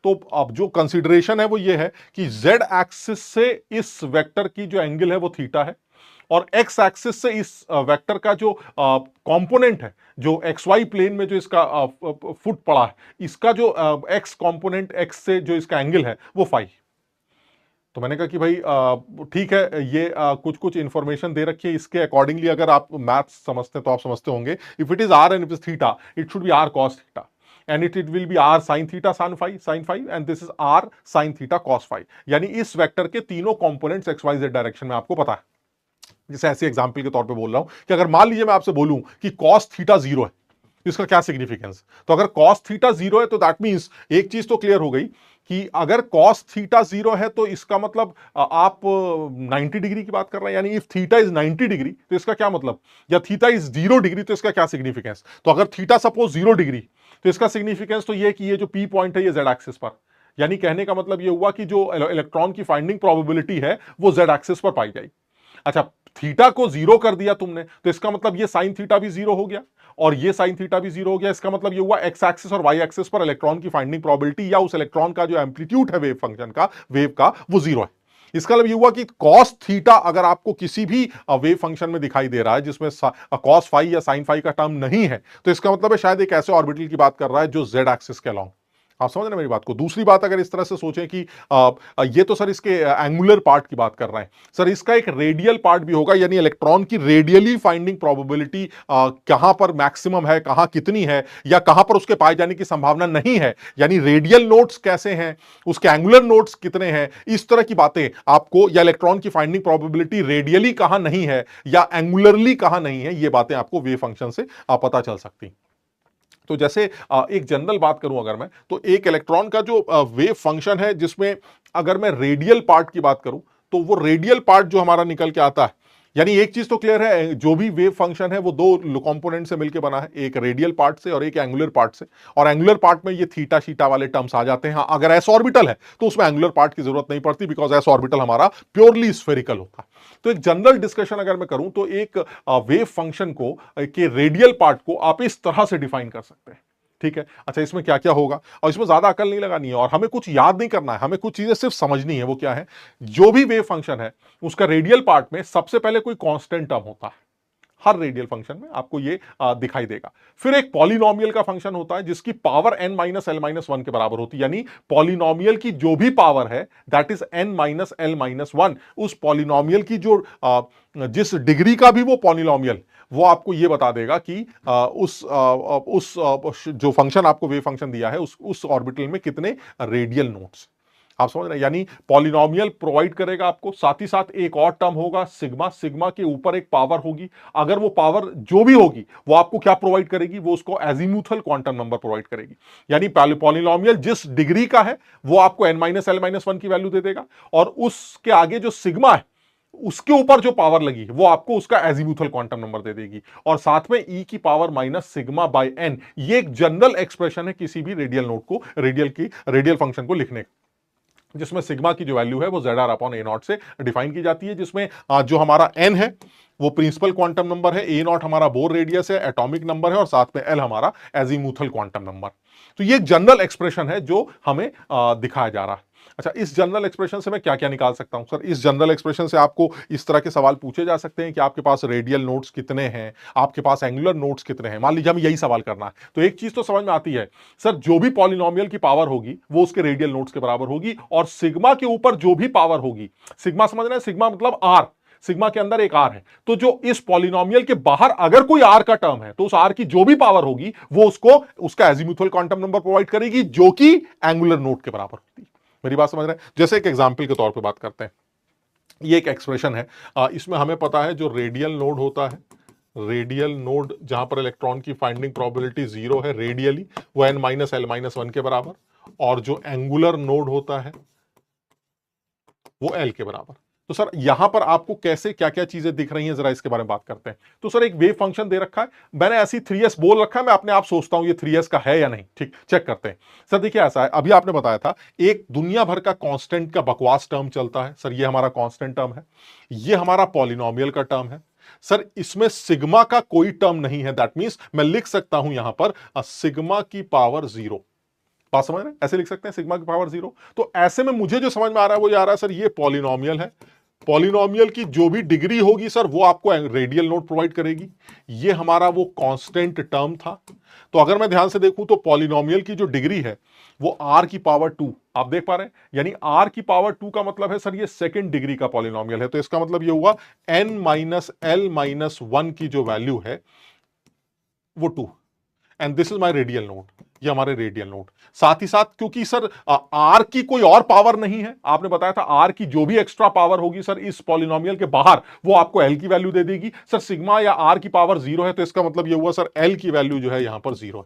तो अब जो कंसीडरेशन है वो ये है कि जेड एक्सिस से इस वेक्टर की जो एंगल है वो थीटा है, और एक्स एक्सिस से इस वेक्टर का जो कंपोनेंट है, जो एक्स वाई प्लेन में जो इसका फुट पड़ा है, इसका जो एक्स कंपोनेंट, एक्स से जो इसका एंगल है वो फाई। तो मैंने कहा कि भाई ठीक है, ये कुछ कुछ इंफॉर्मेशन दे रखी है, इसके अकॉर्डिंगली अगर आप मैथ्स समझते हैं तो आप समझते होंगे, if it is R and if is theta, it should be R cos theta, and it will be R sin theta sin phi, and this is R sin theta cos phi. यानी इस vector के तीनों components X Y Z direction में आपको पता है। जैसे ऐसे एग्जांपल के तौर पे बोल रहा हूं कि अगर मान लीजिए मैं आपसे बोलूं कि cos थीटा 0 है, इसका क्या सिग्निफिकेंस? तो अगर cos थीटा 0 है तो दैट मींस एक चीज तो क्लियर हो गई कि अगर cos थीटा 0 है तो इसका मतलब आप 90 डिग्री की बात कर रहे हैं, यानी इफ थीटा इज 90 डिग्री तो इसका क्या मतलब, या थीटा इज 0 डिग्री तो इसका क्या सिग्निफिकेंस? तो अगर थीटा सपोज 0 डिग्री तो इसका सिग्निफिकेंस तो ये कि ये जो पी पॉइंट है ये जेड एक्सिस पर, यानी कहने का मतलब ये हुआ कि जो इलेक्ट्रॉन की फाइंडिंग प्रोबेबिलिटी है वो जेड एक्सिस पर पाई जाएगी। अच्छा, थीटा को 0 कर दिया तुमने तो इसका मतलब ये साइन थीटा भी 0 हो गया और ये साइन थीटा भी 0 हो गया। इसका मतलब ये हुआ एक्स एक्सिस और वाई एक्सिस पर इलेक्ट्रॉन की फाइंडिंग प्रोबेबिलिटी या उस इलेक्ट्रॉन का जो एम्पलीट्यूड है वेव फंक्शन का, वेव का, वो 0 है। इसका मतलब ये हुआ कि cos थीटा अगर आपको किसी भी वेव फंक्शन में दिखाई दे रहा है जिसमें cos फाई या sin फाई का टर्म नहीं है, तो इसका मतलब है शायद एक ऐसे ऑर्बिटल की बात कर रहा है जो z एक्सिस के अलोंग। आप समझ रहे हैं मेरी बात को? दूसरी बात अगर इस तरह से सोचें कि ये तो सर इसके एंगुलर पार्ट की बात कर रहे हैं, सर इसका एक रेडियल पार्ट भी होगा, यानी इलेक्ट्रॉन की रेडियली फाइंडिंग प्रोबेबिलिटी कहां पर मैक्सिमम है, कहां कितनी है, या कहां पर उसके पाए जाने की संभावना नहीं है, यानी रेडियल नोड्स कैसे हैं, उसके एंगुलर नोड्स कितने हैं, इस तरह की बातें आपको, या इलेक्ट्रॉन की फाइंडिंग प्रोबेबिलिटी रेडियली कहां नहीं है या एंगुलरली कहां नहीं है, ये बातें आपको वेव फंक्शन से पता चल सकती। तो जैसे एक जनरल बात करूं अगर मैं, तो एक इलेक्ट्रॉन का जो वेव फंक्शन है जिसमें अगर मैं रेडियल पार्ट की बात करूं तो वो रेडियल पार्ट जो हमारा निकल के आता है, यानी एक चीज तो क्लियर है, जो भी वेव फंक्शन है वो दो कंपोनेंट से मिलकर बना है, एक रेडियल पार्ट से और एक एंगुलर पार्ट से, और एंगुलर पार्ट में ये थीटा शीटा वाले टर्म्स आ जाते हैं। हाँ, अगर एस ऑर्बिटल है तो उसमें एंगुलर पार्ट की जरूरत नहीं पड़ती, बिकॉज एस ऑर्बिटल हमारा प्योरली स्फेरिकल होता है। तो एक जनरल डिस्कशन अगर मैं करूं तो एक वेव फंक्शन को के रेडियल पार्ट को आप इस तरह से डिफाइन कर सकते हैं, ठीक है। अच्छा, इसमें क्या क्या होगा, और इसमें ज्यादा अकल नहीं लगानी है और हमें कुछ याद नहीं करना है, हमें कुछ चीजें सिर्फ समझनी है। वो क्या है, जो भी वेव फंक्शन है उसका रेडियल पार्ट में सबसे पहले कोई कांस्टेंट टर्म होता है, हर रेडियल फंक्शन में आपको ये दिखाई देगा। फिर एक पॉलिनोमियल का फंक्शन होता है जिसकी power n minus L minus one के बराबर होती है, यानी पॉलिनोमियल की जो भी पावर है that is n minus L minus one. उस पॉलिनोमियल की जो जिस डिग्री का भी वो पॉलिनोमियल, वो आपको ये बता देगा कि उस जो फंक्शन आपको वेव फंक्शन दिया है उस ऑर्बिटल में कितने रेडियल नोड्स। आप समझ रहे हैं, यानी पॉलिनोमियल प्रोवाइड करेगा आपको, साथ ही साथ एक और टर्म होगा सिग्मा, सिग्मा के ऊपर एक पावर होगी। अगर वो पावर जो भी होगी वो आपको क्या प्रोवाइड करेगी, वो उसको एजीमुथल क्वांटम नंबर प्रोवाइड करेगी, यानी पॉलिनोमियल जिस डिग्री का है वो आपको n minus L minus one की वैल्यू दे देगा, और उसके आगे जो सिग्मा है उसके ऊपर जो पावर लगी वो आपको उसका एजीमुथल क्वांटम नंबर दे देगी, और साथ में e की power minus sigma bye n। ये एक जनरल एक्सप्रेशन है किसी भी रेडियल नोड को, रेडियल फंक्शन को लिखने, जिसमें सिग्मा की जो वैल्यू है वो ZR अपॉन ए नॉट से डिफाइन की जाती है, जिसमें जो हमारा n है वो प्रिंसिपल क्वांटम नंबर है, ए नॉट हमारा बोर रेडियस है, एटॉमिक नंबर है, और साथ में l हमारा एजीमुथल क्वांटम नंबर। तो ये एक जनरल एक्सप्रेशन है जो हमें दिखाया जा रहा है। अच्छा, इस जनरल एक्सप्रेशन से मैं क्या क्या निकाल सकता हूं सर? इस जनरल एक्सप्रेशन से आपको इस तरह के सवाल पूछे जा सकते हैं कि आपके पास रेडियल नोड्स कितने हैं, आपके पास एंगुलर नोड्स कितने हैं। मान लीजिए हमें यही सवाल करना है, तो एक चीज तो समझ में आती है सर, जो भी पॉलिनोमियल की पावर होगी वो उसके रेडियल नोड्स के बराबर होगी, और सिग्मा के ऊपर जो भी पावर होगी, सिग्मा समझ रहे हैं, सिग्मा मतलब आर, सिग्मा के अंदर एक आर है, तो जो इस पॉलिनोमियल के बाहर अगर कोई आर का टर्म है तो उस आर की जो भी पावर होगी वो उसको उसका एजीमुथल क्वांटम नंबर प्रोवाइड करेगी, जो कि एंगुलर नोड के बराबर होती है। मेरी बात समझ रहे हैं? जैसे एक एग्जांपल के तौर पे बात करते हैं, ये एक एक्सप्रेशन है, इसमें हमें पता है जो रेडियल नोड होता है, रेडियल नोड जहां पर इलेक्ट्रॉन की फाइंडिंग प्रोबेबिलिटी 0 है रेडियली, वो n minus L minus one के बराबर, और जो एंगुलर नोड होता है वो l के बराबर। तो सर यहां पर आपको कैसे क्या क्या चीजें दिख रही हैं, जरा इसके बारे में बात करते हैं। तो सर एक वेव फंक्शन दे रखा है, मैंने ऐसी 3s बोल रखा है, मैं अपने आप सोचता हूं ये 3s का है या नहीं, ठीक, चेक करते हैं। सर देखिए ऐसा है, अभी आपने बताया था एक दुनिया भर का कांस्टेंट का बकवास टर्म चलता है, सर ये हमारा कांस्टेंट टर्म है, ये हमारा पॉलिनोमियल का टर्म है, सर इसमें सिग्मा का कोई टर्म नहीं है, दैट मींस मैं लिख सकता हूं यहां पर सिग्मा की पावर 0। बात समझ रहे हैं, ऐसे लिख सकते हैं सिग्मा की पावर 0। तो ऐसे में मुझे जो समझ में आ रहा है वो ये आ रहा है सर, ये पॉलिनोमियल है, पॉलिनोमियल की जो भी डिग्री होगी सर वो आपको रेडियल नोड प्रोवाइड करेगी, ये हमारा वो कांस्टेंट टर्म था। तो अगर मैं ध्यान से देखूं तो पॉलिनोमियल की जो डिग्री है वो r की पावर 2, आप देख पा रहे हैं, यानी r की पावर 2 का मतलब है सर ये सेकंड डिग्री का पॉलिनोमियल है, तो इसका मतलब ये हुआ n minus L minus one की जो वैल्यू है वो 2, and this is my radial node. ये हमारे रेडियल नोड। साथ ही साथ क्योंकि सर आर की कोई और पावर नहीं है, आपने बताया था आर की जो भी एक्स्ट्रा पावर होगी सर इस पॉलिनोमियल के बाहर वो आपको एल की वैल्यू दे देगी। सर सिग्मा या आर की पावर 0 है तो इसका मतलब ये हुआ सर एल की वैल्यू जो है यहां पर 0 है।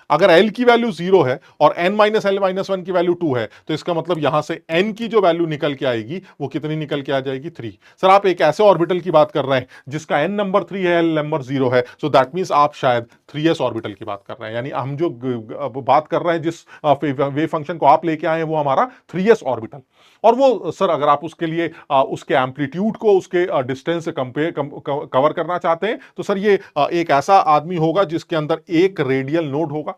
अगर L की वैल्यू 0 है और n minus L minus one की वैल्यू 2 है तो इसका मतलब यहां से n की जो वैल्यू निकल के आएगी वो कितनी निकल के आ जाएगी 3। सर आप एक ऐसे ऑर्बिटल की बात कर रहे हैं जिसका n नंबर 3 है, l नंबर 0 है, सो दैट मींस आप शायद 3s ऑर्बिटल की बात कर रहे हैं। यानी हम जो बात कर रहे हैं जिस वेव फंक्शन को आप लेके आए हैं वो हमारा 3s ऑर्बिटल। और वो सर अगर आप उसके लिए उसके एम्पलीट्यूड को उसके डिस्टेंस से कवर करना चाहते हैं तो सर ये एक ऐसा आदमी होगा जिसके अंदर एक रेडियल नोड होगा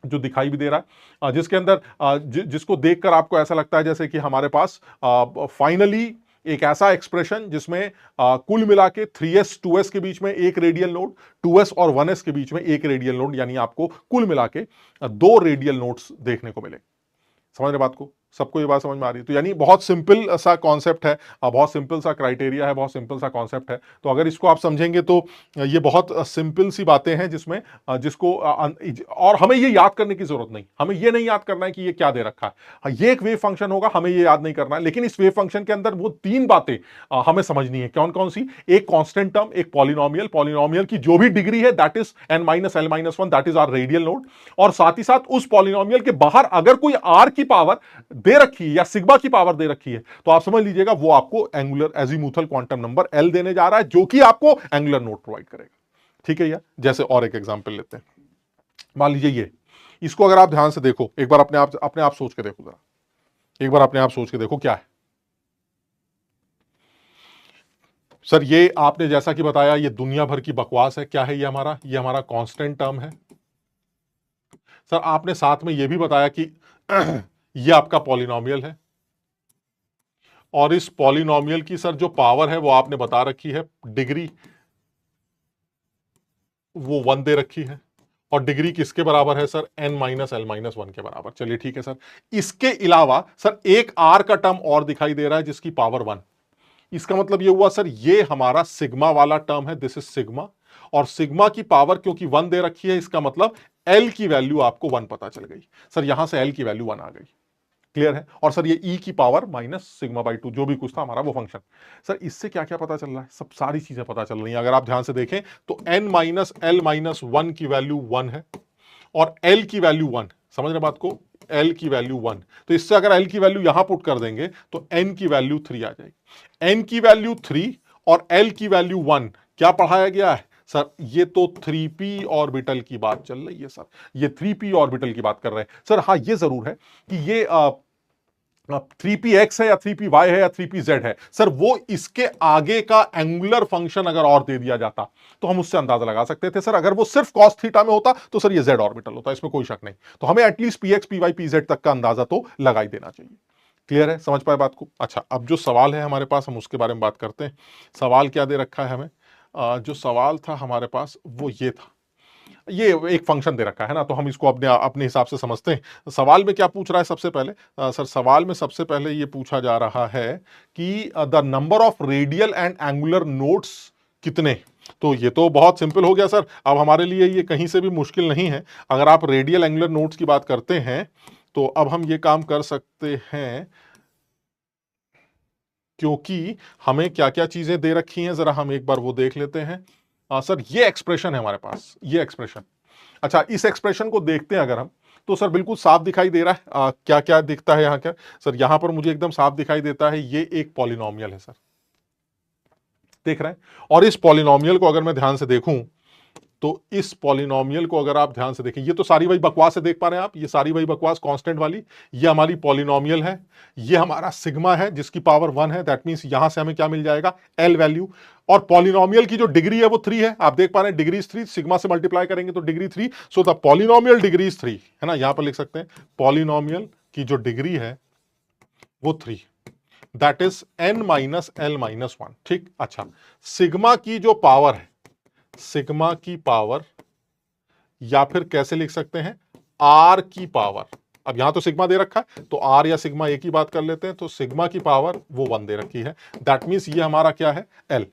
जो दिखाई भी दे रहा है, जिसके अंदर जिसको देखकर आपको ऐसा लगता है जैसे कि हमारे पास फाइनली एक ऐसा एक्सप्रेशन जिसमें कुल मिला के 3s 2s के बीच में एक रेडियल नोड, 2s और 1s के बीच में एक रेडियल नोड, यानी आपको कुल मिला के 2 रेडियल नोड्स देखने को मिले। समझ रहे बात को? सबको ये बात समझ में आ रही है? तो यानी बहुत सिंपल सा कॉन्सेप्ट है, बहुत सिंपल सा क्राइटेरिया है, बहुत सिंपल सा कॉन्सेप्ट है। तो अगर इसको आप समझेंगे तो ये बहुत सिंपल सी बातें हैं जिसमें जिसको और हमें ये याद करने की जरूरत नहीं, हमें ये नहीं याद करना है कि ये क्या दे रखा है। ये एक वेव फंक्शन होगा, हमें ये याद नहीं करना है, लेकिन इस वेव फंक्शन के अंदर वो 3 बातें हमें समझनी है। कौन कौन सी? एक कांस्टेंट टर्म, एक पॉलिनोमियल, पॉलिनोमियल की जो भी डिग्री है that is n minus L minus one, that is our radial node, और साथ ही साथ उस पॉलिनोमियल के बाहर अगर कोई r की पावर दे रखी है या सिग्मा की पावर दे रखी है तो आप समझ लीजिएगा वो आपको angular azimuthal quantum number L देने जा रहा है जो कि आपको एंगुलर नोड प्रोवाइड करेगा। ठीक है? या जैसे और एक एग्जांपल लेते हैं, मान लीजिए ये, इसको अगर आप ध्यान से देखो एक बार, अपने आप सोच के देखो जरा, एक बार अपने आप सोच के देखो क्या है सर। ये आपने जैसा कि बताया ये दुनिया भर की बकवास है। क्या है ये हमारा कांस्टेंट टर्म है। सर आपने साथ में ये भी बताया कि ये आपका पॉलिनोमियल है और इस पॉलिनोमियल की सर जो पावर है वो आपने बता रखी है, डिग्री वो 1 दे रखी है, और डिग्री किसके बराबर है sir? n minus L minus one के बराबर। चलिए ठीक है सर। इसके अलावा सर एक r का टर्म और दिखाई दे रहा है जिसकी पावर 1। इसका मतलब ये हुआ सर ये हमारा सिग्मा वाला टर्म है, दिस इज सिग्मा, और सिग्मा की पावर क्योंकि 1 दे रखी है इसका मतलब l की वैल्यू आपको 1 पता चल गई। सर यहां से l की वैल्यू 1 आ गई। क्लियर है? और सर ये e की पावर माइनस सिग्मा बाई 2 जो भी कुछ था हमारा वो फंक्शन। सर इससे क्या क्या पता चल रहा है? सब सारी चीजें पता चल रही हैं। अगर आप ध्यान से देखें तो n minus L minus one की वैल्यू 1 है और l की वैल्यू 1। समझ रहे बात को? l की वैल्यू 1, तो इससे अगर l की वैल्यू यहां पुट कर देंगे तो n की वैल्यू 3 आ जाएगी। n की वैल्यू 3 और l की वैल्यू 1 क्या पढ़ाया गया है सर? ये तो 3p ऑर्बिटल की बात चल रही है सर, ये 3p ऑर्बिटल की बात कर रहे हैं सर। हाँ ये जरूर है कि ये 3px है या 3py है या 3pz है सर, वो इसके आगे का एंगुलर फंक्शन अगर और दे दिया जाता तो हम उससे अंदाजा लगा सकते थे सर। अगर वो सिर्फ cos थीटा में होता तो सर ये z ऑर्बिटल होता, इसमें कोई शक नहीं। तो हमें एटलीस्ट px py pz तक का अंदाजा तो लगा ही देना चाहिए। क्लियर है? समझ पाए बात को? अच्छा, अब जो सवाल है हमारे पास हम उसके बारे में बात करते हैं। सवाल क्या दे रखा है हमें? जो सवाल था हमारे पास वो ये था, ये एक फंक्शन दे रखा है ना, तो हम इसको अपने हिसाब से समझते हैं। सवाल में क्या पूछ रहा है सबसे पहले? सर सवाल में सबसे पहले ये पूछा जा रहा है कि the number of radial and angular nodes कितने। तो ये तो बहुत सिंपल हो गया सर, अब हमारे लिए ये कहीं से भी मुश्किल नहीं है। अगर आप रेडियल एंगुलर नोड्स की बात करते हैं तो अब हम ये काम कर सकते हैं, क्योंकि हमें क्या क्या चीजें दे रखी हैं जरा हम एक बार वो देख लेते हैं। सर ये एक्सप्रेशन है हमारे पास, ये एक्सप्रेशन। अच्छा, इस एक्सप्रेशन को देखते हैं अगर हम तो सर बिल्कुल साफ दिखाई दे रहा है। क्या क्या दिखता है यहाँ? क्या सर यहां पर मुझे एकदम साफ दिखाई देता है, ये एक पॉलिनोमियल है सर, देख रहे हैं? और इस पॉलिनोमियल को अगर मैं ध्यान से देखूं तो इस पॉलिनोमियल को अगर आप ध्यान से देखें, ये तो सारी वही बकवास है, देख पा रहे हैं आप, ये सारी वही बकवास कांस्टेंट वाली। ये हमारी पॉलिनोमियल है, ये हमारा सिग्मा है जिसकी पावर 1 है, दैट मींस यहां से हमें क्या मिल जाएगा? L value. और पॉलिनोमियल की जो डिग्री है वो 3 है, आप देख पा रहे हैं, डिग्री 3, सिग्मा से मल्टीप्लाई करेंगे तो degree 3, so the polynomial degree 3 है ना। यहां पर लिख सकते हैं पॉलिनोमियल की जो डिग्री है वो 3, that is n minus L minus one. ठीक, अच्छा, सिग्मा की जो पावर है, सिग्मा की पावर, या फिर कैसे लिख सकते हैं? आर की पावर। अब यहां तो सिग्मा दे रखा है तो आर या सिग्मा एक ही बात कर लेते हैं, तो सिग्मा की पावर वो 1 दे रखी है, दैट मींस ये हमारा क्या है? एल।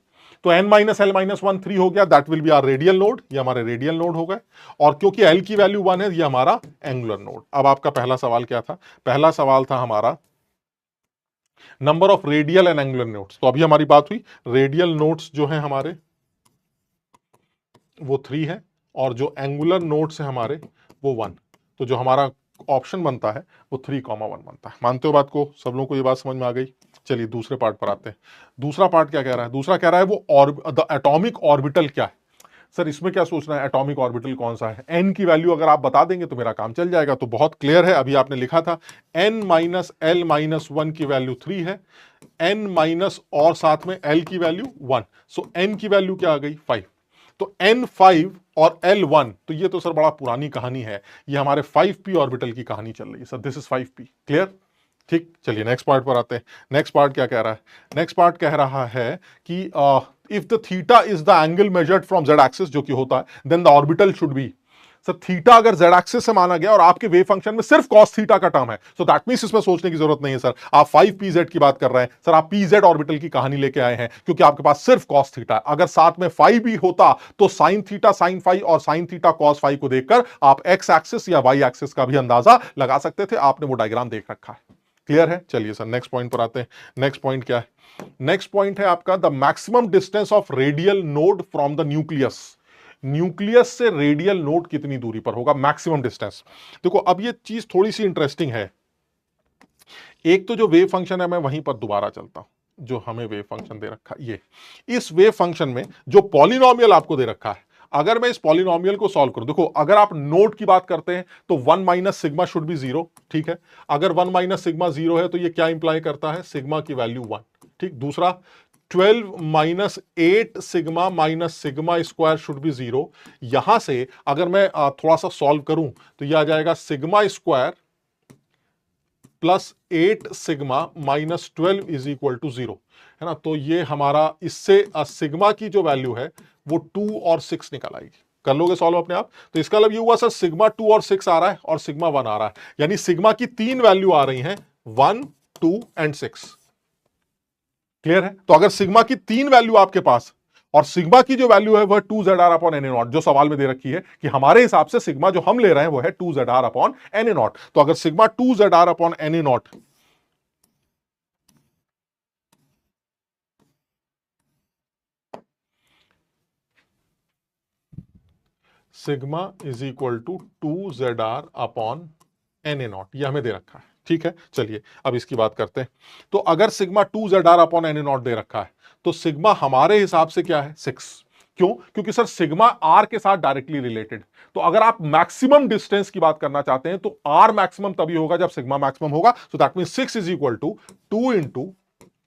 तो n माइनस एल माइनस 1 3 हो गया, that will be R radial node, ये हमारे रेडियल नोड हो गए। और क्योंकि l की वैल्यू 1 है, ये हमारा एंगुलर नोड। अब आपका पहला सवाल क्या था? पहला सवाल था हमारा number of radial and angular nodes. तो अभी हमारी बात हुई रेडियल नोड्स जो है हमारे वो 3 है, और जो एंगुलर नोड्स है हमारे वो 1। तो जो हमारा ऑप्शन बनता है वो 3,1 बनता है। मानते हो बात को? सब लोगों को ये बात समझ में आ गई? चलिए दूसरे पार्ट पर आते हैं। दूसरा पार्ट क्या कह रहा है? दूसरा कह रहा है वो द एटॉमिक ऑर्बिटल क्या है। सर इसमें क्या सोचना है, एटॉमिक ऑर्बिटल कौन सा है? एन की वैल्यू अगर आप बता देंगे तो मेरा काम चल जाएगा। तो बहुत क्लियर है, अभी आपने लिखा था एन माइनस एल माइनस 1 की वैल्यू 3 है, एन माइनस और साथ में एल की वैल्यू 1, सो एन की वैल्यू क्या आ गई? 5। तो n5 और L1, तो ये तो सर बड़ा पुरानी कहानी है, ये हमारे 5p ऑर्बिटल की कहानी चल रही है sir. This is 5p। Clear? ठीक, चलिए नेक्स्ट पार्ट पर आते हैं। नेक्स्ट पार्ट क्या कह रहा है? नेक्स्ट पार्ट कह रहा है कि if the theta is the angle measured from z axis, जो कि होता है, then the orbital should be. Sir theta अगर z एक्सिस से माना गया और आपके वेव फंक्शन में सिर्फ cos थीटा का टर्म है, सो दैट मींस इसमें सोचने की जरूरत नहीं है सर। आप 5pz की बात कर रहे हैं सर, आप pz ऑर्बिटल की कहानी लेके आए हैं, क्योंकि आपके पास सिर्फ cos थीटा है। अगर साथ में 5 भी होता तो sin थीटा sin phi और sin थीटा cos phi को देखकर आप x एक्सिस या y एक्सिस का भी अंदाजा लगा सकते थे। आपने वो डायग्राम देख रखा है। क्लियर है? चलिए सर नेक्स्ट पॉइंट पर आते हैं। नेक्स्ट पॉइंट क्या है? नेक्स्ट पॉइंट है आपका the maximum distance of radial node from the nucleus. Nucleus से रेडियल नोड कितनी दूरी पर होगा मैक्सिमम डिस्टेंस? देखो अब ये चीज थोड़ी सी इंटरेस्टिंग है। एक तो जो वेव फंक्शन है, मैं वहीं पर दोबारा चलता हूं, जो हमें वेव फंक्शन दे रखा है, ये इस वेव फंक्शन में जो पॉलिनोमियल आपको दे रखा है, अगर मैं इस पॉलिनोमियल को सॉल्व करूं, देखो अगर आप नोड की बात करते हैं तो 1 माइनस सिग्मा शुड बी 0। ठीक है, अगर 1 माइनस सिग्मा 0 है तो ये क्या इंप्लाई करता है? सिग्मा की वैल्यू 1। ठीक, दूसरा 12 minus 8 sigma minus sigma square should be 0। यहां से अगर मैं थोड़ा सा सॉल्व करूं तो यह आ जाएगा sigma square plus 8 sigma minus 12 is equal to 0, है ना। तो ये हमारा इससे सिग्मा की जो वैल्यू है वो 2 और 6 निकल आएगी। कर लोगे सॉल्व अपने आप? तो इसका मतलब ये हुआ सर सिग्मा 2 और 6 आ रहा है और सिग्मा 1 आ रहा है, यानी सिग्मा की 3 वैल्यू आ रही हैं, 1 2 एंड 6। क्लियर है? तो अगर सिग्मा की 3 वैल्यू आपके पास और सिग्मा की जो वैल्यू है वह 2zr upon N a not, जो सवाल में दे रखी है कि हमारे हिसाब से सिग्मा जो हम ले रहे हैं वो है 2zr upon N a naught. तो अगर sigma 2zr upon N a naught sigma is equal to 2zr upon N a naught, यह हमें दे रखा है। ठीक है, चलिए अब इसकी बात करते हैं। तो अगर sigma 2zr upon N a naught दे रखा है तो सिग्मा हमारे हिसाब से क्या है? 6। क्यों? क्योंकि सर सिग्मा आर के साथ डायरेक्टली रिलेटेड। तो अगर आप मैक्सिमम डिस्टेंस की बात करना चाहते हैं तो आर मैक्सिमम तभी होगा जब सिग्मा मैक्सिमम होगा। So that mean 6 is equal to 2 into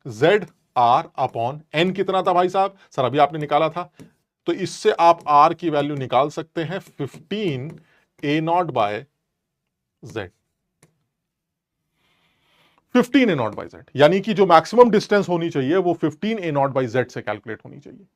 Z R upon N. कितना था भाई साहब? सर अभी आपने निकाला था, तो इससे आप आर की वैल्यू निकाल सकते हैं 15 A naught by Z. 15 A naught by Z, यानी कि जो मैक्सिमम डिस्टेंस होनी चाहिए वो 15 ए नॉट बाई जेड से कैलकुलेट होनी चाहिए।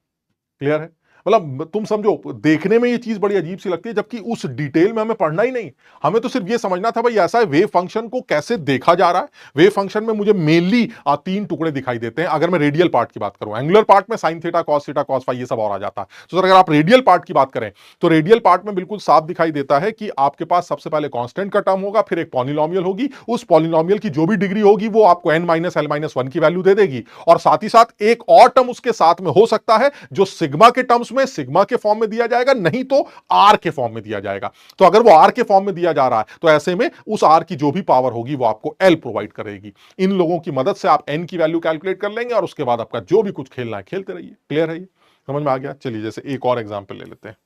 क्लियर है? मतलब तुम समझो, देखने में ये चीज बड़ी अजीब सी लगती है, जबकि उस डिटेल में हमें पढ़ना ही नहीं। हमें तो सिर्फ ये समझना था भाई ऐसा है, वेव फंक्शन को कैसे देखा जा रहा है। वेव फंक्शन में मुझे मेनली 3 टुकड़े दिखाई देते हैं। अगर मैं रेडियल पार्ट की बात करूं, एंगुलर पार्ट में साइन थीटा कॉस फाई ये सब और आ जाता है। तो अगर आप रेडियल पार्ट की बात करें तो रेडियल पार्ट में बिल्कुल साफ दिखाई देता है कि आपके पास सबसे पहले कांस्टेंट का टर्म होगा, फिर एक पॉलिनोमियल होगी। उस पॉलिनोमियल की जो भी डिग्री होगी वो आपको n माइनस एल माइनस 1 की वैल्यू दे देगी, और साथ ही साथ एक और टर्म उसके साथ में हो सकता है जो सिग्मा के टर्म्स में सिग्मा के फॉर्म में दिया जाएगा, नहीं तो आर के फॉर्म में दिया जाएगा। तो अगर वो आर के फॉर्म में दिया जा रहा है तो ऐसे में उस आर की जो भी पावर होगी वो आपको एल प्रोवाइड करेगी। इन लोगों की मदद से आप एन की वैल्यू कैलकुलेट कर लेंगे और उसके बाद आपका जो भी कुछ खेलना है खेलते रहिए। क्लियर है? ये समझ में आ गया? चलिए जैसे एक और एग्जाम्पल ले लेते हैं।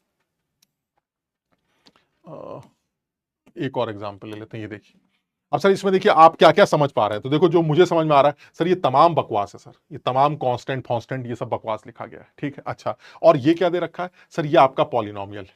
एक और एग्जाम्पल ले लेते हैं। ये देखिए, अब सर इसमें देखिए आप क्या क्या समझ पा रहे हैं। तो देखो जो मुझे समझ में आ रहा है सर, ये तमाम बकवास है सर, ये तमाम कांस्टेंट फॉन्स्टेंट ये सब बकवास लिखा गया है। ठीक है, अच्छा, और ये क्या दे रखा है सर? ये आपका पॉलिनोमियल है।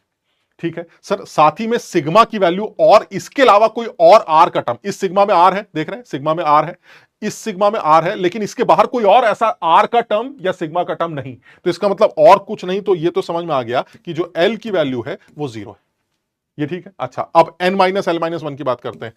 ठीक है सर, साथ ही में सिग्मा की वैल्यू और इसके अलावा कोई और आर का टर्म, इस सिग्मा में आर है, देख रहे हैं सिग्मा में आर है, इस सिग्मा में आर है, लेकिन इसके बाहर कोई और ऐसा आर का टर्म या सिग्मा का टर्म नहीं। तो इसका मतलब और कुछ नहीं। तो ये तो समझ में आ गया कि जो एल की वैल्यू है वो 0 है। ये ठीक है। अच्छा, अब n minus L minus one की बात करते हैं।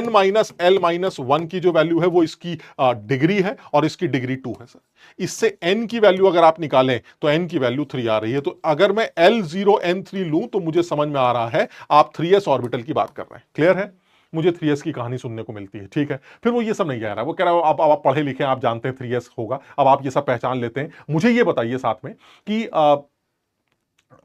n minus L minus one की जो वैल्यू है वो इसकी डिग्री है और इसकी डिग्री 2 है सर। इससे n की वैल्यू अगर आप निकालें तो n की वैल्यू 3 आ रही है। तो अगर मैं L0 N3 लूं तो मुझे समझ में आ रहा है आप 3s ऑर्बिटल की बात कर रहे हैं। क्लियर है? मुझे 3s की कहानी सुनने को मिलती है। ठीक है, फिर वो ये सब नहीं कह रहा है, वो कह रहा है अब आप पढ़े लिखे, आप जानते हैं 3s होगा, अब आप ये सब पहचान लेते हैं। मुझे ये बताइए साथ में कि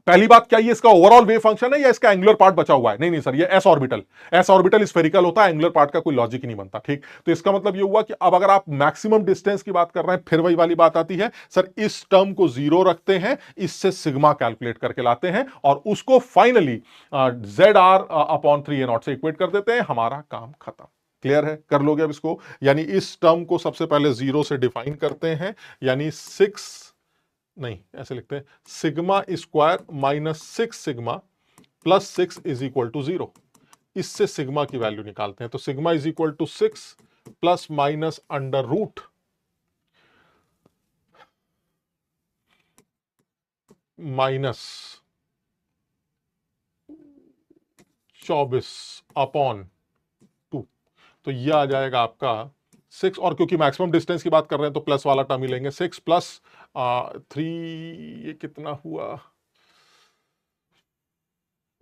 पहली बात, क्या ये इसका ओवरऑल वेव फंक्शन है या इसका एंगुलर पार्ट बचा हुआ है? नहीं नहीं सर, ये S orbital, S orbital spherical होता है, एंगुलर पार्ट का कोई लॉजिक ही नहीं बनता। ठीक, तो इसका मतलब ये हुआ कि अब अगर आप मैक्सिमम डिस्टेंस की बात कर रहे हैं, फिर वही वाली बात आती है सर, इस टर्म को जीरो रखते हैं, इससे सिग्मा कैलकुलेट करके लाते हैं और उसको finally Z R upon 3a0 से इक्वेट कर देते हैं, हमारा काम खत्म। क्लियर है? कर लोगे अब इसको, यानी इस टर्म को सबसे पहले जीरो से डिफाइन करते हैं, यानी 6 नहीं, ऐसे लिखते हैं sigma square minus 6 sigma plus 6 is equal to 0। इससे सिग्मा की वैल्यू निकालते हैं, तो sigma is equal to 6 plus minus under root minus 24 upon 2। तो यह आ जाएगा आपका 6, और क्योंकि मैक्सिमम डिस्टेंस की बात कर रहे हैं तो प्लस वाला टर्म ही लेंगे, 6 प्लस 3, ये कितना हुआ,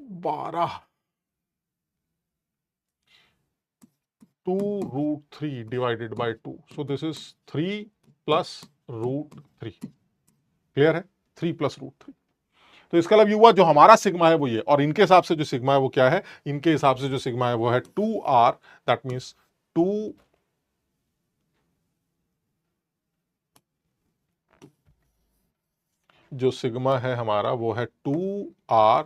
12, 2√3 divided by 2, so this is 3 plus √3। Clear है? 3 प्लस √3। तो इसका मतलब ये हुआ जो हमारा सिग्मा है वो ये, और इनके हिसाब से जो सिग्मा है वो क्या है? इनके हिसाब से जो सिग्मा है वो है 2r, दैट मीन्स 2 जो सिग्मा है हमारा वो है 2r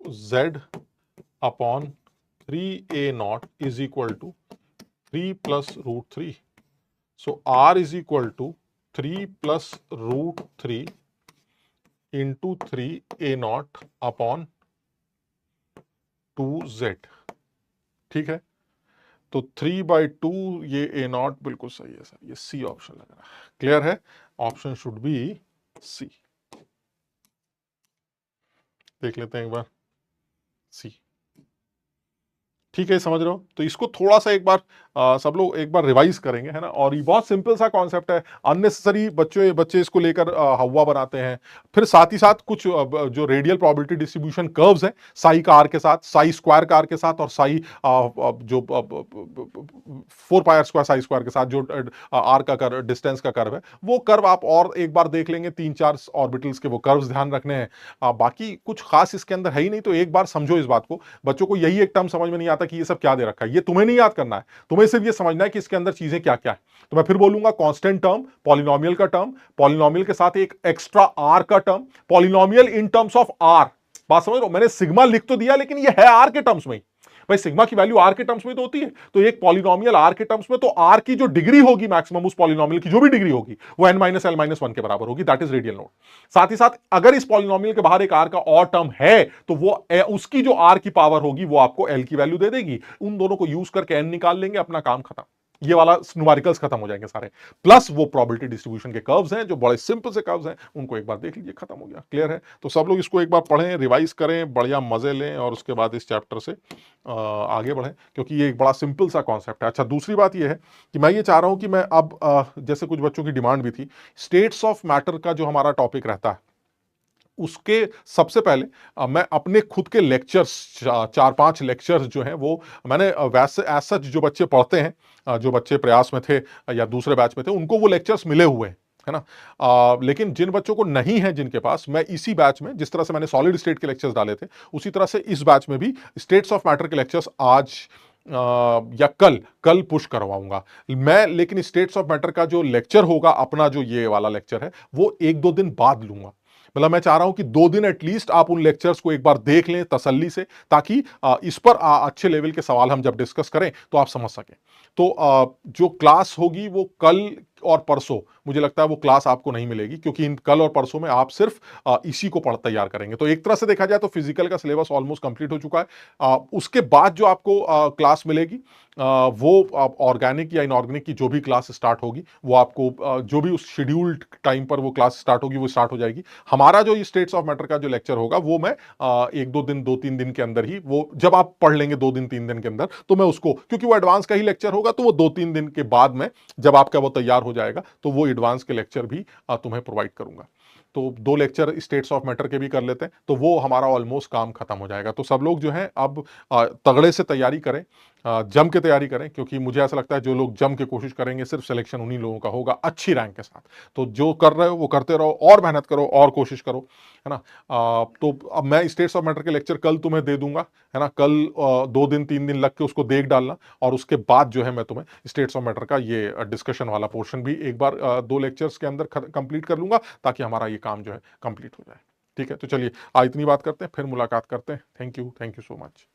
z upon 3a0 is equal to 3 plus √3। So r is equal to 3 plus √3 into 3a0 upon 2z। ठीक है, तो 3/2 ये a0 बिल्कुल सही है सर, ये सी ऑप्शन लग रहा है। क्लियर है? Option should be C. देख लेते हैं एक बार, सी। ठीक है, समझ रहे हो? तो इसको थोड़ा सा एक बार सब लोग एक बार रिवाइज करेंगे, है ना। और ये बहुत सिंपल सा कॉन्सेप्ट है, अननेसेसरी बच्चे इसको लेकर हवा बनाते हैं। फिर साथ ही साथ कुछ जो रेडियल प्रोबेबिलिटी डिस्ट्रीब्यूशन कर्व्स हैं, साई का आर के साथ, साई स्क्वायर का आर के साथ, और साई जो 4πr² साई स्क्वायर के साथ जो आर का कर्व, डिस्टेंस का कर्व है, वो कर्व आप और एक बार देख लेंगे। 3-4 ऑर्बिटल्स के वो कर्व्स ध्यान रखने हैं, बाकी कुछ खास इसके अंदर है ही नहीं। तो एक बार समझो इस बात को, बच्चों को यही एक टर्म समझ में नहीं आता कि ये सब क्या दे रखा है, ये तुम्हें नहीं याद करना है, तुम्हें सिर्फ ये समझना है कि इसके अंदर चीजें क्या क्या है। तो मैं फिर बोलूंगा, कांस्टेंट टर्म, पॉलिनोमियल का टर्म, पॉलिनोमियल के साथ एक एक्स्ट्रा आर का term, polynomial in terms of R. बात समझ रहे हो? मैंने सिग्मा लिख तो दिया लेकिन ये है आर के टर्म्स में ही। भाई सिग्मा की वैल्यू आर के टर्म्स में तो होती है, तो एक पॉलिनोमियल आर के टर्म्स में, तो आर की जो डिग्री होगी मैक्सिमम, उस पॉलिनोमियल की जो भी डिग्री होगी वो n minus L minus one के बराबर होगी, दैट इज रेडियल नोट। साथ ही साथ अगर इस पॉलिनोमियल के बाहर एक आर का और टर्म है तो वो उसकी जो आर की पावर होगी वो आपको एल की वैल्यू दे देगी। उन दोनों को यूज करके एन निकाल लेंगे, अपना काम खत्म। ये वाला न्यूमेरिकल्स खत्म हो जाएंगे सारे। प्लस वो प्रोबेबिलिटी डिस्ट्रीब्यूशन के कर्व्स हैं जो बड़े सिंपल से कर्व्स हैं, उनको एक बार देख लीजिए, खत्म हो गया। क्लियर है? तो सब लोग इसको एक बार पढ़ें, रिवाइज करें, बढ़िया मजे लें, और उसके बाद इस चैप्टर से आगे बढ़ें, क्योंकि ये एक बड़ा सिंपल सा कॉन्सेप्ट है। अच्छा, दूसरी बात ये है कि मैं ये चाह रहा हूं कि मैं अब जैसे कुछ बच्चों की डिमांड भी थी, स्टेट्स ऑफ मैटर का जो हमारा टॉपिक रहता है उसके सबसे पहले मैं अपने खुद के लेक्चर्स, 4-5 लेक्चर्स जो हैं वो मैंने वैसे एज सच जो बच्चे पढ़ते हैं, जो बच्चे प्रयास में थे या दूसरे बैच में थे, उनको वो लेक्चर्स मिले हुए हैं, है ना। लेकिन जिन बच्चों को नहीं है, जिनके पास, मैं इसी बैच में जिस तरह से मैंने सॉलिड स्टेट के लेक्चर्स डाले थे उसी तरह से इस बैच में भी स्टेट्स ऑफ मैटर के लेक्चर्स आज या कल पुश करवाऊंगा मैं। लेकिन स्टेट्स ऑफ मैटर का जो लेक्चर होगा, अपना जो ये वाला लेक्चर है, वो 1-2 दिन बाद लूंगा। मतलब मैं चाह रहा हूं कि 2 दिन एटलीस्ट आप उन लेक्चर्स को एक बार देख लें तसल्ली से, ताकि इस पर अच्छे लेवल के सवाल हम जब डिस्कस करें तो आप समझ सकें। तो जो क्लास होगी वो कल और परसों मुझे लगता है वो क्लास आपको नहीं मिलेगी, क्योंकि इन कल और परसों में आप सिर्फ इसी को पढ़ तैयार करेंगे। तो एक तरह से देखा जाए तो फिजिकल का सिलेबस ऑलमोस्ट कंप्लीट हो चुका है। उसके बाद जो आपको क्लास मिलेगी वो ऑर्गेनिक या इनऑर्गेनिक की जो भी क्लास स्टार्ट होगी वो आपको जो भी उस शेड्यूल्ड टाइम पर वो क्लास स्टार्ट होगी वो स्टार्ट हो जाएगी। हमारा जो ये स्टेट्स ऑफ मैटर का जो लेक्चर होगा वो मैं एक दो दिन 2-3 दिन के अंदर ही, वो जब आप पढ़ लेंगे 2 दिन 3 दिन के अंदर, तो मैं उसको, क्योंकि वो एडवांस का ही लेक्चर होगा, तो वो 2-3 दिन के बाद में जब आपका वो तैयार हो जाएगा तो वो एडवांस के लेक्चर भी तुम्हें प्रोवाइड करूंगा। तो 2 लेक्चर स्टेट्स ऑफ मैटर के भी कर लेते हैं, तो वो हमारा ऑलमोस्ट काम खत्म हो जाएगा। तो सब लोग जो हैं अब तगड़े से तैयारी करें, जम के तैयारी करें, क्योंकि मुझे ऐसा लगता है जो लोग जम के कोशिश करेंगे सिर्फ सिलेक्शन उन्हीं लोगों का होगा अच्छी रैंक के साथ। तो जो कर रहे हो वो करते रहो, और मेहनत करो और कोशिश करो, है ना। तो अब मैं स्टेट्स ऑफ मैटर के लेक्चर कल तुम्हें दे दूंगा, है ना। कल 2 दिन 3 दिन लग के उसको देख डालना, और उसके बाद जो है मैं तुम्हें स्टेट्स ऑफ मैटर का ये डिस्कशन वाला पोर्शन भी एक बार 2 लेक्चर्स के अंदर कंप्लीट कर लूंगा, ताकि हमारा ये काम जो है कंप्लीट हो जाए। ठीक है, तो चलिए आज इतनी बात करते हैं, फिर मुलाकात करते हैं। Thank you so much.